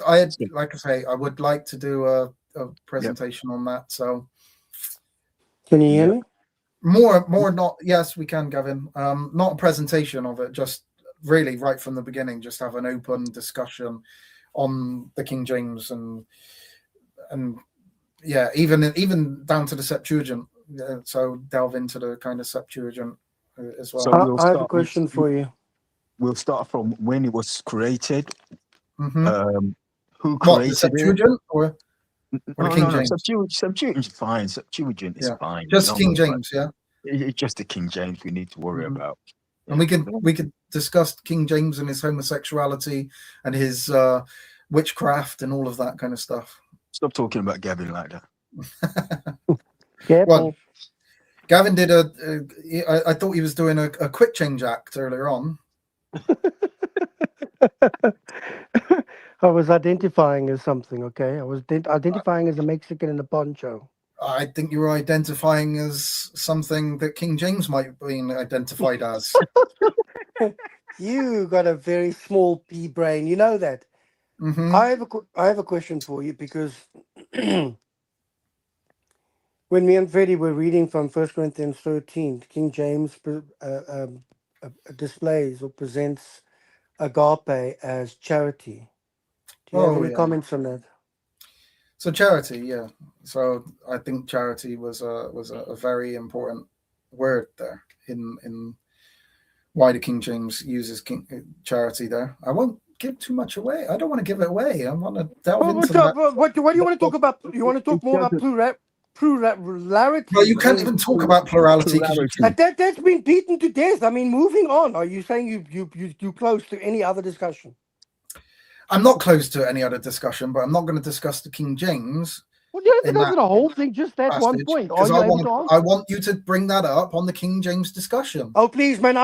like I say, I would like to do a presentation on that. So, Can you hear me? more not. Yes, we can, Gavin. Not a presentation of it. Just really right from the beginning. Just have an open discussion on the King James and yeah, even down to the Septuagint. So delve into the kind of Septuagint as well. So I have a question for you. We'll start from when it was created. Mm-hmm. Who What, created the Septuagint or the King James? Septuagint's fine. Septuagint is fine. Just King James, yeah. It's just the King James we need to worry about. And we could discuss King James and his homosexuality and his witchcraft and all of that kind of stuff. Stop talking about Gavin like that. Well, Gavin did I thought he was doing a quick change act earlier on. I was identifying as something, okay? I was identifying as a Mexican in a poncho. I think you were identifying as something that King James might have been identified as. You got a very small pea brain, you know that. Mm-hmm. I have a question for you because when me and Freddie were reading from 1 Corinthians 13, King James displays or presents agape as charity. Do you have any comments on that? So charity, yeah. So I think charity was a very important word there in why the King James uses charity there. I won't give too much away. I don't want to give it away. I want to delve into that. What do you want to talk about? You want to talk more about plurality? Well, you can't even talk about plurality. That's been beaten to death. I mean, moving on. Are you saying you close to any other discussion? I'm not close to any other discussion, but I'm not going to discuss the King James. Well, you don't have to go to the whole thing, just that passage, one point. Are you able to answer? I want you to bring that up on the King James discussion. Oh, please, man.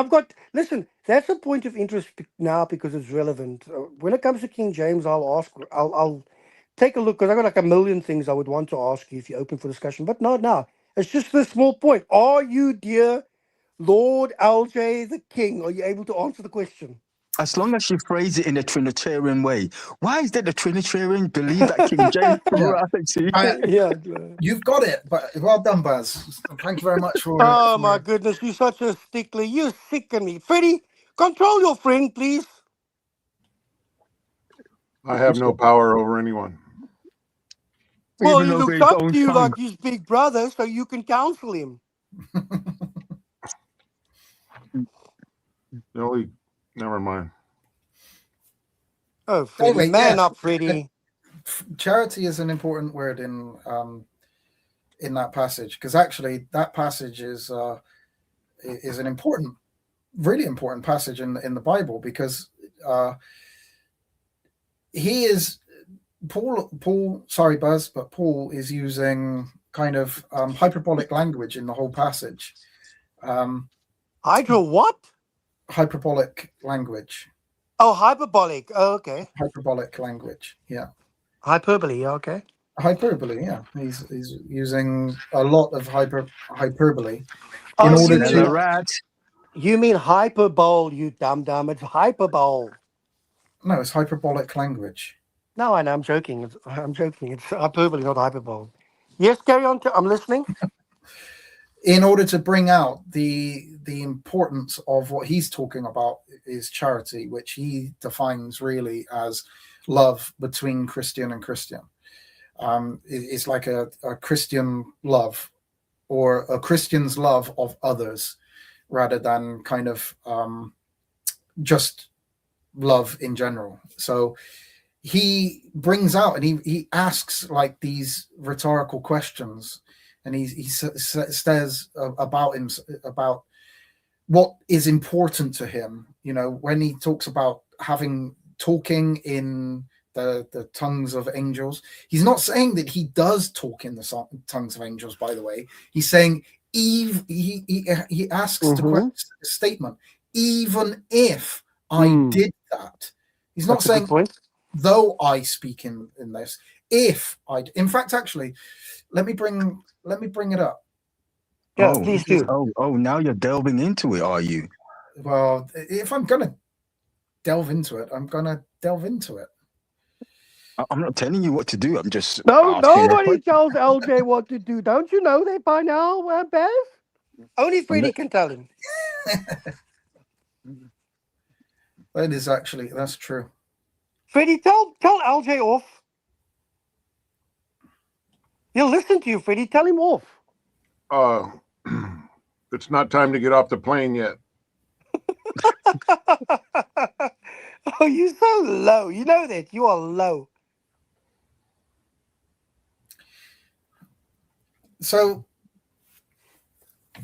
Listen, that's a point of interest now because it's relevant. When it comes to King James, I'll take a look because I've got like a million things I would want to ask you if you're open for discussion. But not now. It's just a small point. Are you, dear Lord LJ the King, are you able to answer the question? As long as you phrase it in a Trinitarian way. Why is that the Trinitarian believe that King James plurality? You've got it, but well done, Baz. Thank you very much for. Oh my goodness, you're such a stickler. You sicken me, Freddie. Control your friend, please. I have no power over anyone. Well, he looks up to you like his big brother, so you can counsel him. No, never mind. Oh, Freddie, Anyway, man up, Freddie. Charity is an important word in that passage because actually that passage is an important, really important passage in the Bible because Paul. Sorry, Buzz, but Paul is using kind of hyperbolic language in the whole passage. Hydro what? Hyperbolic language. Oh, hyperbolic. Oh, okay. Hyperbolic language. Yeah. Hyperbole. Okay. Hyperbole. Yeah. He's using a lot of hyperbole in order to. You mean hyperbole, you dumb. It's hyperbole. No, it's hyperbolic language. No, I know. I'm joking. It's hyperbole, not hyperbole. Yes, carry on. I'm listening. In order to bring out the importance of what he's talking about is charity, which he defines really as love between Christian and Christian. It's like a Christian love or a Christian's love of others rather than kind of just love in general. So he brings out and he asks like these rhetorical questions. And he says about what is important to him. You know, when he talks about talking in the tongues of angels, he's not saying that he does talk in the tongues of angels. By the way, he's saying he asks the statement, even if I did that. He's not saying though I speak in this, if I. In fact, actually, let me bring it up. Yeah, Oh, please do. now you're delving into it, are you? Well, if I'm gonna delve into it, I'm gonna delve into it. I'm not telling you what to do. I'm just No, asking a nobody question. tells LJ what to do. Don't you know that by now, Baz? Only Freddie can tell him. That is actually, that's true. Freddie, tell LJ off. He'll listen to you, Freddie. Tell him off. It's not time to get off the plane yet. Oh, you're so low. You know that. You are low. So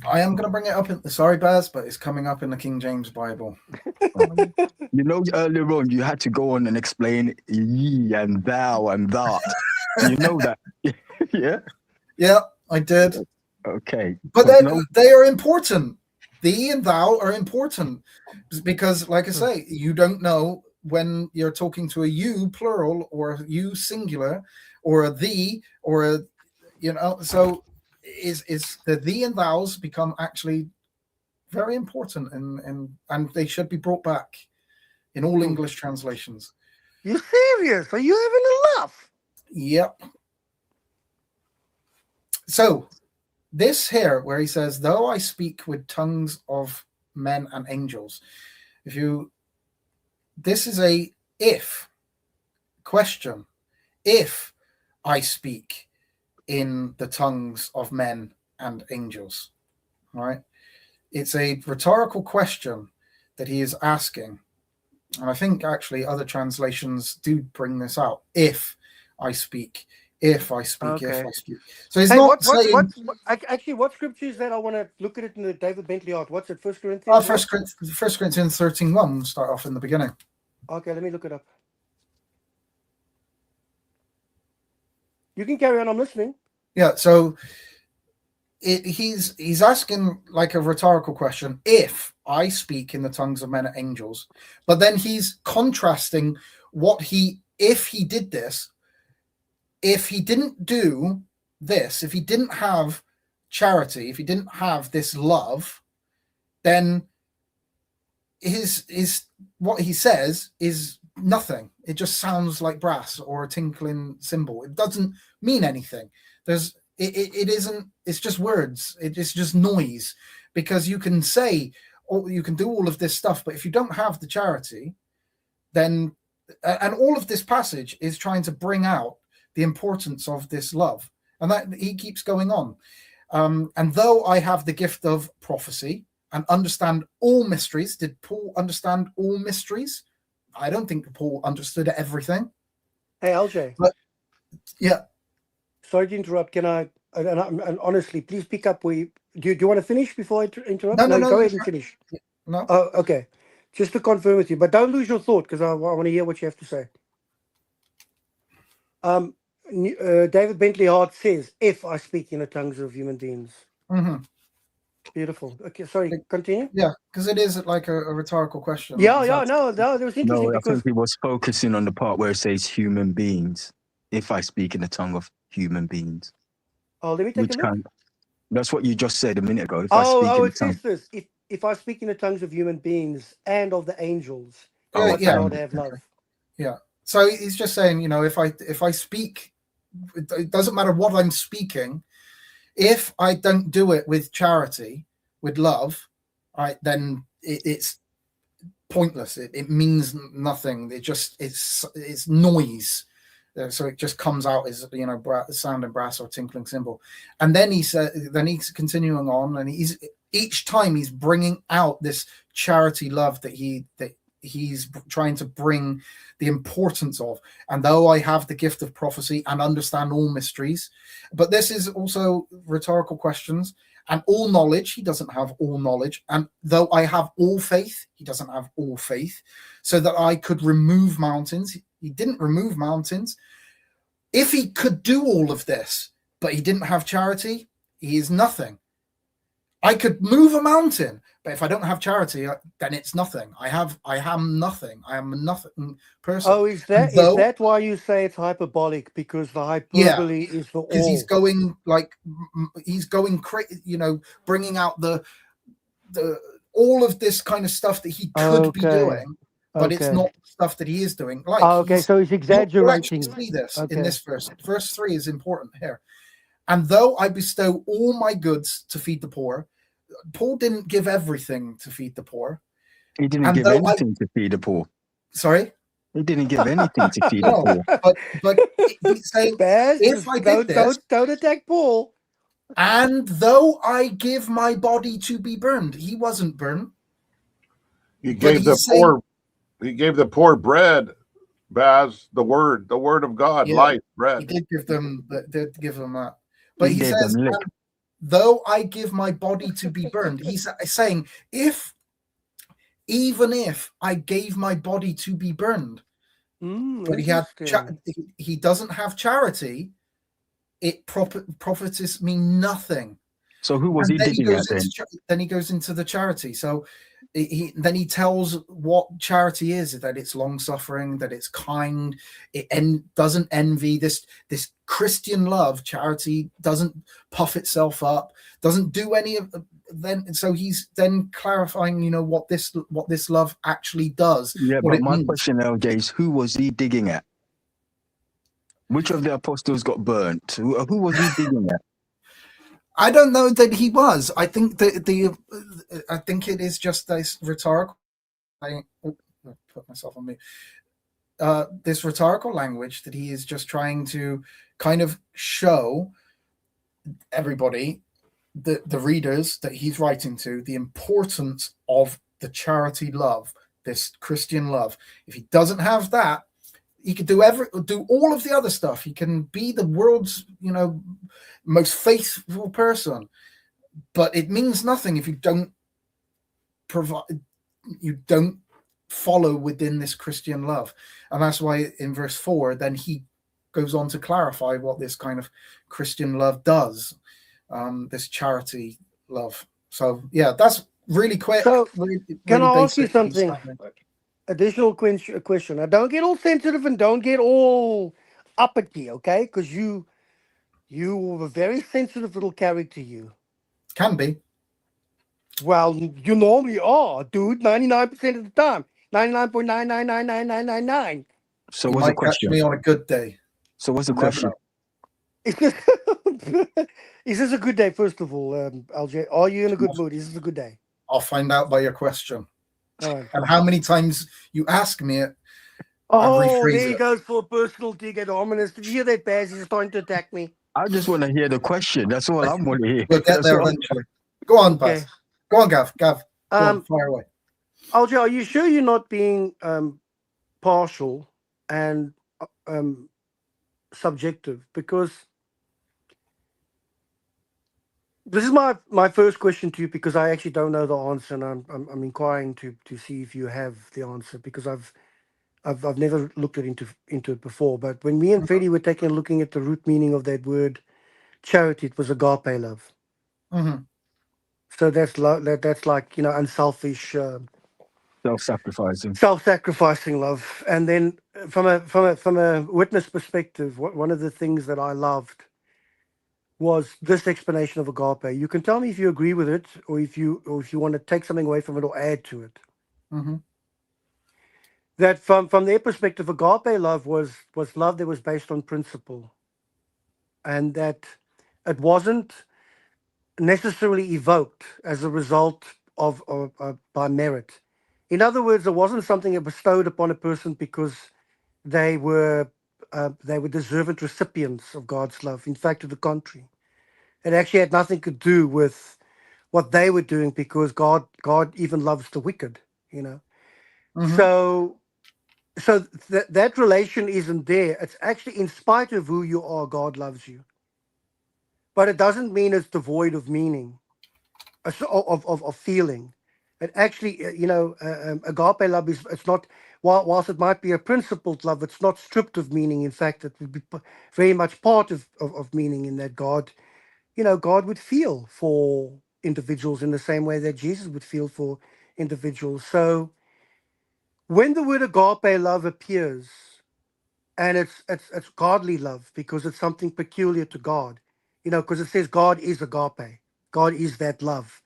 I am going to bring it up sorry, Baz, but it's coming up in the King James Bible. You know, earlier on, you had to go on and explain ye and thou and that. You know that. Yeah? Yeah, I did. Okay. But they are important. Thee and thou are important because, like I say, you don't know when you're talking to a you plural or a you singular or a thee or a, so is the thee and thous become actually very important and they should be brought back in all English translations. You serious? Are you having a laugh? Yep. So this here where he says, though I speak with tongues of men and angels, this is a if question. If I speak in the tongues of men and angels, all right? It's a rhetorical question that he is asking. And I think actually other translations do bring this out. If I speak, if I speak, Okay. if I speak. So he's not saying... Actually, what scripture is that? I want to look at it in the David Bentley art. What's it? 1 Corinthians? 1 Corinthians 13:1. We'll start off in the beginning. Okay, let me look it up. You can carry on. I'm listening. Yeah, so he's asking like a rhetorical question. If I speak in the tongues of men and angels, but then he's contrasting if he did this, if he didn't do this, if he didn't have charity, if he didn't have this love, then his what he says is nothing. It just sounds like brass or a tinkling cymbal. It doesn't mean anything. It isn't. It's just words. It's just noise. Because you can say, or you can do all of this stuff, but if you don't have the charity, then and all of this passage is trying to bring out the importance of this love, and that he keeps going on. And though I have the gift of prophecy and understand all mysteries, did Paul understand all mysteries? I don't think Paul understood everything. Hey, LJ. But, yeah. Sorry to interrupt. Can I? And honestly, please pick up where do you want to finish before I interrupt? No. Go ahead and finish. No. Oh, okay. Just to confirm with you, but don't lose your thought because I want to hear what you have to say. David Bentley Hart says, "If I speak in the tongues of human beings." Mm-hmm. Beautiful. Okay, sorry. Continue. Yeah, because it is like a rhetorical question. No, that was interesting No, I because think he was focusing on the part where it says human beings. If I speak in the tongue of human beings. let me take a look. That's what you just said a minute ago. If It says this. If I speak in the tongues of human beings and of the angels, what shall I have love? Yeah. So he's just saying, if I speak, it doesn't matter what I'm speaking. If I don't do it with charity, with love, right, then it's pointless. It means nothing. It's noise. So it just comes out as sounding brass or tinkling cymbal. And then he's continuing on, and each time he's bringing out this charity love that he's trying to bring the importance of. And though I have the gift of prophecy and understand all mysteries, but this is also rhetorical questions, and all knowledge, he doesn't have all knowledge. And though I have all faith, he doesn't have all faith, so that I could remove mountains. He didn't remove mountains. If he could do all of this, but he didn't have charity, he is nothing. I could move a mountain, but if I don't have charity, then it's nothing. I am nothing. I am a nothing person. Oh, is that why you say it's hyperbolic? Because the hyperbole is for because he's all. going bringing out the all of this kind of stuff that he could be doing, but it's not stuff that he is doing. Like, so he's exaggerating. You'll actually see this in this verse. Verse 3 is important here. And though I bestow all my goods to feed the poor, Paul didn't give everything to feed the poor. He didn't give anything to feed the poor. Sorry? He didn't give anything to feed the poor. But he's saying, if I did this, don't attack Paul. And though I give my body to be burned, he wasn't burned. He gave the poor bread, Baz, the word of God, life, bread. He did give them that. But he says, though I give my body to be burned, he's saying, even if I gave my body to be burned, but he doesn't have charity, it profiteth me nothing. So who was he digging at then? Then he goes into the charity. So then he tells what charity is, that it's long-suffering, that it's kind, it doesn't envy. This Christian love, charity, doesn't puff itself up, doesn't do any of then. So he's then clarifying, what this love actually does. Yeah, but my question, LJ, is who was he digging at? Which of the apostles got burnt? Who was he digging at? I don't know that he was. I think I think it is just this rhetorical. I put myself on mute. This rhetorical language that he is just trying to kind of show everybody, the readers that he's writing to, the importance of the charity love, this Christian love. If he doesn't have that, he could do all of the other stuff. He can be the world's, most faithful person, but it means nothing if you don't follow within this Christian love. And that's why in verse 4, then he goes on to clarify what this kind of Christian love does, this charity love. So yeah, that's really quick. So really can I ask you basic something? Additional question. Now, don't get all sensitive and don't get all uppity, okay? Because you are a very sensitive little character, you. Can be. Well, you normally are, dude, 99% of the time. 99.9999999. So You what's the might catch question? me on a good day. So what's the You never question? know. Is this a good day, first of all, LJ? Are you in a good mood? Is this a good day? I'll find out by your question. All right. And how many times you ask me it. Oh, rephrase there he it. goes for a personal dig at Ominous. Did you hear that, Baz? He's trying to attack me. I just want to hear the question. That's all I'm want to hear. We'll get That's there all. eventually. Go on, Baz. Okay. Go on, Gav. Go on, fire away. LJ, are you sure you're not being partial and subjective? Because this is my first question to you, because I actually don't know the answer, and I'm inquiring to see if you have the answer, because I've never looked into it before. But when me and Freddie were looking at the root meaning of that word charity, it was agape love. Mm-hmm. So that's like unselfish, Self-sacrificing love. And then from a witness perspective, one of the things that I loved was this explanation of agape. You can tell me if you agree with it, or if you want to take something away from it or add to it. Mm-hmm. That from their perspective, agape love was love that was based on principle, and that it wasn't necessarily evoked as a result of by merit. In other words, it wasn't something that bestowed upon a person because they were deserving recipients of God's love. In fact, to the contrary, it actually had nothing to do with what they were doing, because God even loves the wicked, Mm-hmm. So that relation isn't there. It's actually in spite of who you are, God loves you. But it doesn't mean it's devoid of meaning, of feeling. It actually, agape love it's not, whilst it might be a principled love, it's not stripped of meaning. In fact, it would be very much part of meaning, in that God would feel for individuals in the same way that Jesus would feel for individuals. So when the word agape love appears, and it's godly love because it's something peculiar to God, you know, because it says God is agape, God is that love.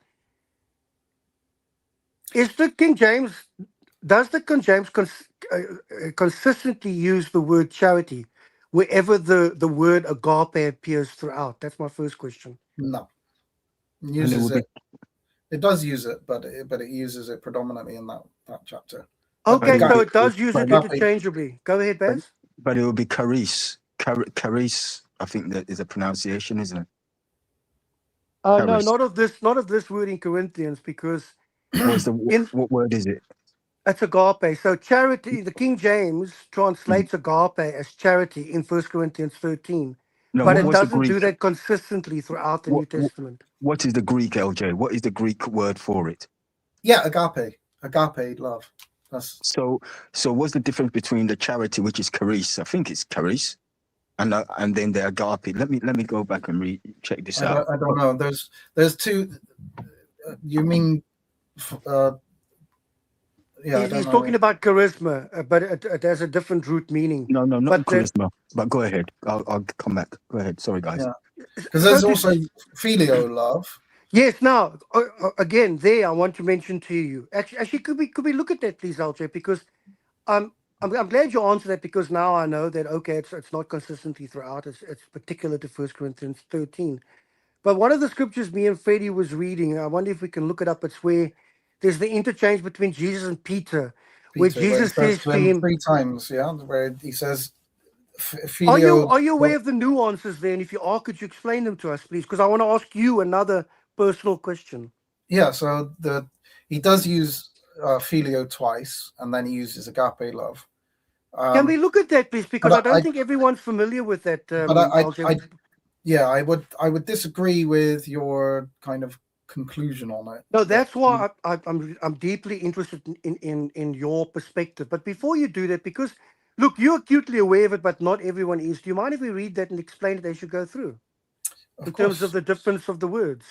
Is the King James, does the King James consistently use the word charity wherever the word agape appears throughout? That's my first question. No, it And it uses will be it. It does use it, but it uses it predominantly in that chapter. Okay, will so be- it does use it but- interchangeably. Go ahead, Baz. but it will be charis. Charis, I think that is a pronunciation, isn't it? No, Charis. not of this word in Corinthians, because What's the in what word is it? it's agape. So charity, the King James translates agape as charity in 1 Corinthians 13, No, but it what's the doesn't do Greek? that consistently throughout the New Testament. What is the Greek, LJ? What is the Greek word for it? Yeah, agape love. That's So what's the difference between the charity, which is charis? I think it's charis, and then the agape. Let me go back and check this out. I don't know. There's two. You mean? Yeah, He's talking about charisma, but it has a different root meaning. No, not But charisma. But go ahead. I'll come back. Go ahead. Sorry, guys. Yeah, because there's also filio love. Yes. Now, again, there I want to mention to you. Actually, could we look at that, please, LJ? Because I'm glad you answered that, because now I know that it's not consistently throughout. It's particular to 1 Corinthians 13. But one of the scriptures me and Freddie was reading, I wonder if we can look it up. It's where there's the interchange between Jesus and Peter, where Jesus says to him 3 times, yeah, where he says, Are you aware of the nuances there? And if you are, could you explain them to us, please? Because I want to ask you another personal question. Yeah, so he does use filio twice, and then he uses agape love. Can we look at that, please? Because I don't think everyone's familiar with that. I would disagree with your kind of conclusion on it. No, that's why I'm deeply interested in your perspective. But before you do that, because look, you're acutely aware of it, but not everyone is. Do you mind if we read that and explain it as you go through, in terms of the difference of the words?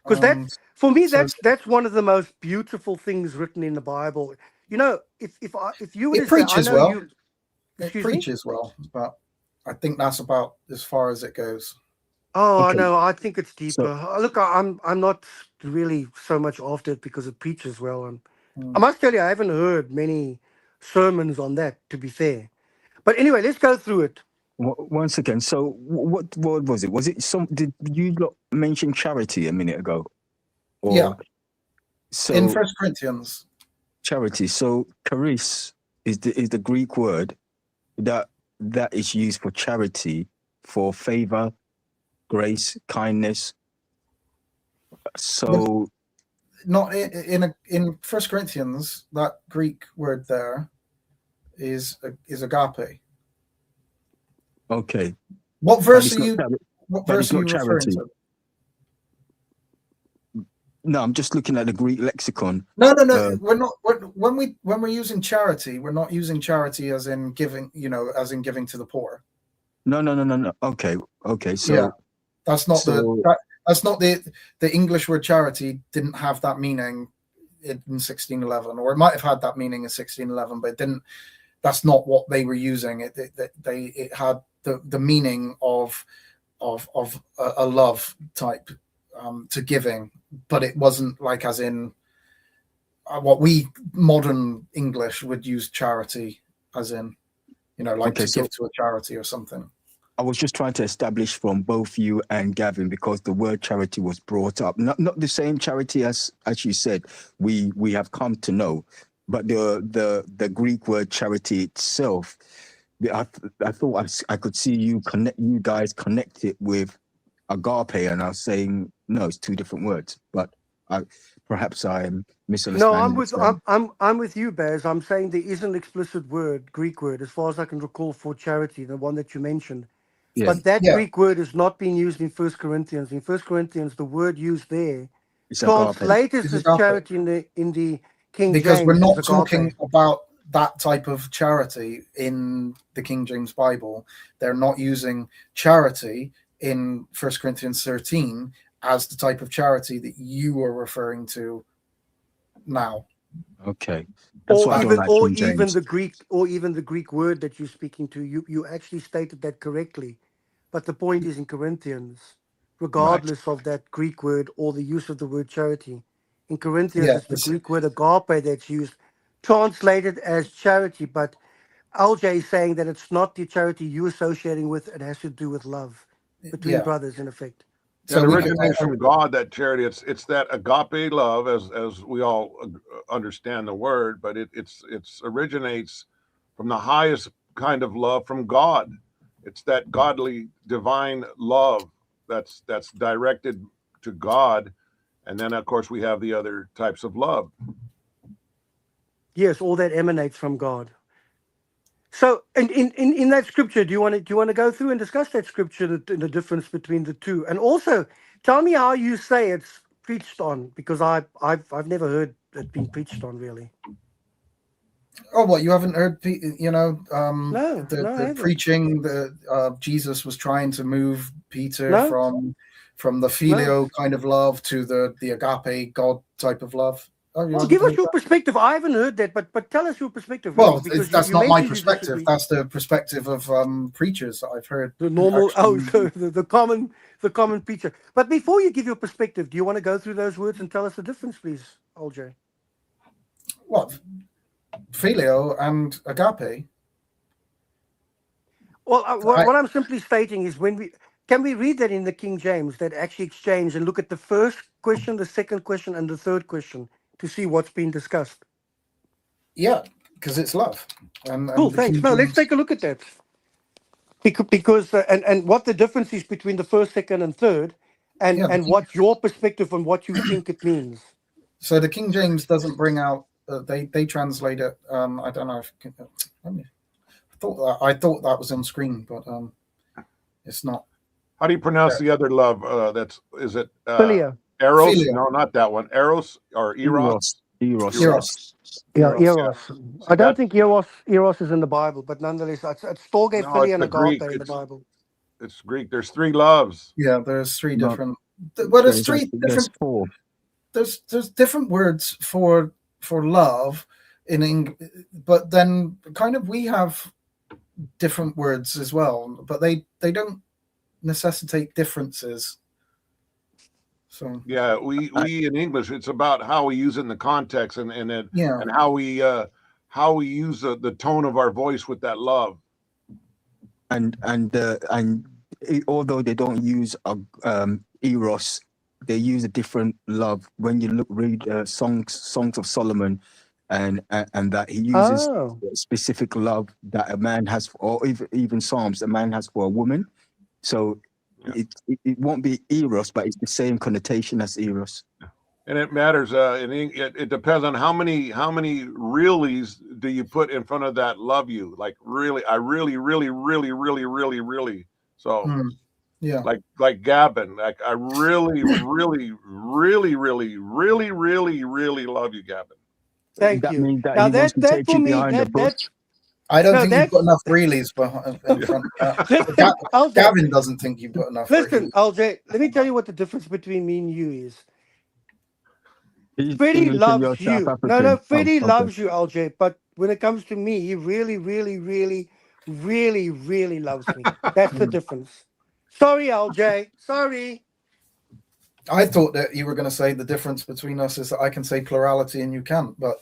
Because that's, for me, that's one of the most beautiful things written in the Bible. You know, if you were to say, I know you, it preaches well, but I think that's about as far as it goes. Oh, okay. No, I think it's deeper. So, look, I'm not really so much after it because it preaches well. And I must tell you, I haven't heard many sermons on that, to be fair. But anyway, let's go through it. Once again, so what word was it? Was it did you mention charity a minute ago? Or, yeah. So in 1 Corinthians. Charity. So charis is the Greek word that is used for charity, for favor, grace, kindness. So not in 1 Corinthians, that Greek word there is agape. Okay. What verse are you referring to? No, I'm just looking at the Greek lexicon. No. We're not. When we're using charity, we're not using charity as in giving. As in giving to the poor. No. Okay. So yeah, that's not that's not the English word charity didn't have that meaning in 1611, or it might have had that meaning in 1611, but it didn't. That's not what they were using. It had the meaning of a love type to giving, but it wasn't like as in what we modern English would use charity as in, like to give to a charity or something. I was just trying to establish from both you and Gavin, because the word charity was brought up, not the same charity as you said we have come to know, but the Greek word charity itself. I thought I could see you guys connect it with agape, and I was saying no, it's two different words. But perhaps I'm misunderstanding. No, I'm with you, Baz. I'm saying there is an explicit Greek word, as far as I can recall, for charity, the one that you mentioned. Yes. But that Greek word is not being used in 1 Corinthians. In 1 Corinthians, the word used there translated as charity in the King James. Because we're not talking about that type of charity in the King James Bible. They're not using charity in 1 Corinthians 13 as the type of charity that you are referring to now. Okay. That's why I don't like King James. even the Greek word that you're speaking to, you actually stated that correctly. But the point is in Corinthians, regardless of that Greek word or the use of the word charity, in Corinthians Yeah, it's the Greek word agape that's used, translated as charity. But LJ is saying that it's not the charity you're associating with; it has to do with love between brothers, in effect. So it we originates from God, that charity. It's that agape love, as we all understand the word, but it originates from the highest kind of love from God. It's that godly, divine love that's directed to God, and then of course we have the other types of love. Yes, all that emanates from God. So, in that scripture, do you want to go through and discuss that scripture, the difference between the two, and also tell me how you say it's preached on, because I've never heard it being preached on really. Oh, what, you haven't heard? No, the preaching that Jesus was trying to move Peter from the filio kind of love to the agape God type of love. Oh, well, give us your perspective. I haven't heard that, but tell us your perspective. Well, really, because that's you not my mentioned you perspective. disagree. That's the perspective of preachers that I've heard. The normal, actually. so the common preacher. But before you give your perspective, do you want to go through those words and tell us the difference, please, LJ? What? Filio and agape. Well, what I'm simply stating is can we read that in the King James, that actually exchange, and look at the first question, the second question, and the third question to see what's being discussed? Yeah, because it's love. And Cool, thanks. Now let's take a look at that. Because and what the difference is between the first, second, and third, and what's your perspective on what you think it means. So the King James doesn't bring out. They translate it. I don't know if. I thought that was on screen, but it's not. How do you pronounce the other love? Is it Philia. Eros? Philia. No, not that one. Eros or Eros? Eros. Yeah, Eros. I don't think Eros is in the Bible, but nonetheless, it's Storge, Philia, and agape in the Bible. It's Greek. There's three loves. Yeah, there's three different. Well, there's three different. Four. There's different words for love in English, but then kind of we have different words as well, but they don't necessitate differences. So yeah, we in English, it's about how we use it in the context and how we use the tone of our voice with that love. And although they don't use eros, they use a different love. When you read Songs of Solomon, and that he uses specific love that a man has, or even Psalms a man has for a woman. So it won't be eros, but it's the same connotation as eros. And it matters. It depends on how many reallys do you put in front of that love you. Like really, I really, really, really, really, really, really. So like Gavin, like I really, really, really, really, really, really, really love you, Gavin. Thank that you. Means that now he wants to that take for you me, behind the bush. I don't think you've got enough reallys in front. Gavin doesn't think you've got enough. Listen, LJ, let me tell you what the difference between me and you is. Freddie loves you. No, Freddie loves you, LJ. But when it comes to me, he really, really, really, really, really loves me. That's the difference. Sorry, LJ. Sorry. I thought that you were going to say the difference between us is that I can say plurality and you can't, but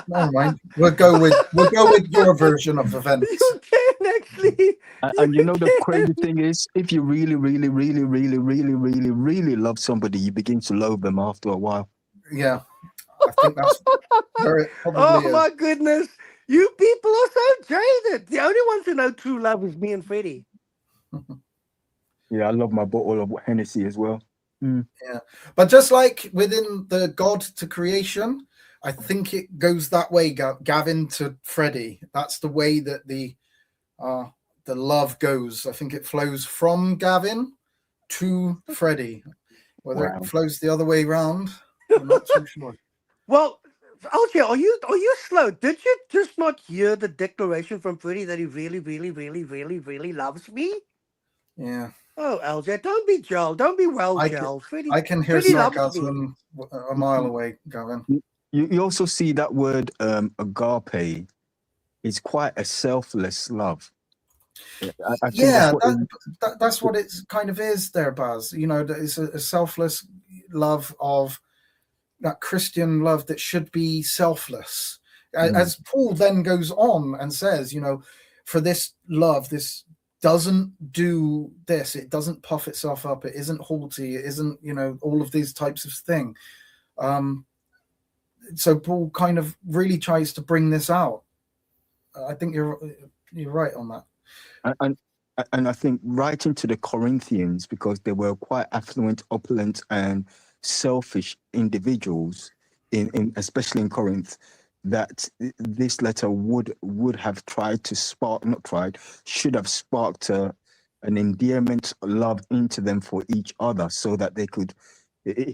never mind. We'll go with your version of events. You can actually. And you know the crazy thing is, if you really, really, really, really, really, really, really love somebody, you begin to love them after a while. Yeah, I think that's where it probably is. My goodness, you people are so jaded. The only ones who know true love is me and Freddie. Yeah, I love my bottle of Hennessy as well. Yeah, but just like within the God to creation, I think it goes that way, Gavin to Freddie. That's the way that the love goes. I think it flows from Gavin to Freddie. Whether it flows the other way around, I'm not too sure. Well, LJ, are you slow? Did you just not hear the declaration from Freddie that he really, really, really, really, really loves me? Yeah. Oh, LJ, don't be Joel. Don't be well, I Joel. I can hear Freddie loves me. sarcasm a mile away, Gavin. You also see that word agape is quite a selfless love. I think Yeah, that's what that's what it kind of is there, Baz. You know, it's a selfless love of that Christian love that should be selfless. As Paul then goes on and says, you know, for this love, this doesn't do this, it doesn't puff itself up, it isn't haughty, it isn't, you know, all of these types of thing. So Paul kind of really tries to bring this out. I think you're right on that. and I think writing to the Corinthians, because they were quite affluent, opulent, and selfish individuals in especially in Corinth, that this letter would have should have sparked an endearment, love into them for each other, so that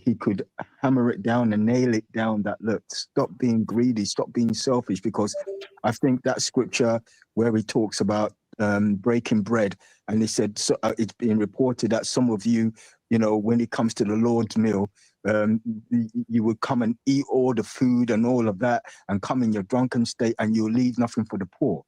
he could hammer it down and nail it down that, look, stop being greedy, stop being selfish. Because I think that scripture where he talks about breaking bread, and he said, so it's being reported that some of you, you know, when it comes to the Lord's meal, you would come and eat all the food and all of that, and come in your drunken state, and you'll leave nothing for the poor.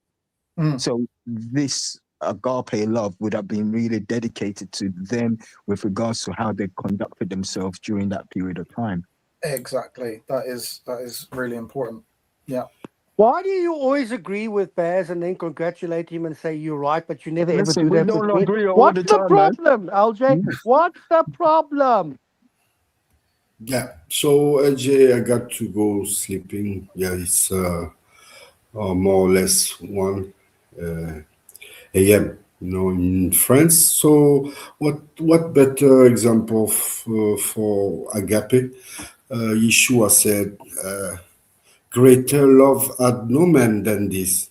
So this agape love would have been really dedicated to them with regards to how they conducted themselves during that period of time. Exactly. That is really important. Yeah. Why do you always agree with Baz and then congratulate him and say you're right, but you never ever do we that don't with me? agree all What's the the time, man. problem, LJ? What's the problem? Yeah. So LJ, I got to go sleeping. Yeah, it's more or less 1 a.m. You know, in France. So what better example for agape? Yeshua said, "Greater love had no man than this,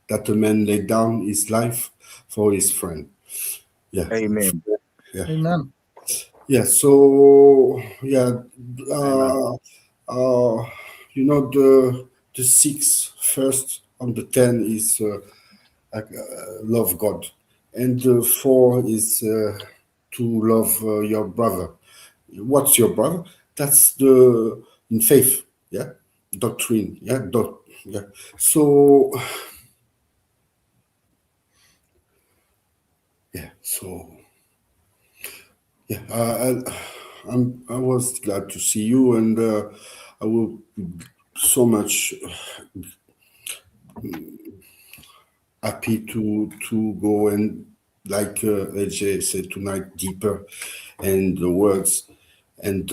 that a man lay down his life for his friend." Yeah. Amen. Yeah. Amen. Yeah. So yeah, Amen. you know, the 6 first on the 10 is love God, and the 4 is to love your brother. What's your brother? That's the in faith. Yeah, doctrine. Yeah, yeah. So yeah. So yeah. I was glad to see you, and I will so much happy to go and, like AJ said tonight, deeper and the words, and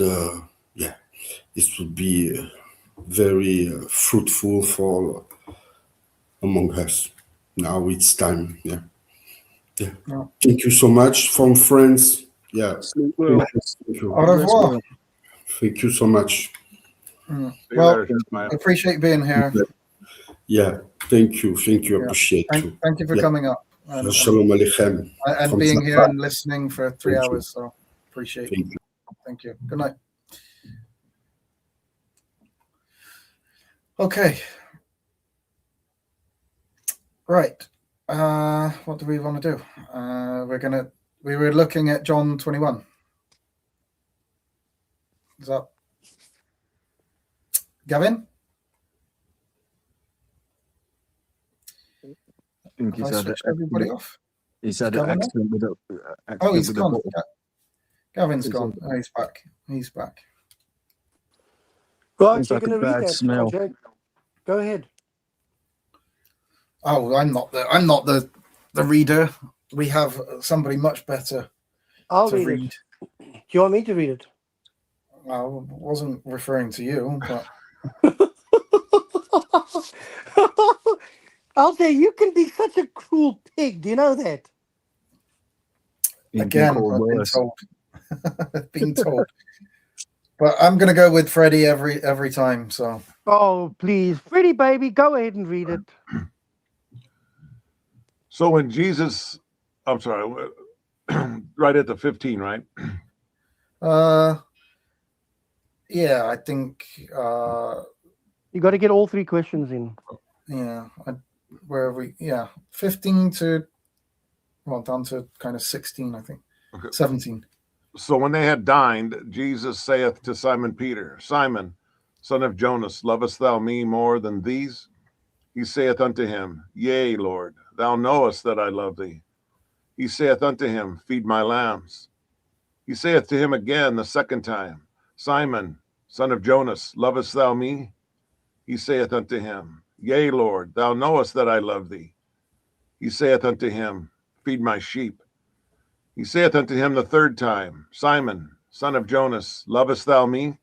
yeah, this would be very fruitful for among us. Now it's time. Yeah. Thank you so much from France. Yeah. Sleep well. Thank you. Au revoir. Thank you so much. See you Well, later, Shemaiah. I appreciate being here. Yeah. Thank you. Thank you. Yeah. Appreciate you. Thank you for Yeah. coming up and Shalom Aleichem. and being here and listening for 3 Thank you. hours. So appreciate it. Thank you. Thank you. Good night. Okay. Right. What do we want to do? We were looking at John 21. Is that Gavin? I think Have I switched everybody off? He's had Gavin an there? accident with a. Oh, he's with a gone. bottle. Gavin's He's gone. on. Oh, he's back. He's back. Right, It's you're like a going to read bad that, smell. LJ. Go ahead. Oh, I'm not the reader. We have somebody much better I'll to read read. it. Do you want me to read it? I wasn't referring to you, but LJ, you can be such a cruel pig. Do you know that? He's been again, called I've been worse. told. Been told. But I'm going to go with Freddie every time. So Oh, please. Freddie, baby, go ahead and read it. So when Jesus, I'm sorry, right at the 15, right? yeah, I think You got to get all 3 questions in. yeah, where are we? Yeah, 15 to down to kind of 16, I think. 17. So when they had dined, Jesus saith to Simon Peter, Simon, son of Jonas, lovest thou me more than these? He saith unto him, Yea, Lord, thou knowest that I love thee. He saith unto him, Feed my lambs. He saith to him again the second time, Simon, son of Jonas, lovest thou me? He saith unto him, Yea, Lord, thou knowest that I love thee. He saith unto him, Feed my sheep. He saith unto him the third time, Simon, son of Jonas, lovest thou me?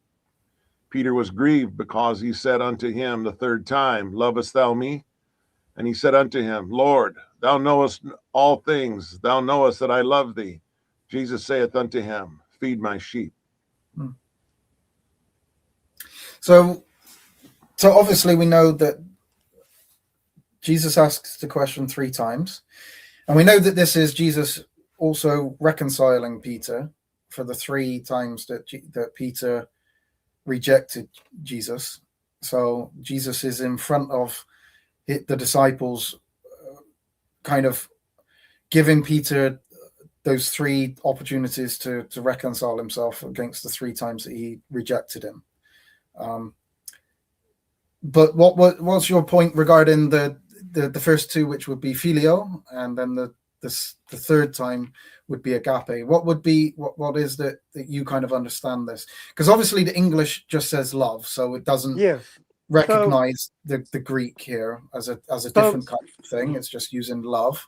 Peter was grieved because he said unto him the third time, Lovest thou me? And he said unto him, Lord, thou knowest all things, thou knowest that I love thee. Jesus saith unto him, Feed my sheep. So obviously we know that Jesus asks the question 3 times, and we know that this is Jesus also reconciling Peter for the 3 times that Peter rejected Jesus. So Jesus is in front of the disciples, kind of giving Peter those 3 opportunities to reconcile himself against the 3 times that he rejected him. But what's your point regarding the first 2, which would be filio, and then the third time would be agape? What is that you kind of understand this? Because obviously the English just says love, so it doesn't recognize the Greek here as a different kind of thing. It's just using love.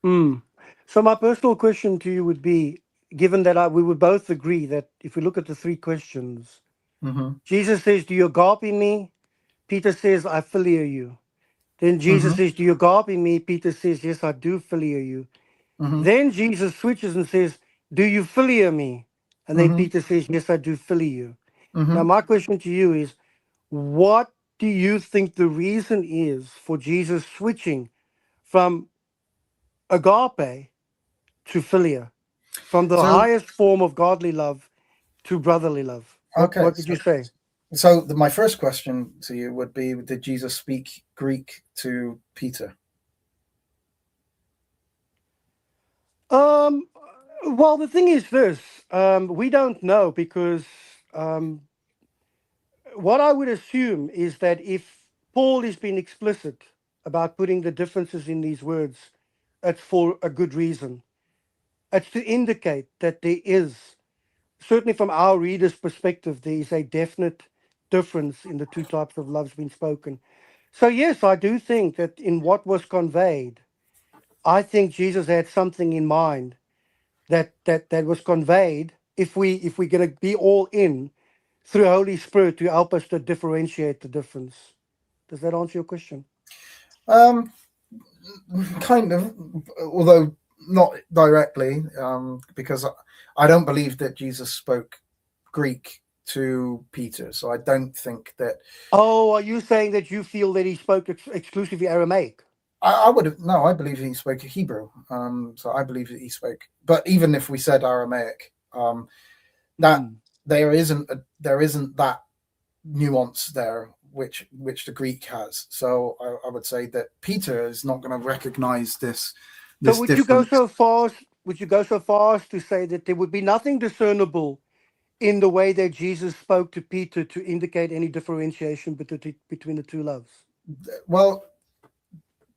So my personal question to you would be, given that we would both agree that if we look at the 3 questions, Jesus says, Do you agape me? Peter says, I philia you. Then Jesus says, Do you agape me? Peter says, Yes, I do philia you. Then Jesus switches and says, Do you philia me? And then Peter says, Yes, I do philia you. Now, my question to you is, what do you think the reason is for Jesus switching from agape to philia, from the highest form of godly love to brotherly love? What did you say? So my first question to you would be, did Jesus speak Greek to Peter? Well, the thing is this, we don't know, because what I would assume is that if Paul has been explicit about putting the differences in these words, it's for a good reason. It's to indicate that there is, certainly from our reader's perspective, there is a definite difference in the 2 types of loves being spoken. So yes, I do think that in what was conveyed, I think Jesus had something in mind that was conveyed, if we're going to be all in, through Holy Spirit to help us to differentiate the difference. Does that answer your question? Kind of, although not directly, because I don't believe that Jesus spoke Greek to Peter, so I don't think that. Oh, are you saying that you feel that he spoke exclusively Aramaic? I would have, no, I believe he spoke Hebrew. So I believe that he spoke, but even if we said Aramaic, that there isn't that nuance there which the Greek has. So I would say that Peter is not going to recognize this. So would you go so far? Would you go so far as to say that there would be nothing discernible in the way that Jesus spoke to Peter to indicate any differentiation between the 2 loves? Well,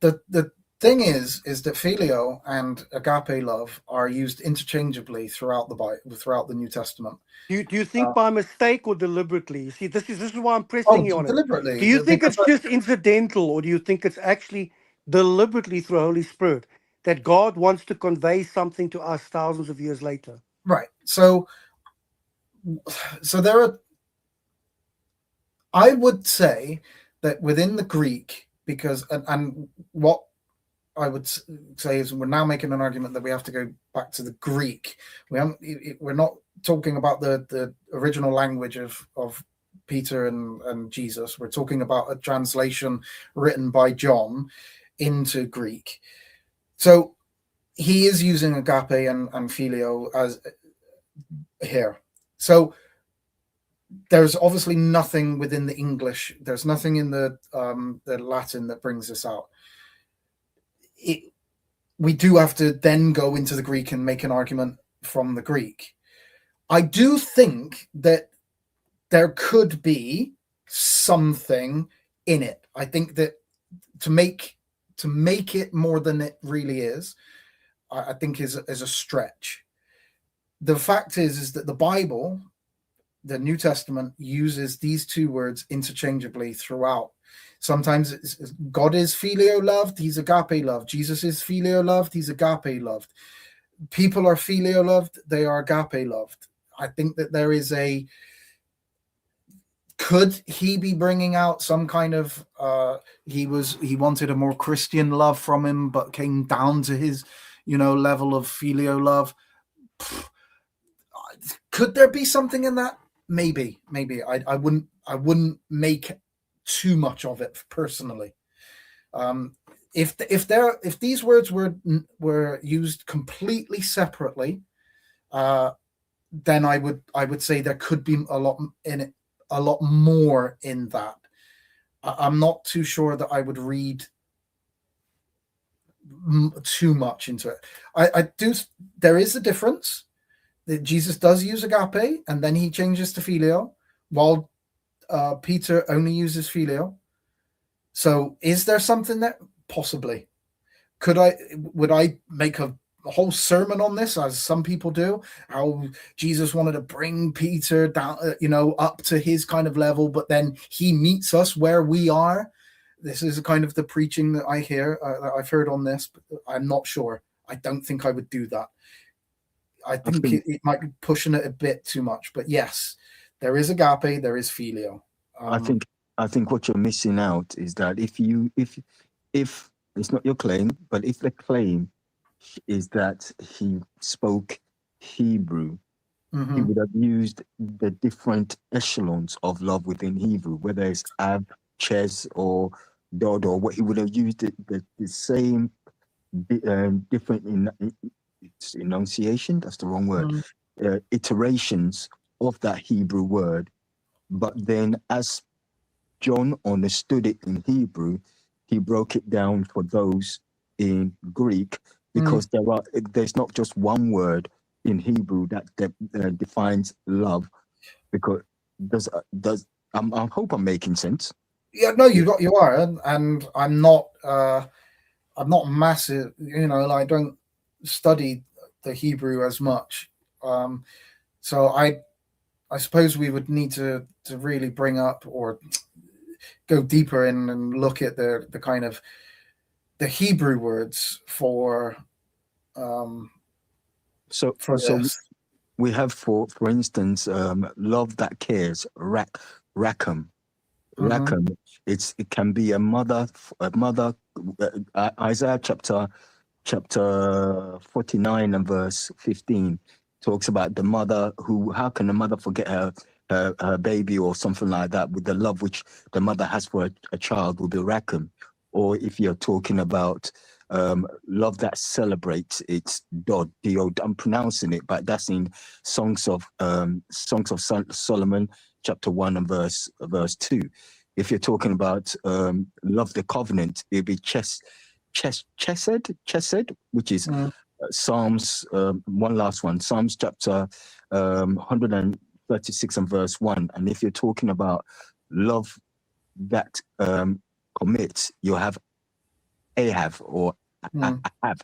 the thing is that filio and agape love are used interchangeably throughout the Bible, throughout the New Testament. Do you think by mistake or deliberately? See, this is why I'm pressing you on deliberately. it. Do you think it's just incidental, or do you think it's actually deliberately through Holy Spirit that God wants to convey something to us thousands of years later? Right. So there are, I would say that within the Greek, because and what I would say is we're now making an argument that we have to go back to the Greek. We're not talking about the original language of Peter and Jesus. We're talking about a translation written by John into Greek. So he is using agape and filio as here. So there's obviously nothing within the English. There's nothing in the Latin that brings this out. We do have to then go into the Greek and make an argument from the Greek. I do think that there could be something in it. I think that to make it more than it really is, I think is a stretch. The fact is that the Bible, the New Testament, uses these two words interchangeably throughout. Sometimes God is filio loved, he's agape loved. Jesus is filio loved, he's agape loved. People are filio loved, they are agape loved. I think that there is could he be bringing out some kind of he wanted a more Christian love from him, but came down to his level of filio love? Could there be something in that? Maybe. I wouldn't make too much of it personally. If these words were used completely separately, then I would say there could be a lot in it, a lot more in that. I'm not too sure that I would read too much into it. I do. There is a difference. That Jesus does use agape, and then he changes to filio, while Peter only uses filio. So, is there something that possibly would I make a whole sermon on this, as some people do? How Jesus wanted to bring Peter down, up to his kind of level, but then he meets us where we are. This is kind of the preaching that I hear, that I've heard on this, but I'm not sure. I don't think I would do that. I think it might be pushing it a bit too much, but yes, there is agape, there is filio. I think what you're missing out is that if it's not your claim, but if the claim is that he spoke Hebrew, he would have used the different echelons of love within Hebrew, whether it's Ab, Ches, or Dod, or what he would have used the same different enunciation, that's the wrong word, iterations of that Hebrew word. But then as John understood it in Hebrew, he broke it down for those in Greek, because there's not just one word in Hebrew that defines love. Because I hope I'm making sense. Yeah, no, you are, and I'm not massive. I don't study the Hebrew as much, so I suppose we would need to really bring up or go deeper in and look at the kind of the Hebrew words for this. We have for instance love that cares, rachem. Rachem, it can be a mother. Isaiah chapter 49 and verse 15 talks about the mother how can a mother forget her baby or something like that, with the love which the mother has for a child will be rachem. Or if you're talking about love that celebrates, it's dod. I'm pronouncing it, but that's in Songs of Solomon, chapter 1 and verse 2. If you're talking about love the covenant, it'd be chesed, which is Psalms, one last one, Psalms chapter 136 and verse 1. And if you're talking about love that commits, you'll have Ahav or Ahav.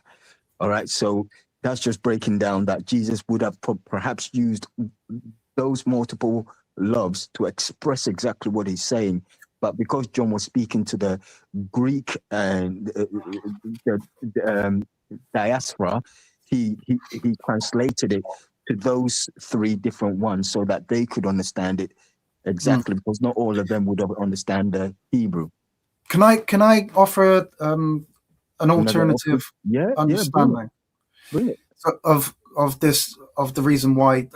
All right, so that's just breaking down that Jesus would have perhaps used those multiple loves to express exactly what he's saying. But because John was speaking to the Greek and the diaspora, he translated it to those three different ones so that they could understand it exactly, because not all of them would understand the Hebrew. Can I offer an alternative understanding? Brilliant. Of the reason why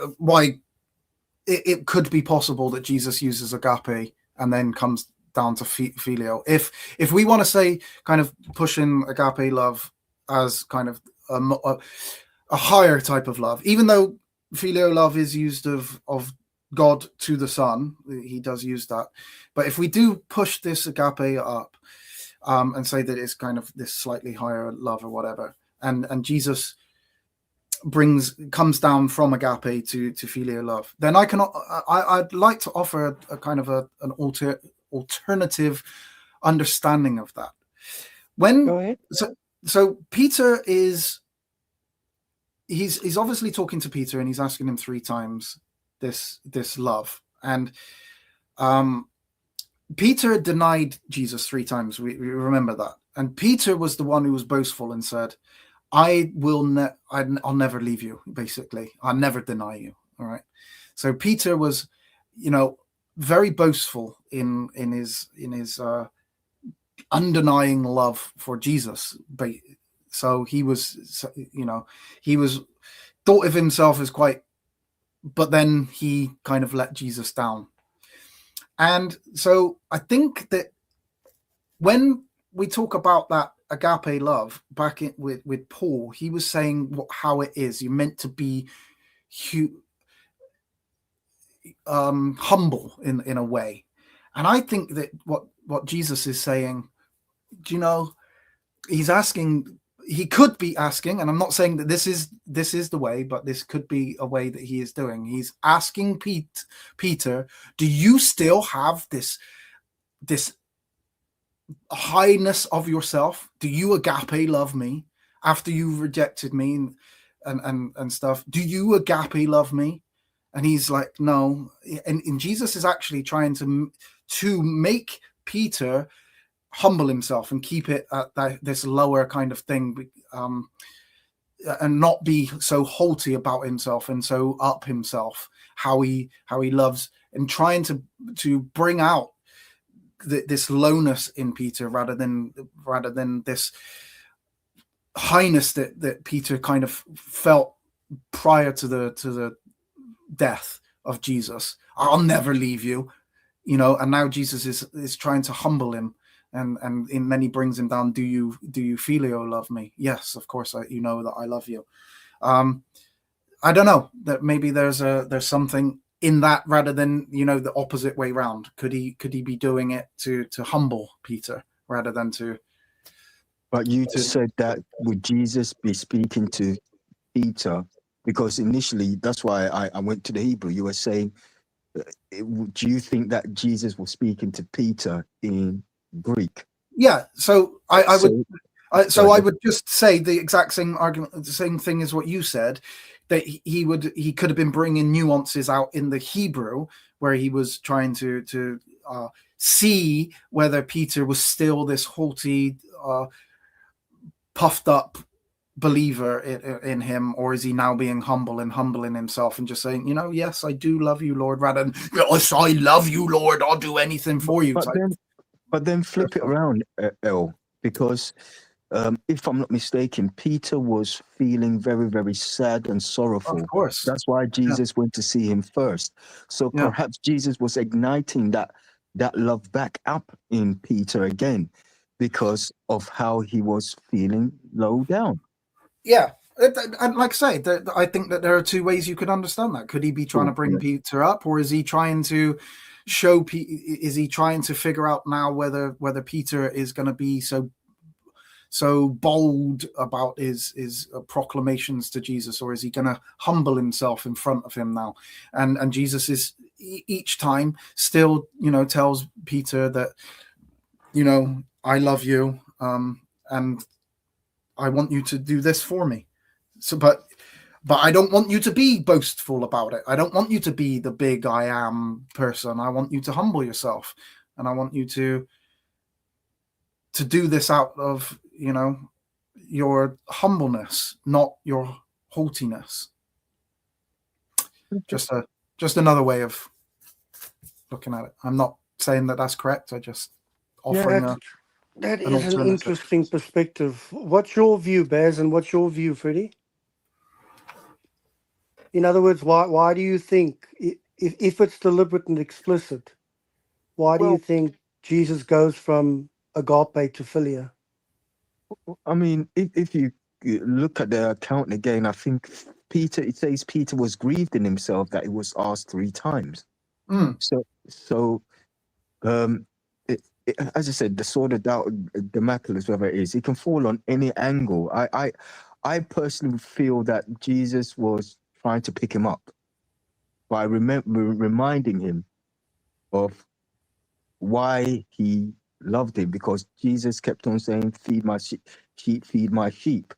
it could be possible that Jesus uses agape and then comes down to filio. If we want to say, kind of pushing agape love as kind of a higher type of love, even though filio love is used of God to the Son, he does use that. But if we do push this agape up and say that it's kind of this slightly higher love or whatever, and Jesus comes down from agape to filial love, then I'd like to offer a kind of an alternative understanding of that. Go ahead. So Peter he's obviously talking to Peter, and he's asking him 3 times this love, and Peter denied Jesus 3 times. We remember that, and Peter was the one who was boastful and said, I'll never leave you. Basically, I'll never deny you. All right. So Peter was, very boastful in his undenying love for Jesus. So he was, he was thought of himself as quite, but then he kind of let Jesus down. And so I think that when we talk about that agape love back with Paul, he was saying how it is. You're meant to be humble in a way. And I think that what Jesus is saying, he's asking, he could be asking, and I'm not saying that this is the way, but this could be a way that he is doing. He's asking Peter, do you still have this highness of yourself? Do you agape love me after you've rejected me and stuff? Do you agape love me? And he's like, no. And Jesus is actually trying to make Peter humble himself and keep it at this lower kind of thing, and not be so haughty about himself and so up himself, how he loves, and trying to bring out this lowness in Peter rather than this highness that Peter kind of felt prior to the death of Jesus. I'll never leave you, and now Jesus is trying to humble him, and then he brings him down. Do you filio love me? Yes, of course. You know that I love you. I don't know, that maybe there's something in that rather than the opposite way round. Could he be doing it to humble Peter rather than to? But you just said that would Jesus be speaking to Peter? Because initially, that's why I went to the Hebrew. You were saying, do you think that Jesus was speaking to Peter in Greek? Yeah. So I would just say the exact same argument, the same thing as what you said, that he could have been bringing nuances out in the Hebrew, where he was trying to see whether Peter was still this haughty, puffed up believer in him, or is he now being humble and humbling himself and just saying, yes, I do love you, Lord, rather than, yes, I love you, Lord, I'll do anything for you. But then flip it around, El, because if I'm not mistaken, Peter was feeling very, very sad and sorrowful. Of course. That's why Jesus went to see him first. So perhaps Jesus was igniting that love back up in Peter again because of how he was feeling low down. Yeah. And like I say, I think that there are 2 ways you could understand that. Could he be trying to bring Peter up, or is he trying to show? Is he trying to figure out now whether Peter is going to be so bold about his proclamations to Jesus, or is he going to humble himself in front of him now? And Jesus is each time still, tells Peter that, I love you, and I want you to do this for me. So, but I don't want you to be boastful about it. I don't want you to be the big I am person. I want you to humble yourself, and I want you to do this out of, your humbleness, not your haughtiness. Just another way of looking at it. I'm not saying that that's correct. I just offering that is an interesting perspective. What's your view, Baz, and what's your view, Freddie? In other words, why do you think, if it's deliberate and explicit, why do you think Jesus goes from agape to philia? I mean, if you look at the account again, I think it says Peter was grieved in himself that he was asked 3 times. So as I said, the sword of doubt, Damocles, whatever it is, it can fall on any angle. I personally feel that Jesus was trying to pick him up by reminding him of why he loved him, because Jesus kept on saying, "Feed my sheep, feed my sheep."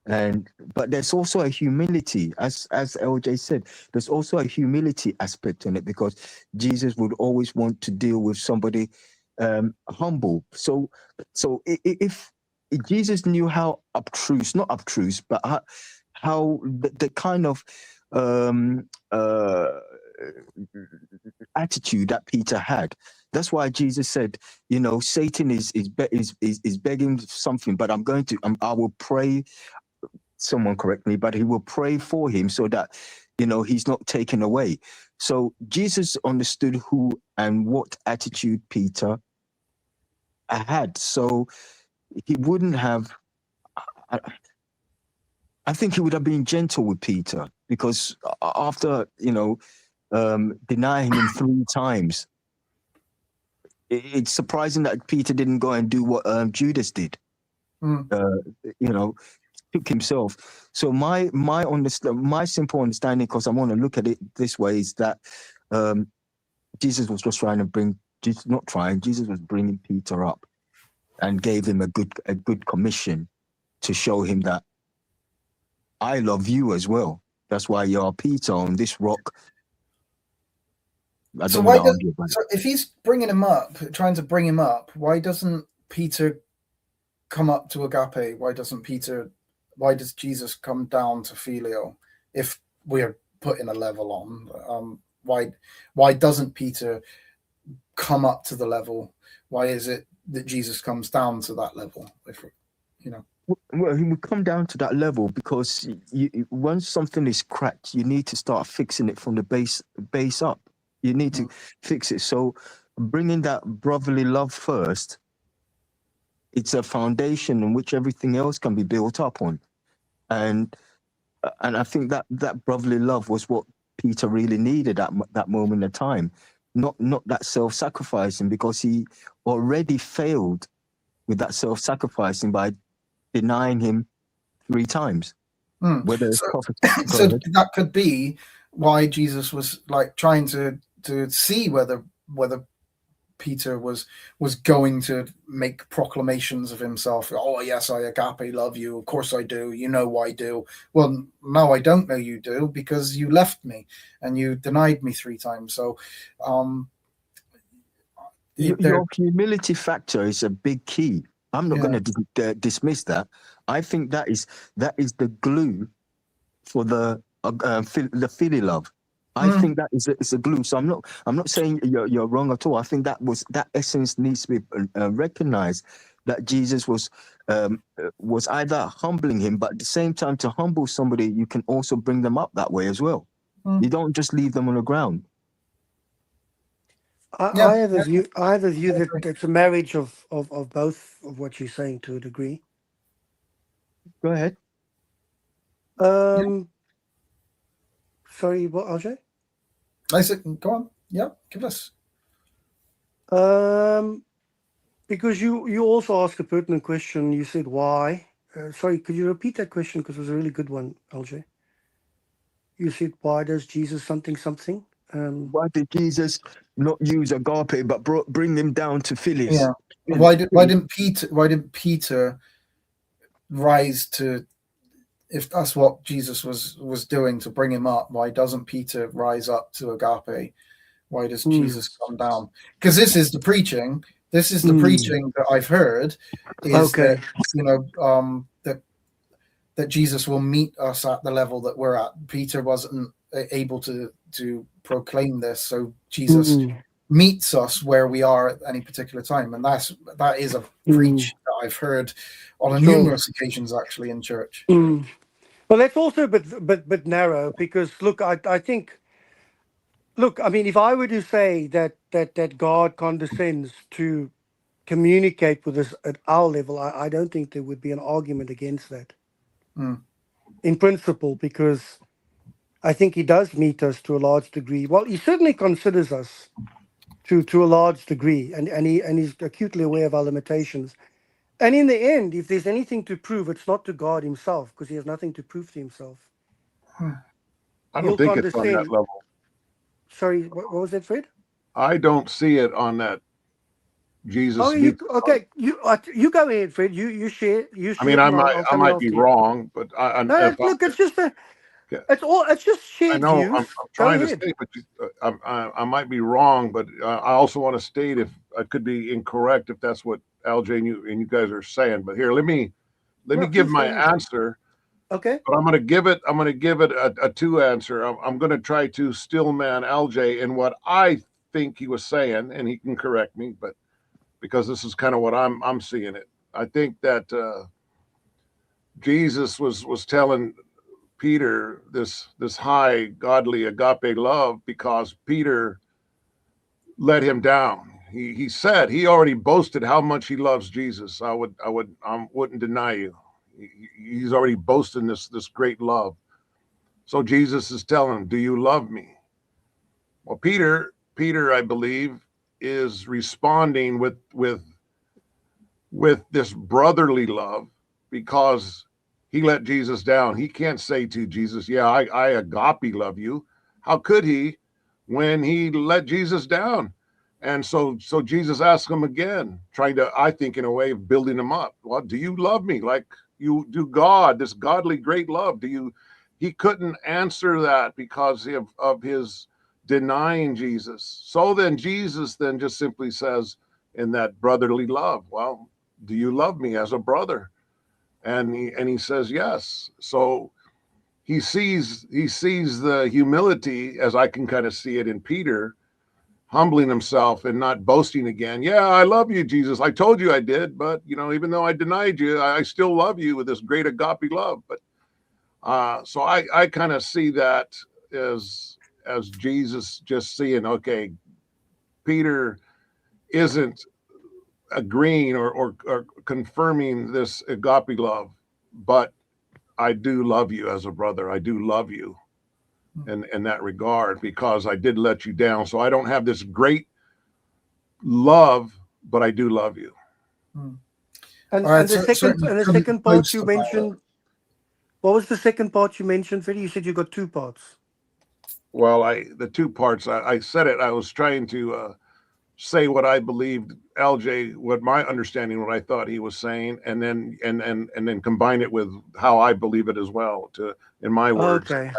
But there's also a humility, as LJ said, there's also a humility aspect in it, because Jesus would always want to deal with somebody humble. So if Jesus knew how obtruse, not obtruse, but how the kind of attitude that Peter had. That's why Jesus said, you know, Satan is begging something, but I will pray. Someone correct me, but he will pray for him so that, you know, he's not taken away. So Jesus understood who and what attitude Peter had. So he wouldn't have, I think he would have been gentle with Peter, because after, you know, denying him 3 times, it's surprising that Peter didn't go and do what Judas did. You know, took himself. So my simple understanding, because I want to look at it this way, is that Jesus was just trying to Jesus was bringing Peter up and gave him a good commission to show him that I love you as well. That's why you are Peter on this rock. So if he's bringing him up, trying to bring him up, why doesn't Peter come up to agape? Why does Jesus come down to filio? If we're putting a level on, why doesn't Peter come up to the level? Why is it that Jesus comes down to that level? If you know, well, he would come down to that level because once something is cracked, you need to start fixing it from the base up. You need to fix it. So bringing that brotherly love first, it's a foundation on which everything else can be built up on. And I think that brotherly love was what Peter really needed at that moment in time, not that self-sacrificing, because he already failed with that self-sacrificing by denying him 3 times. Whether it's so that could be why Jesus was like trying to see whether Peter was going to make proclamations of himself. Oh yes, I agape love you. Of course I do. You know I do. Well, no, I don't know you do, because you left me and you denied me 3 times. So your humility factor is a big key. I'm not going to dismiss that. I think that is the glue for the filial love. I think that is a glue. So I'm not saying you're wrong at all. I think that essence needs to be recognized, that Jesus was either humbling him, but at the same time, to humble somebody, you can also bring them up that way as well. You don't just leave them on the ground. I have a view that it's a marriage of both of what you're saying to a degree. Go ahead. Sorry, what, Ajay? I said, go on. Yeah, give us. Because you also asked a pertinent question. You said why. Sorry, could you repeat that question? Because it was a really good one, LJ. You said, why does Jesus something? Why did Jesus not use agape but bring him down to Phyllis? Yeah. Why didn't Peter rise to? If that's what Jesus was doing to bring him up, why doesn't Peter rise up to agape? Why does Jesus come down? Because this is the preaching. This is the preaching that I've heard. Is that, you know, that Jesus will meet us at the level that we're at. Peter wasn't able to proclaim this, so Jesus meets us where we are at any particular time, and that is a preach that I've heard on numerous occasions actually in church. Well, that's also a bit narrow, because look, I think, I mean, if I were to say that God condescends to communicate with us at our level, I don't think there would be an argument against that. In principle, because I think he does meet us to a large degree. Well, he certainly considers us to a large degree, and he's acutely aware of our limitations. And in the end, if there's anything to prove, it's not to God himself, because he has nothing to prove to himself. I He'll don't think it's on that condescend. level. Sorry, what was that, Fred? I don't see it on that Jesus. Oh, you go ahead, Fred. You share. You I share, mean, and I'll I come in might be after you. wrong, but No, look, it's just Yeah. it's just I shared know views. I'm Go trying to ahead. state, but I might be wrong, but I also want to state if I could be incorrect if that's what LJ and you guys are saying. But here, let me No, give please my go ahead. answer. Okay. But I'm going to give it a two answer. I'm going to try to still man LJ in what I think he was saying, and he can correct me, but because this is kind of what I'm seeing it. I think that Jesus was telling Peter this high godly agape love because Peter let him down. He said he already boasted how much he loves Jesus. I wouldn't deny you. He's already boasting this great love. So Jesus is telling him, "Do you love me?" Well, Peter, I believe, is responding with this brotherly love because he let Jesus down. He can't say to Jesus, "Yeah, I agape love you." How could he when he let Jesus down? And so Jesus asked him again, trying to, I think, in a way of building him up. Well, do you love me like you do God, this godly great love? He couldn't answer that because of his denying Jesus. So then Jesus then just simply says in that brotherly love, well, do you love me as a brother? And he says yes. So he sees the humility, as I can kind of see it in Peter, humbling himself and not boasting again. Yeah, I love you, Jesus. I told you I did, but even though I denied you, I still love you with this great agape love. But so I kind of see that as Jesus just seeing, okay, Peter isn't agreeing or confirming this agape love, but I do love you as a brother. I do love you in that regard because I did let you down. So I don't have this great love, but I do love you. And, All right, and the so second certainly and the couldn't second part boast you about it. mentioned. What was the second part you mentioned, Freddie? You said you got two parts. Well, the two parts, I said it. I was trying to say what I believed LJ, what my understanding, what I thought he was saying, and then combine it with how I believe it as well. In my words. Okay.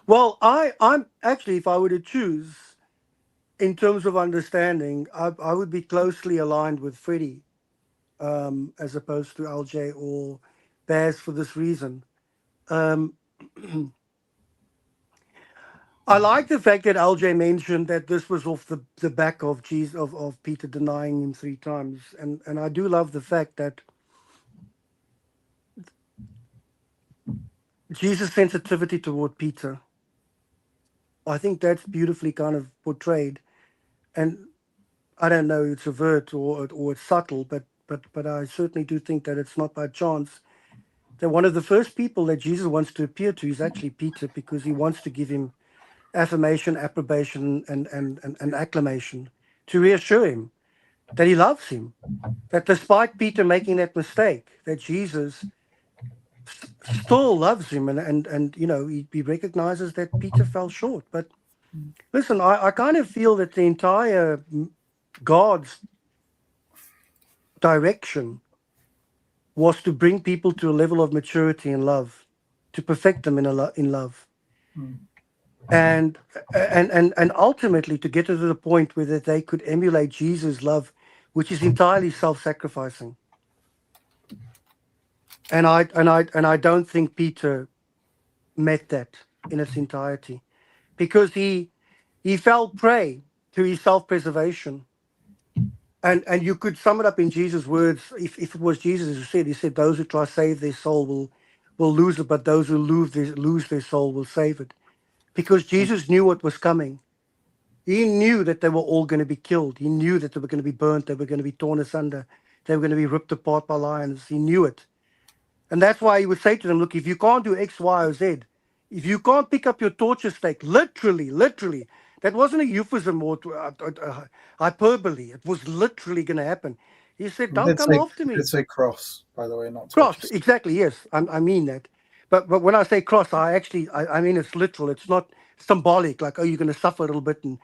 Well, I'm actually, if I were to choose in terms of understanding, I would be closely aligned with Freddie, as opposed to LJ or Baz for this reason. I like the fact that LJ mentioned that this was off the back of Jesus of Peter denying him 3 times, and I do love the fact that Jesus' sensitivity toward Peter. I think that's beautifully kind of portrayed, and I don't know it's overt or it's subtle, but I certainly do think that it's not by chance that one of the first people that Jesus wants to appear to is actually Peter, because he wants to give him affirmation, approbation, and acclamation to reassure him that he loves him, that despite Peter making that mistake, that Jesus still loves him, and he recognizes that Peter fell short. But listen, I kind of feel that the entire God's direction was to bring people to a level of maturity and love, to perfect them in love. And ultimately to get to the point where that they could emulate Jesus' love, which is entirely self-sacrificing. And I don't think Peter met that in its entirety, because he fell prey to his self-preservation. And you could sum it up in Jesus' words. If it was Jesus who said, he said, "Those who try to save their soul will lose it, but those who lose their soul will save it." Because Jesus knew what was coming. He knew that they were all going to be killed. He knew that they were going to be burnt. They were going to be torn asunder. They were going to be ripped apart by lions. He knew it. And that's why he would say to them, look, if you can't do X, Y, or Z, if you can't pick up your torture stake, literally, that wasn't a euphemism or hyperbole. It was literally going to happen. He said, He "Don't did come say, after he me." did say cross, by the way, not Cross, Twitch. exactly. Yes, I mean that. But when I say cross, I mean it's literal. It's not symbolic. Like, oh, you're going to suffer a little bit, and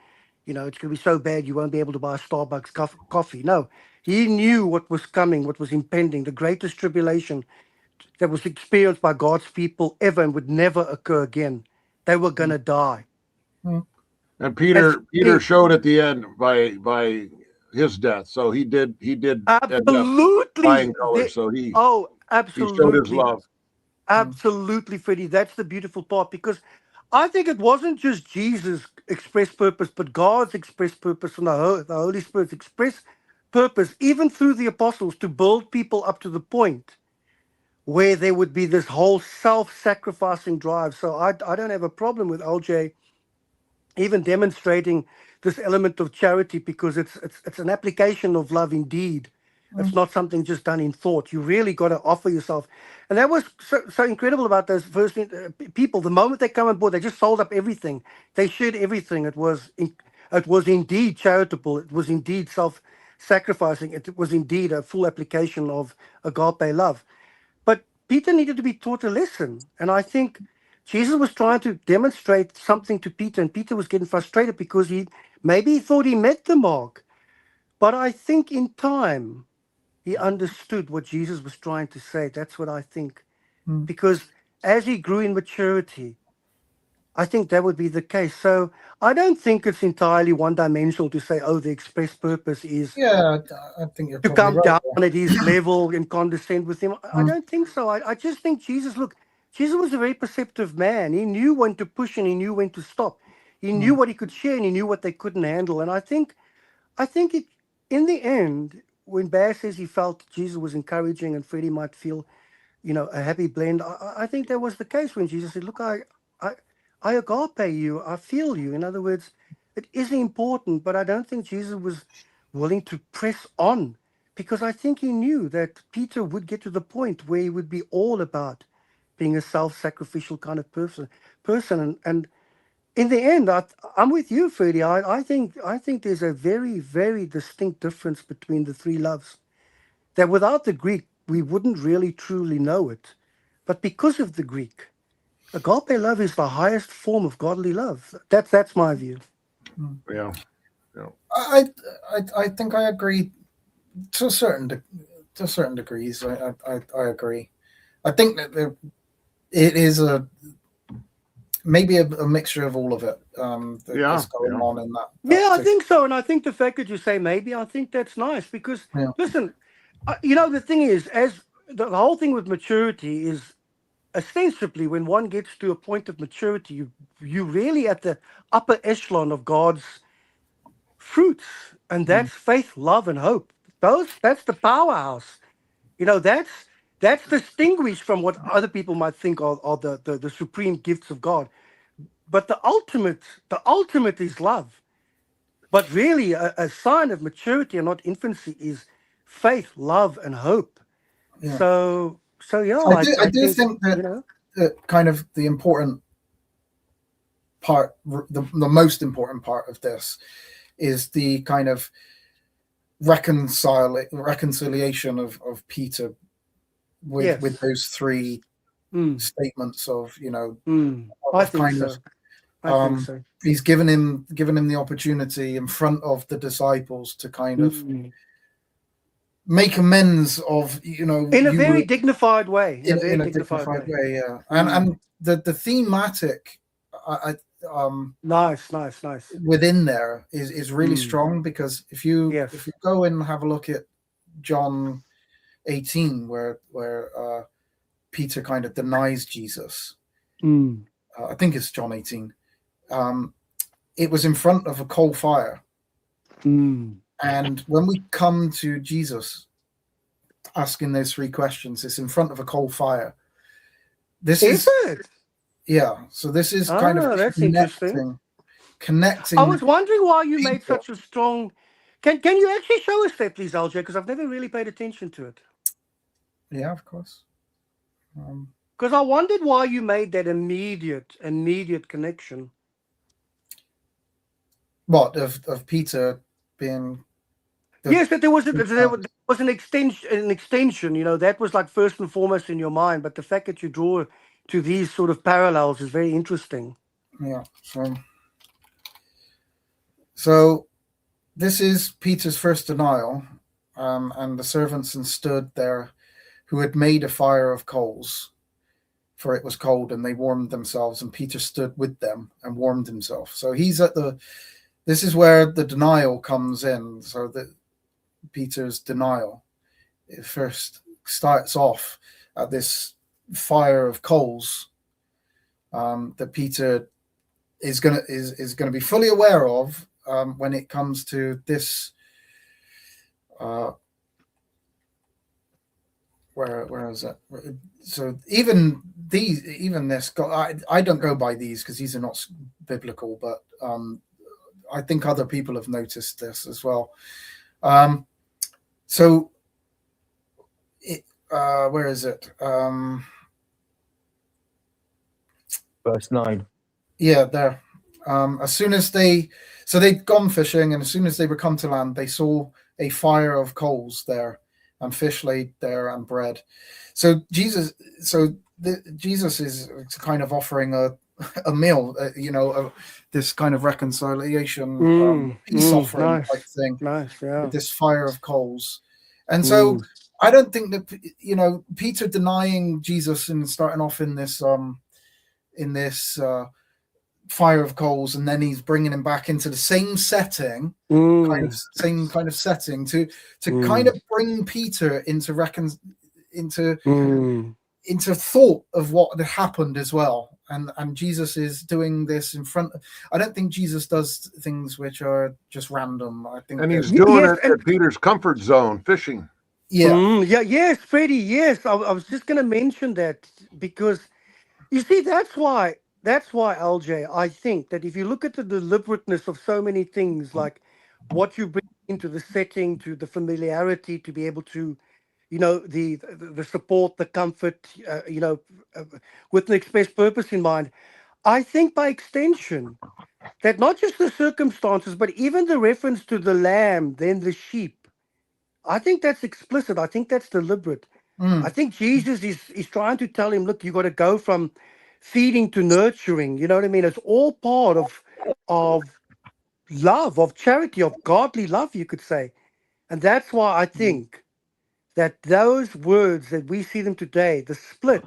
it's going to be so bad you won't be able to buy a Starbucks coffee. No, he knew what was coming, what was impending, the greatest tribulation that was experienced by God's people ever and would never occur again. They were going to die. And And Peter showed at the end by his death. So he did end up absolutely. flying colors. So he showed his Absolutely. love. Absolutely, Freddie. That's the beautiful part, because I think it wasn't just Jesus' express purpose, but God's express purpose and the Holy Spirit's express purpose, even through the apostles, to build people up to the point where there would be this whole self-sacrificing drive. So I don't have a problem with LJ even demonstrating this element of charity, because it's an application of love indeed. It's not something just done in thought. You really got to offer yourself. And that was so incredible about those first people. The moment they come on board, they just sold up everything. They shared everything. It was indeed charitable. It was indeed self-sacrificing. It was indeed a full application of agape love. But Peter needed to be taught a lesson. And I think Jesus was trying to demonstrate something to Peter, and Peter was getting frustrated because he thought he met the mark. But I think in time, he understood what Jesus was trying to say. That's what I think. Because as he grew in maturity, I think that would be the case. So I don't think it's entirely one-dimensional to say, oh, the express purpose is Yeah, I think you're to probably come right down there. at his level and condescend with him. I don't think so. I just think Jesus was a very perceptive man. He knew when to push and he knew when to stop. He knew what he could share and he knew what they couldn't handle. And I think it, in the end, when Bear says he felt Jesus was encouraging and Freddie might feel, a happy blend, I think that was the case when Jesus said, look, I agape you, I feel you. In other words, it is important, but I don't think Jesus was willing to press on, because I think he knew that Peter would get to the point where he would be all about being a self-sacrificial kind of person. And in the end, I'm with you, Freddie. I think there's a very, very distinct difference between the three loves, that without the Greek, we wouldn't really truly know it. But because of the Greek, agape love is the highest form of godly love. That's my view. Yeah. I think I agree to certain degrees. I agree. I think that it is maybe a mixture of all of it. That's going on in that. Yeah, I think so. And I think the fact that you say maybe, I think that's nice, because listen, the thing is, as the whole thing with maturity is, ostensibly, when one gets to a point of maturity, you really at the upper echelon of God's fruits, and that's faith, love, and hope. That's the powerhouse. That's distinguished from what other people might think are the supreme gifts of God. But the ultimate is love. But really, a sign of maturity and not infancy is faith, love, and hope. Yeah. So yeah, I do think that kind of the important part, the most important part of this, is the kind of reconciliation of Peter with those three statements of I think so. I think so. He's given him the opportunity in front of the disciples to kind of make amends of in a very dignified way. In a dignified way, yeah. And the thematic, nice within there is really strong, because if you go and have a look at John 18, where Peter kind of denies Jesus, I think it's John 18. It was in front of a coal fire. And when we come to Jesus asking those three questions, it's in front of a coal fire. This is it? Yeah. So this is kind of that's connecting. I was wondering why you made such a strong. Can you actually show us that, please, LJ? Because I've never really paid attention to it. Yeah, of course. Because I wondered why you made that immediate connection. What of Peter being? Yes, that there was an extension. You know, that was like first and foremost in your mind. But the fact that you draw to these sort of parallels is very interesting. Yeah. So this is Peter's first denial, and the servants stood there, who had made a fire of coals, for it was cold, and they warmed themselves. And Peter stood with them and warmed himself. So he's at the. This is where the denial comes in. So that Peter's denial, it first starts off at this fire of coals that Peter is gonna be fully aware of when it comes to this. Where is it? So even this, I don't go by these because these are not biblical, but I think other people have noticed this as well. So where is it? Verse 9. Yeah, there. As soon as they'd gone fishing, and as soon as they were come to land, they saw a fire of coals there, and fish laid there, and bread. So Jesus is kind of offering a meal, this kind of reconciliation, peace offering nice. type thing. Nice, yeah. With this fire of coals. And so I don't think that, Peter denying Jesus and starting off in this fire of coals, and then he's bringing him back into the same setting, same kind of setting to kind of bring Peter into thought of what had happened as well. And Jesus is doing this in front. I don't think Jesus does things which are just random. I think, and he's doing it at Peter's comfort zone, fishing. Yes, Freddie. Yes, I was just going to mention that, because you see, that's why, LJ, I think that if you look at the deliberateness of so many things, like what you bring into the setting, to the familiarity, to be able to, the support, the comfort, with an express purpose in mind, I think by extension, that not just the circumstances, but even the reference to the lamb, then the sheep, I think that's explicit. I think that's deliberate. I think Jesus is trying to tell him, look, you got to go from feeding to nurturing. You know what I mean? It's all part of love, of charity, of godly love, you could say. And that's why I think that those words that we see them today, the split,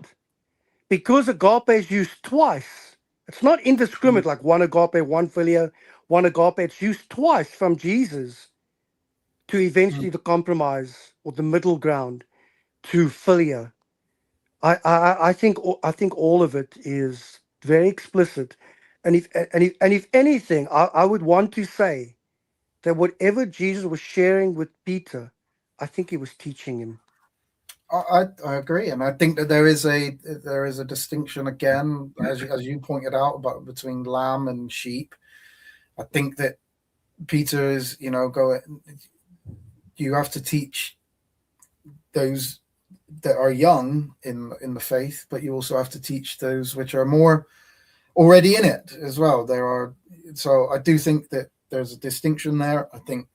because agape is used twice. It's not indiscriminate, like one agape, one philia, one agape. It's used twice from Jesus to eventually the compromise or the middle ground to philia. I think all of it is very explicit, and if anything, I would want to say that whatever Jesus was sharing with Peter, I think he was teaching him. I agree, and I think that there is a distinction again, as you pointed out, between lamb and sheep. I think that Peter is, you have to teach those that are young in the faith, but you also have to teach those which are more already in it as well. So I do think that there's a distinction there. I think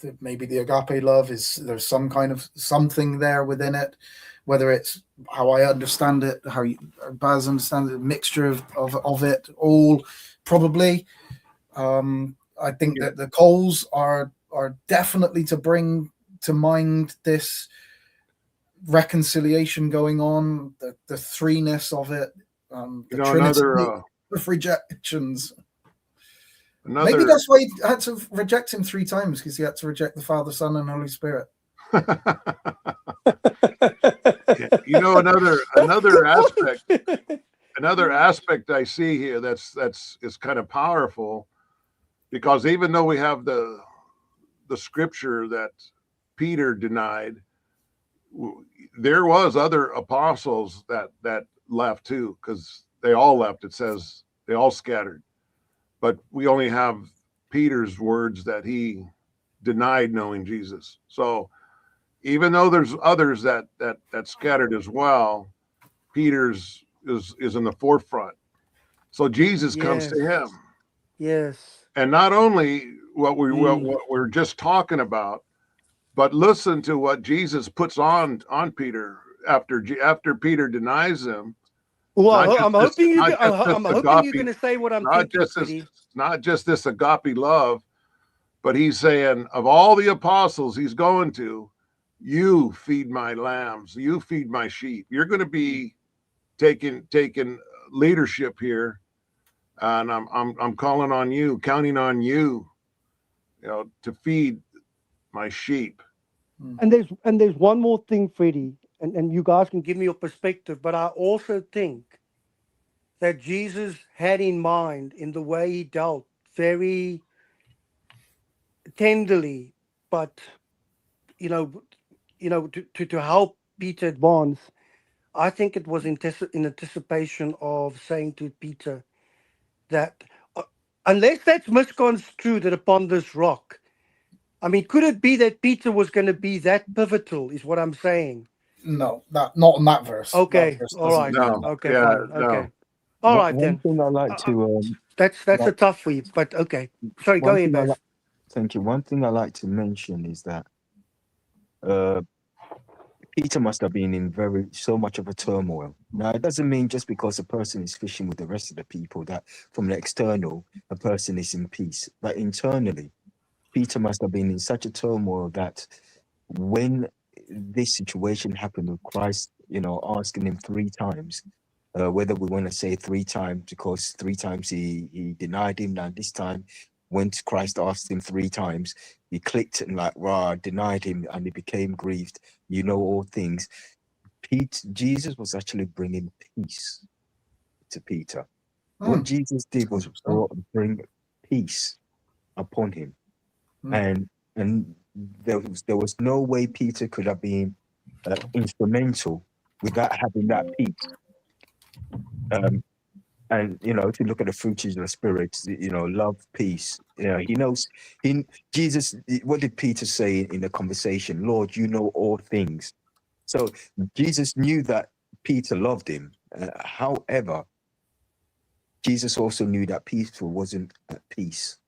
that maybe the agape love there's some kind of something there within it, whether it's how I understand it, how Baz understands it, a mixture of it all, probably. I think that the coals are definitely to bring to mind this reconciliation going on, the threeness of it, the Trinity of rejections. Maybe that's why he had to reject him 3 times, because he had to reject the Father, Son, and Holy Spirit. Another aspect I see here that's kind of powerful, because even though we have the scripture that Peter denied, there was other apostles that left too, because they all left. It says they all scattered, but we only have Peter's words that he denied knowing Jesus. So even though there's others that scattered as well, Peter's is in the forefront. So Jesus comes to him. Yes. And not only what we're just talking about, But listen to what Jesus puts on Peter after Peter denies him. Well, I'm hoping you're agape, going to say what I'm not thinking, just Freddie. this, not just this agape love, but he's saying of all the apostles he's going to, you feed my lambs, you feed my sheep. You're going to be taking leadership here, and I'm calling on you, counting on you, to feed my sheep. And there's one more thing, Freddie, and you guys can give me your perspective, but I also think that Jesus had in mind, in the way he dealt very tenderly, but to help Peter advance. I think it was in anticipation of saying to Peter that unless that's misconstrued, that upon this rock, I mean, could it be that Peter was going to be that pivotal, is what I'm saying? No, not in that verse. Okay, That verse all doesn't right. mean No. that. Okay, Yeah, fine. no. Okay. All right, One then. thing I like to That's a tough week, but okay. Sorry, go ahead, Baz. thank you. One thing I like to mention is that Peter must have been in so much of a turmoil. Now, it doesn't mean just because a person is fishing with the rest of the people that from the external, a person is in peace. But internally, Peter must have been in such a turmoil that when this situation happened with Christ, asking him 3 times, whether we want to say 3 times, because 3 times he denied him. Now, this time, when Christ asked him 3 times, he clicked and denied him, and he became grieved. All things. Jesus was actually bringing peace to Peter. What Jesus did was bring peace upon him, and there was no way Peter could have been instrumental without having that peace. And if you look at the fruits of the Spirit, love, peace. He knows. Jesus. What did Peter say in the conversation? Lord, you know all things. So Jesus knew that Peter loved him. However, Jesus also knew that Peter wasn't at peace,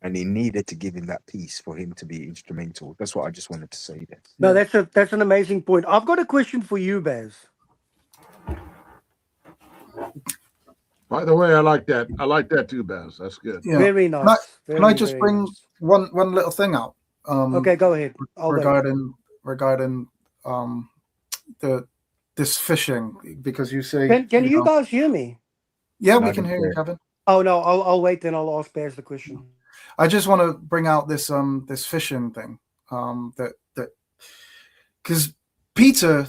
and he needed to give him that peace for him to be instrumental. That's what I just wanted to say there. No, that's an amazing point. I've got a question for you, Baz. By the way, I like that. I like that too, Baz. That's good. Yeah. Very nice. Can I just bring one little thing out? Okay, go ahead. Regarding this fishing, because you say Can you guys hear me? Yeah, we can hear you, Kevin. Oh no, I'll wait, then I'll ask Baz the question. I just want to bring out this this fishing thing. That because Peter,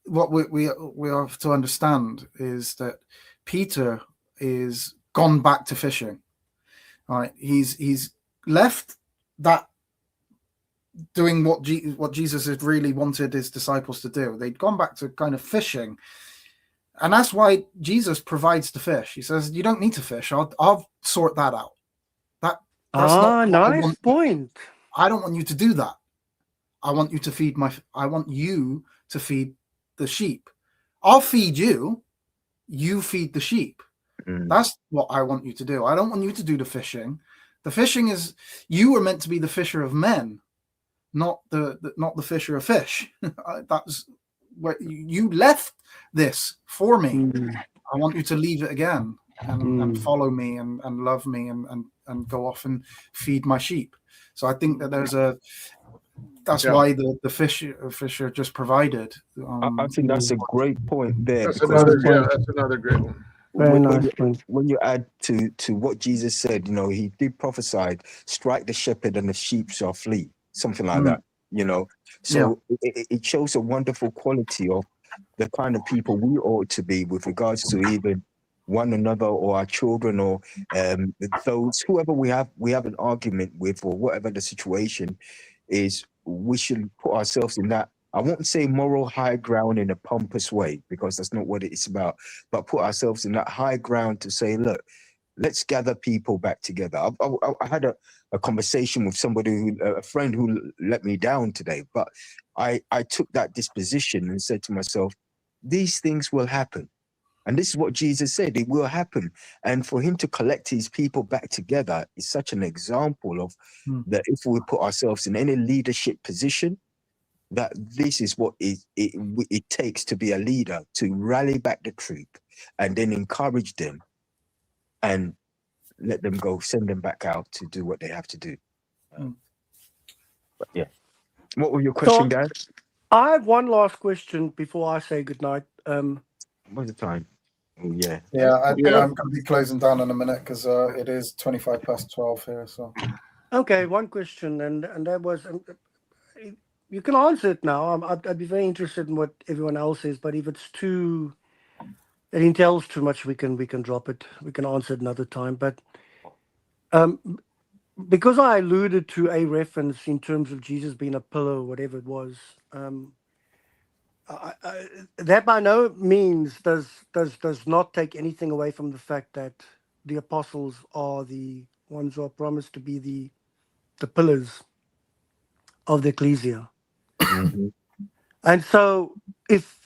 what we have to understand is that Peter is gone back to fishing. Right, he's left that doing what Jesus had really wanted his disciples to do. They'd gone back to kind of fishing, and that's why Jesus provides the fish. He says, "You don't need to fish. I'll sort that out." That's not nice point. I don't want you to do that. I want you to feed the sheep. I'll feed you. You feed the sheep. That's what I want you to do. I don't want you to do the fishing. The fishing is, you were meant to be the fisher of men, not the fisher of fish. That's where you left this for me. I want you to leave it again and follow me and love me and go off and feed my sheep. So I think that that's why the fisher just provided. I think that's a great point there. That's another great one. When you add to what Jesus said, he did prophesy, strike the shepherd and the sheep shall flee, something like that, So it shows a wonderful quality of the kind of people we ought to be with regards to even one another or our children or those, whoever we have an argument with or whatever the situation is. We should put ourselves in that, I won't say moral high ground in a pompous way, because that's not what it's about, but put ourselves in that high ground to say, look, let's gather people back together. I had a conversation with somebody, a friend who let me down today, but I took that disposition and said to myself, these things will happen. And this is what Jesus said, it will happen. And for him to collect his people back together is such an example of that if we put ourselves in any leadership position, that this is what it takes to be a leader, to rally back the troop and then encourage them and let them go, send them back out to do what they have to do. But yeah. What was your question, Dad? I have one last question before I say goodnight. What's the time? Oh, yeah. Yeah, I'm going to be closing down in a minute because it is 25 past 12 here. So Okay, one question, and that was, you can answer it now. I'd be very interested in what everyone else says, but if it's too, it entails too much, we can drop it. We can answer it another time. But because I alluded to a reference in terms of Jesus being a pillar or whatever it was, that by no means does not take anything away from the fact that the apostles are the ones who are promised to be the pillars of the ecclesia. And so if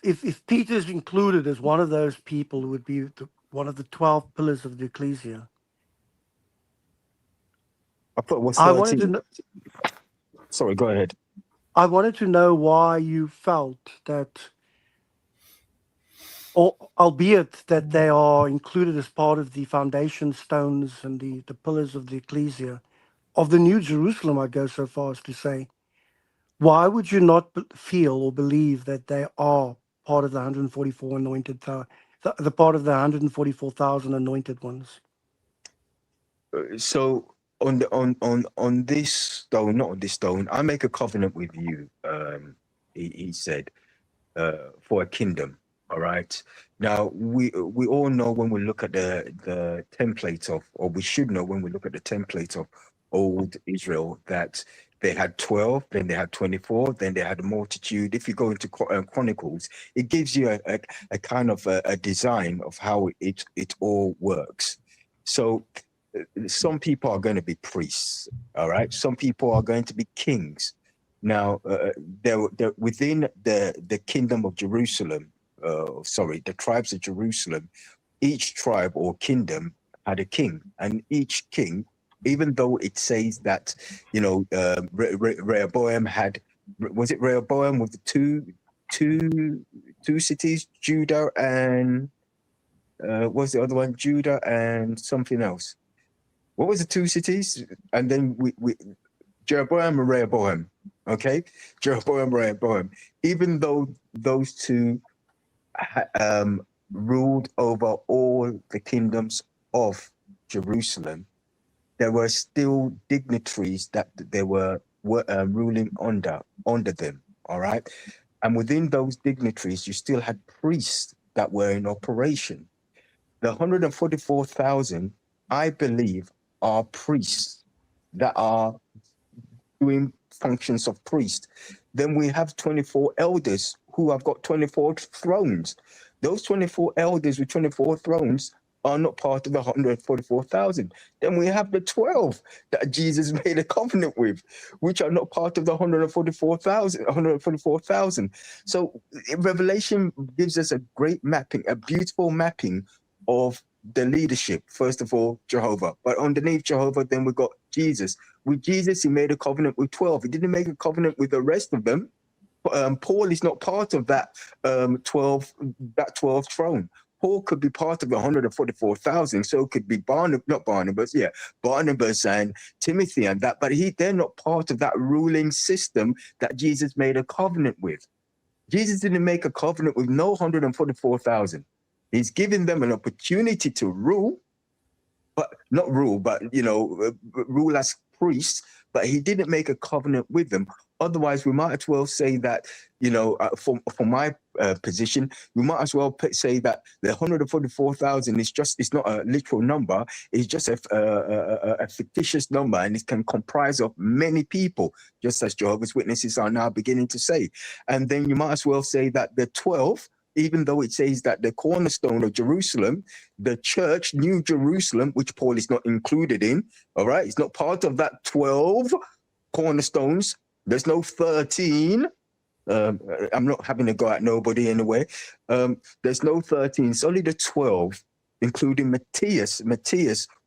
Peter's included as one of those people who would be one of the 12 pillars of the ecclesia, I wanted to know, sorry, go ahead. I wanted to know why you felt that, albeit that they are included as part of the foundation stones and the pillars of the ecclesia, of the New Jerusalem, I'd go so far as to say, why would you not feel or believe that they are part of the 144 anointed, the part of the 144,000 anointed ones? So on this stone, not on this stone, I make a covenant with you, he said, for a kingdom. All right. Now we all know when we look at the template of, or we should know when we look at the template of old Israel, that they had 12, then they had 24, then they had a multitude. If you go into Chronicles, it gives you a kind of a design of how it all works. So some people are going to be priests, all right? Some people are going to be kings. Now, they're within the kingdom of Jerusalem, the tribes of Jerusalem, each tribe or kingdom had a king, and each king, even though it says that, Rehoboam had, was it Rehoboam with the two cities, Judah and what's the other one? Judah and something else. What was the two cities? And then we Jeroboam and Rehoboam. Okay, Jeroboam, Rehoboam. Even though those two ruled over all the kingdoms of Jerusalem, there were still dignitaries that they were ruling under them. All right, and within those dignitaries, you still had priests that were in operation. The 144,000, I believe, are priests that are doing functions of priest. Then we have 24 elders who have got 24 thrones. Those 24 elders with 24 thrones are not part of the 144,000. Then we have the 12 that Jesus made a covenant with, which are not part of the 144,000. So Revelation gives us a great mapping, a beautiful mapping of the leadership. First of all, Jehovah, but underneath Jehovah, then we got Jesus. With Jesus, he made a covenant with 12. He didn't make a covenant with the rest of them. Paul is not part of that 12 throne. Paul could be part of the 144,000, so could be Barnabas and Timothy and that, but they're not part of that ruling system that Jesus made a covenant with. Jesus didn't make a covenant with no 144,000. He's giving them an opportunity to rule, but not rule, but rule as priests. But he didn't make a covenant with them. Otherwise, we might as well say that, for my position, we might as well say that the 144,000 it's not a literal number. It's just a fictitious number, and it can comprise of many people, just as Jehovah's Witnesses are now beginning to say. And then you might as well say that the 12, even though it says that the cornerstone of Jerusalem, the church, New Jerusalem, which Paul is not included in, all right? It's not part of that 12 cornerstones. There's no 13, I'm not having a go at nobody in a way. There's no 13, it's only the 12, including Matthias,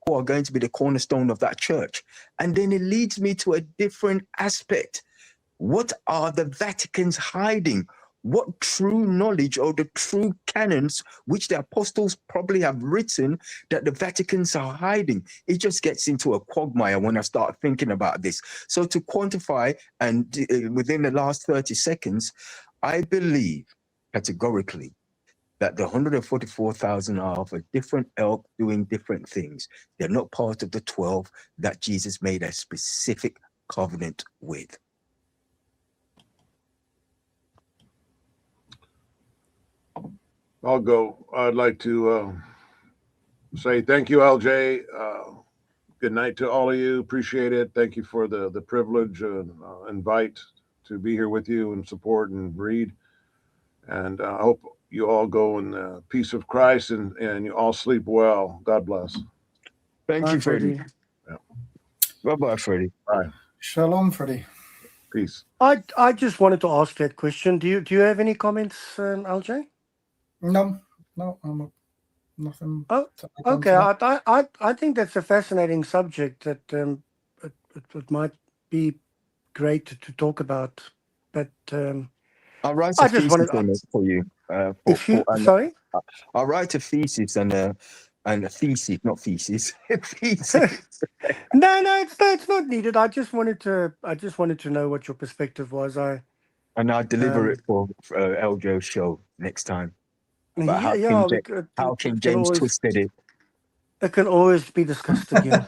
who are going to be the cornerstone of that church. And then it leads me to a different aspect. What are the Vaticans hiding? What true knowledge or the true canons which the apostles probably have written that the Vaticans are hiding? It just gets into a quagmire when I start thinking about this. So to quantify, and within the last 30 seconds, I believe categorically that the 144,000 are of a different ilk doing different things. They're not part of the 12 that Jesus made a specific covenant with. I'll go. I'd like to say thank you, LJ. Good night to all of you. Appreciate it. Thank you for the privilege and invite to be here with you and support and read. And I hope you all go in the peace of Christ and you all sleep well. God bless. Thank you, Freddie. Yeah. Bye-bye, Freddie. Bye. Shalom, Freddie. Peace. I just wanted to ask that question. Do you have any comments, LJ? No, I'm nothing. Oh, to add on okay. to that. I think that's a fascinating subject that it might be great to talk about. But I'll write I a just thesis wanted. on it for you. Sorry. I'll write a thesis and a thesis, not thesis. Thesis. No, it's not needed. I just wanted to know what your perspective was. And I'll deliver it for LJ's show next time. But how King James twisted it. It can always be discussed again.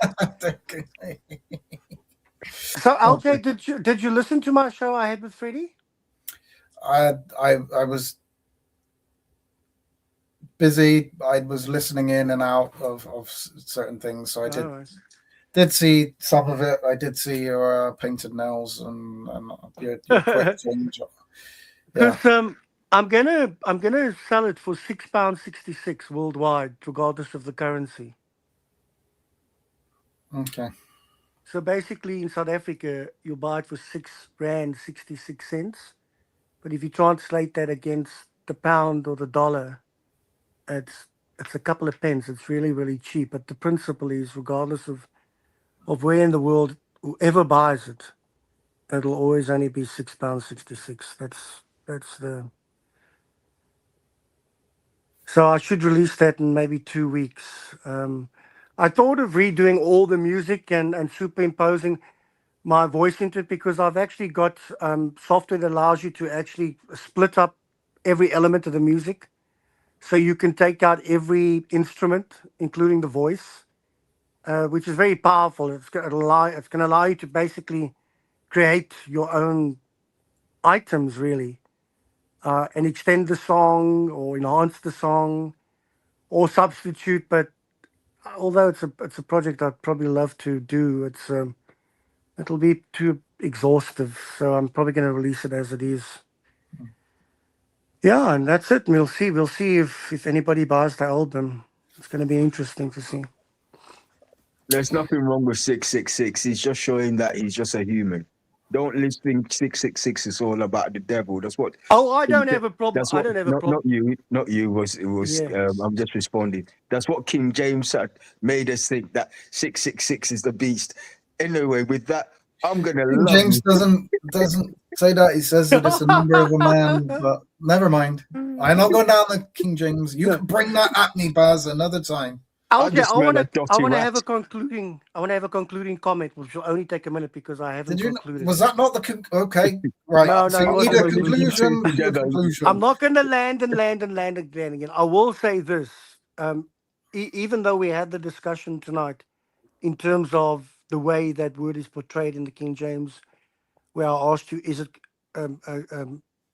So LJ, did you listen to my show I had with Freddie? I was busy. I was listening in and out of certain things, so I did see some of it. I did see your painted nails and your quick change. Because I'm gonna sell it for £6.66 worldwide, regardless of the currency. Okay. So basically, in South Africa, you buy it for R6.66, but if you translate that against the pound or the dollar, it's a couple of pence. It's really, really cheap. But the principle is, regardless of where in the world, whoever buys it, it'll always only be £6.66. That's the. So I should release that in maybe 2 weeks. I thought of redoing all the music and superimposing my voice into it, because I've actually got software that allows you to actually split up every element of the music. So you can take out every instrument, including the voice, which is very powerful. It's going to allow you to basically create your own items, really, and extend the song or enhance the song or substitute. But although it's a project I'd probably love to do, it'll be too exhaustive. So I'm probably going to release it as it is. Yeah, and that's it. We'll see. We'll see if anybody buys the album. It's going to be interesting to see. There's nothing wrong with 666. He's just showing that he's just a human. Don't listen. 666 is all about the devil. That's what. Oh, I don't have a problem. That's what, I don't have a problem. Not you. It was. Yes. I'm just responding. That's what King James had made us think, that 666 is the beast. Anyway, with that, I'm gonna. James doesn't say that. He says that it's a number of a man, but never mind. I'm not going down the King James. You can bring that at me, Baz, another time. Okay, I want to have a concluding. I want to have a concluding comment, which will only take a minute because I haven't concluded. Was that not the okay? Right. No, so you need a conclusion. I'm not going to land again. I will say this: even though we had the discussion tonight, in terms of the way that word is portrayed in the King James, where I asked you, is it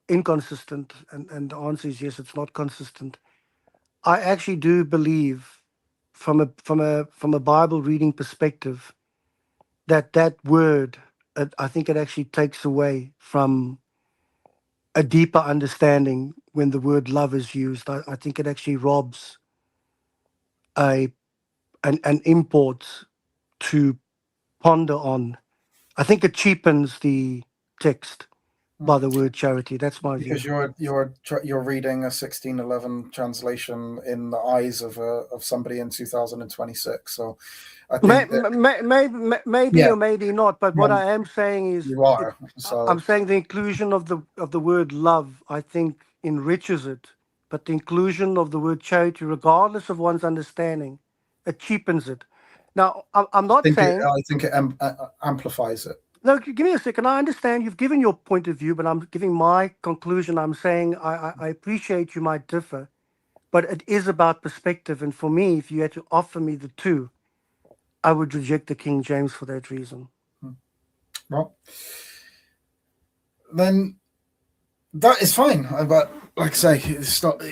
inconsistent, and the answer is yes, it's not consistent. I actually do believe, from a Bible reading perspective, that word, I think it actually takes away from a deeper understanding when the word love is used. I think it actually robs an import to ponder on. I think it cheapens the text by the word charity. That's my view. Because you're reading a 1611 translation in the eyes of somebody in 2026. So I think Maybe Yeah. or maybe not. But what I am saying is, you are. So I'm saying the inclusion of the word love, I think, enriches it. But the inclusion of the word charity, regardless of one's understanding, it cheapens it. Now, I'm not saying. I think it amplifies it. No, give me a second. I understand you've given your point of view, but I'm giving my conclusion. I'm saying I appreciate you might differ, but it is about perspective. And for me, if you had to offer me the two, I would reject the King James for that reason. Well, then that is fine. But like I say,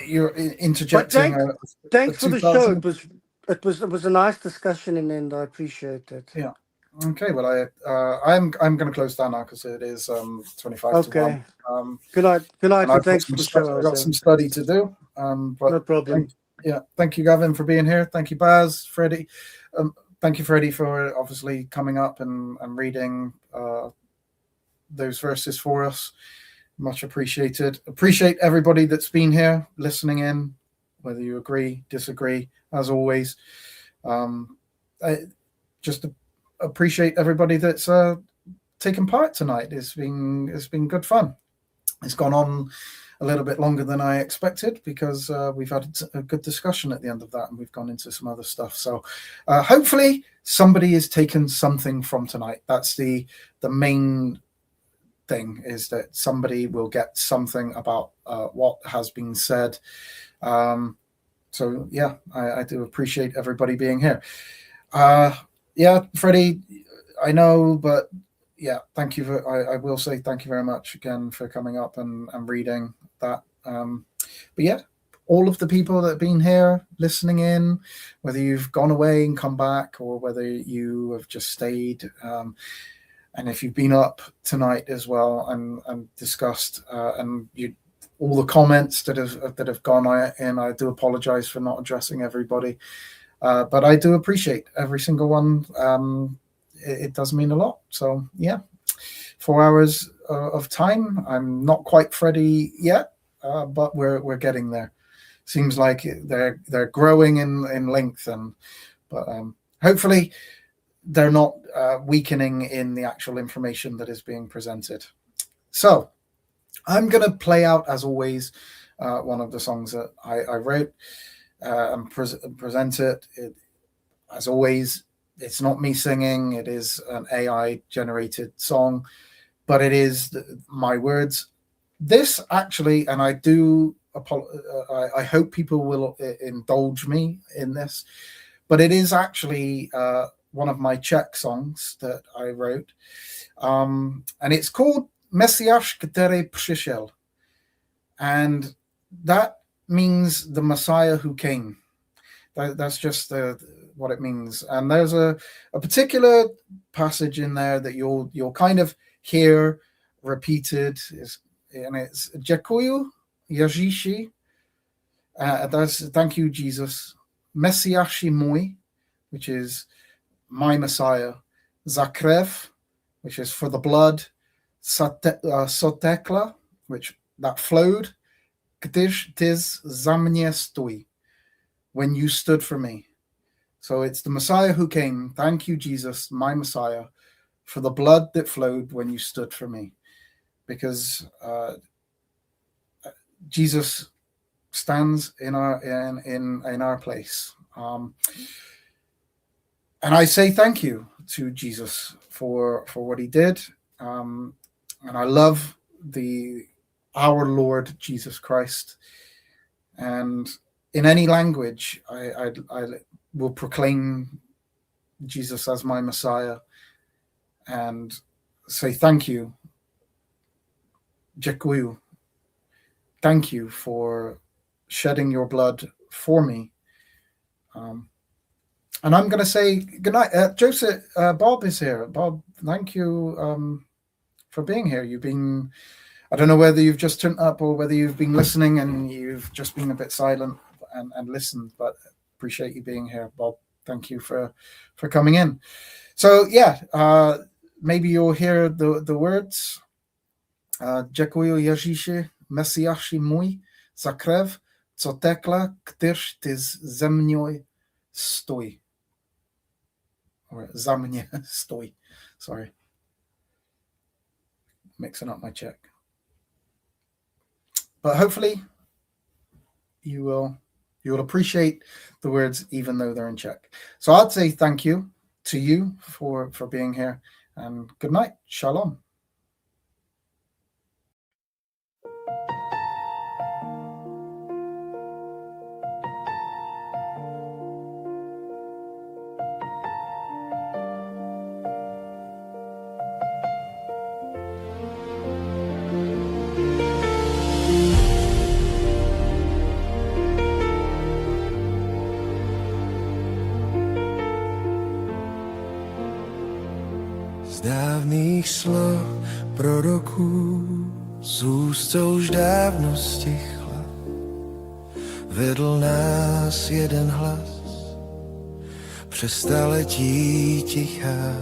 you're interjecting. But thanks for the show. 2000 It was a nice discussion, and I appreciate it. Yeah. Okay. Well, I'm going to close down now because it is 25 to 1. Good night. Good night. I've Thanks for the show. I've got some study to do. But no problem. Thank you, Gavin, for being here. Thank you, Baz, Freddie. Thank you, Freddie, for obviously coming up and reading those verses for us. Much appreciated. Appreciate everybody that's been here listening in, whether you agree, disagree, as always. I just appreciate everybody that's taken part tonight. It's been good fun. It's gone on a little bit longer than I expected because we've had a good discussion at the end of that, and we've gone into some other stuff. So hopefully somebody has taken something from tonight. That's the main thing, is that somebody will get something about what has been said. So yeah, I do appreciate everybody being here. Freddie, I know, but yeah, thank you. I will say thank you very much again for coming up and reading that. But yeah, all of the people that have been here listening in, whether you've gone away and come back or whether you have just stayed, and if you've been up tonight as well and discussed, and all the comments that have gone in, I do apologize for not addressing everybody, but I do appreciate every single one. It does mean a lot. So yeah, 4 hours of time. I'm not quite Freddie yet, but we're getting there. Seems like they're growing in length, but hopefully they're not weakening in the actual information that is being presented. So I'm going to play out, as always, one of the songs that I wrote and present it. As always, it's not me singing. It is an AI-generated song, but it is my words. This actually, and I do I hope people will indulge me in this, but it is actually one of my Czech songs that I wrote, and it's called Mesiáš, který přišel, and that means the Messiah who came. That's just what it means. And there's a particular passage in there that you'll kind of hear repeated, and it's Děkuju Ježíši, that's thank you Jesus, Mesiáši můj, which is my Messiah, za krev, which is for the blood, sotekla, which that flowed, když tis za mě stoj, when you stood for me. So it's the Messiah who came. Thank you, Jesus, my Messiah, for the blood that flowed when you stood for me. Because Jesus stands in our place. And I say thank you to Jesus for what he did. And I love our Lord Jesus Christ. And in any language, I will proclaim Jesus as my Messiah and say thank you. Děkuju. Thank you for shedding your blood for me. And I'm going to say good night. Joseph, Bob is here. Bob, thank you for being here. I don't know whether you've just turned up or whether you've been listening and you've just been a bit silent and listened, but appreciate you being here, Bob. Thank you for coming in. So yeah, maybe you'll hear the words Děkuji Ježíši, Mesiáši můj, za krev, co tekla, kterž ty ze mňoj stojí. Or za mě stojí. Sorry. Mixing up my Czech. But hopefully you will appreciate the words even though they're in Czech. So I'd say thank you to you for being here, and good night. Shalom. Z dávných slov proroků, z úst, co už dávno stichla, vedl nás jeden hlas, přes staletí tichá.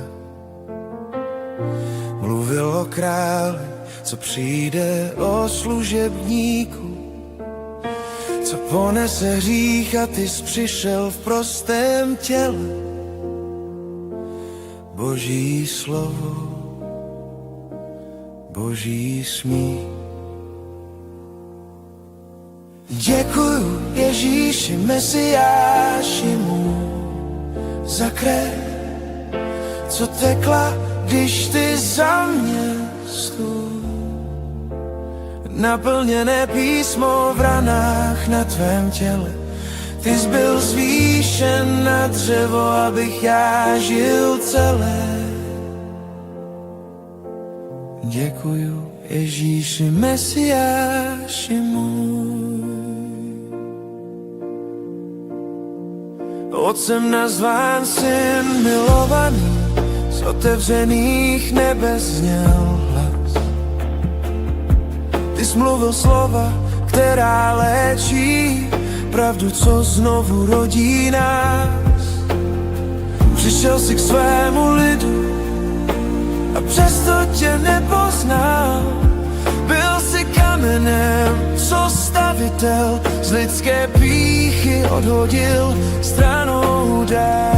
Mluvil o králi, co přijde, o služebníku, co ponese hřích, a ty jsi přišel v prostém těle. Boží slovo, Boží smích. Děkuju Ježíši, Mesiáši můj, za krev, co tekla, když ty za mě stůl. Naplněné písmo v ranách na tvém těle. Ty jsi byl zvýšen na dřevo, abych já žil celé. Děkuju Ježíši, Mesiáši můj. Otcem nazván syn milovaný, z otevřených nebes zněl hlas. Ty jsi mluvil slova, která léčí, pravdu, co znovu rodí nás. Přišel jsi k svému lidu a přesto tě nepoznal. Byl jsi kamenem, co stavitel z lidské pýchy odhodil stranou dál.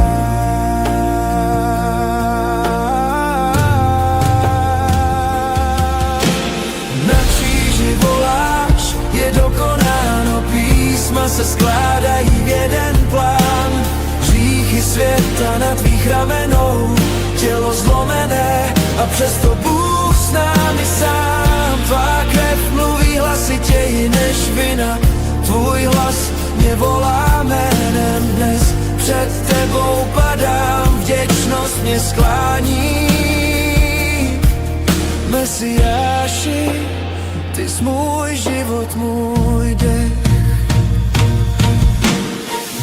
Na kříži voláš, je dokonáno, písma se skládají v jeden plán. Hříchy světa na tvých ramenou, tělo zlomené a přesto Bůh s námi sám. Tvá krev mluví hlasitěji než vina, tvůj hlas mě volá jménem dnes. Před tebou padám, vděčnost mě sklání. Mesiáši, ty jsi můj život, můj dech.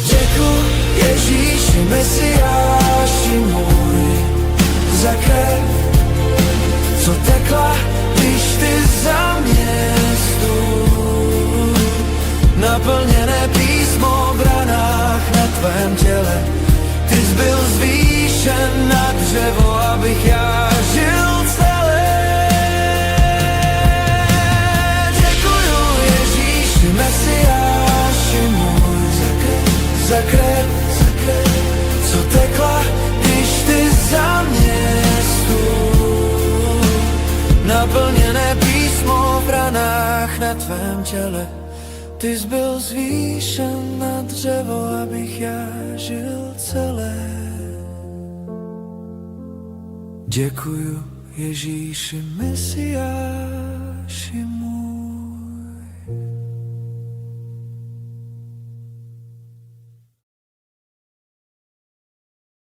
Děkuji Ježíši, Mesiáši můj, za krev, co tekla, když ty za mě stůl. Naplněné písmo v ranách na tvém těle. Ty jsi byl zvýšen na dřevo, abych já žil celé. Děkuju Ježíši, Mesiáši můj, za krev, co tekla, když ty za mě stůl. Naplněné písmo v ranách na tvém těle. Ty jsi byl zvýšen na dřevo, abych já žil celé. Děkuju Ježíši, Mesiáši můj.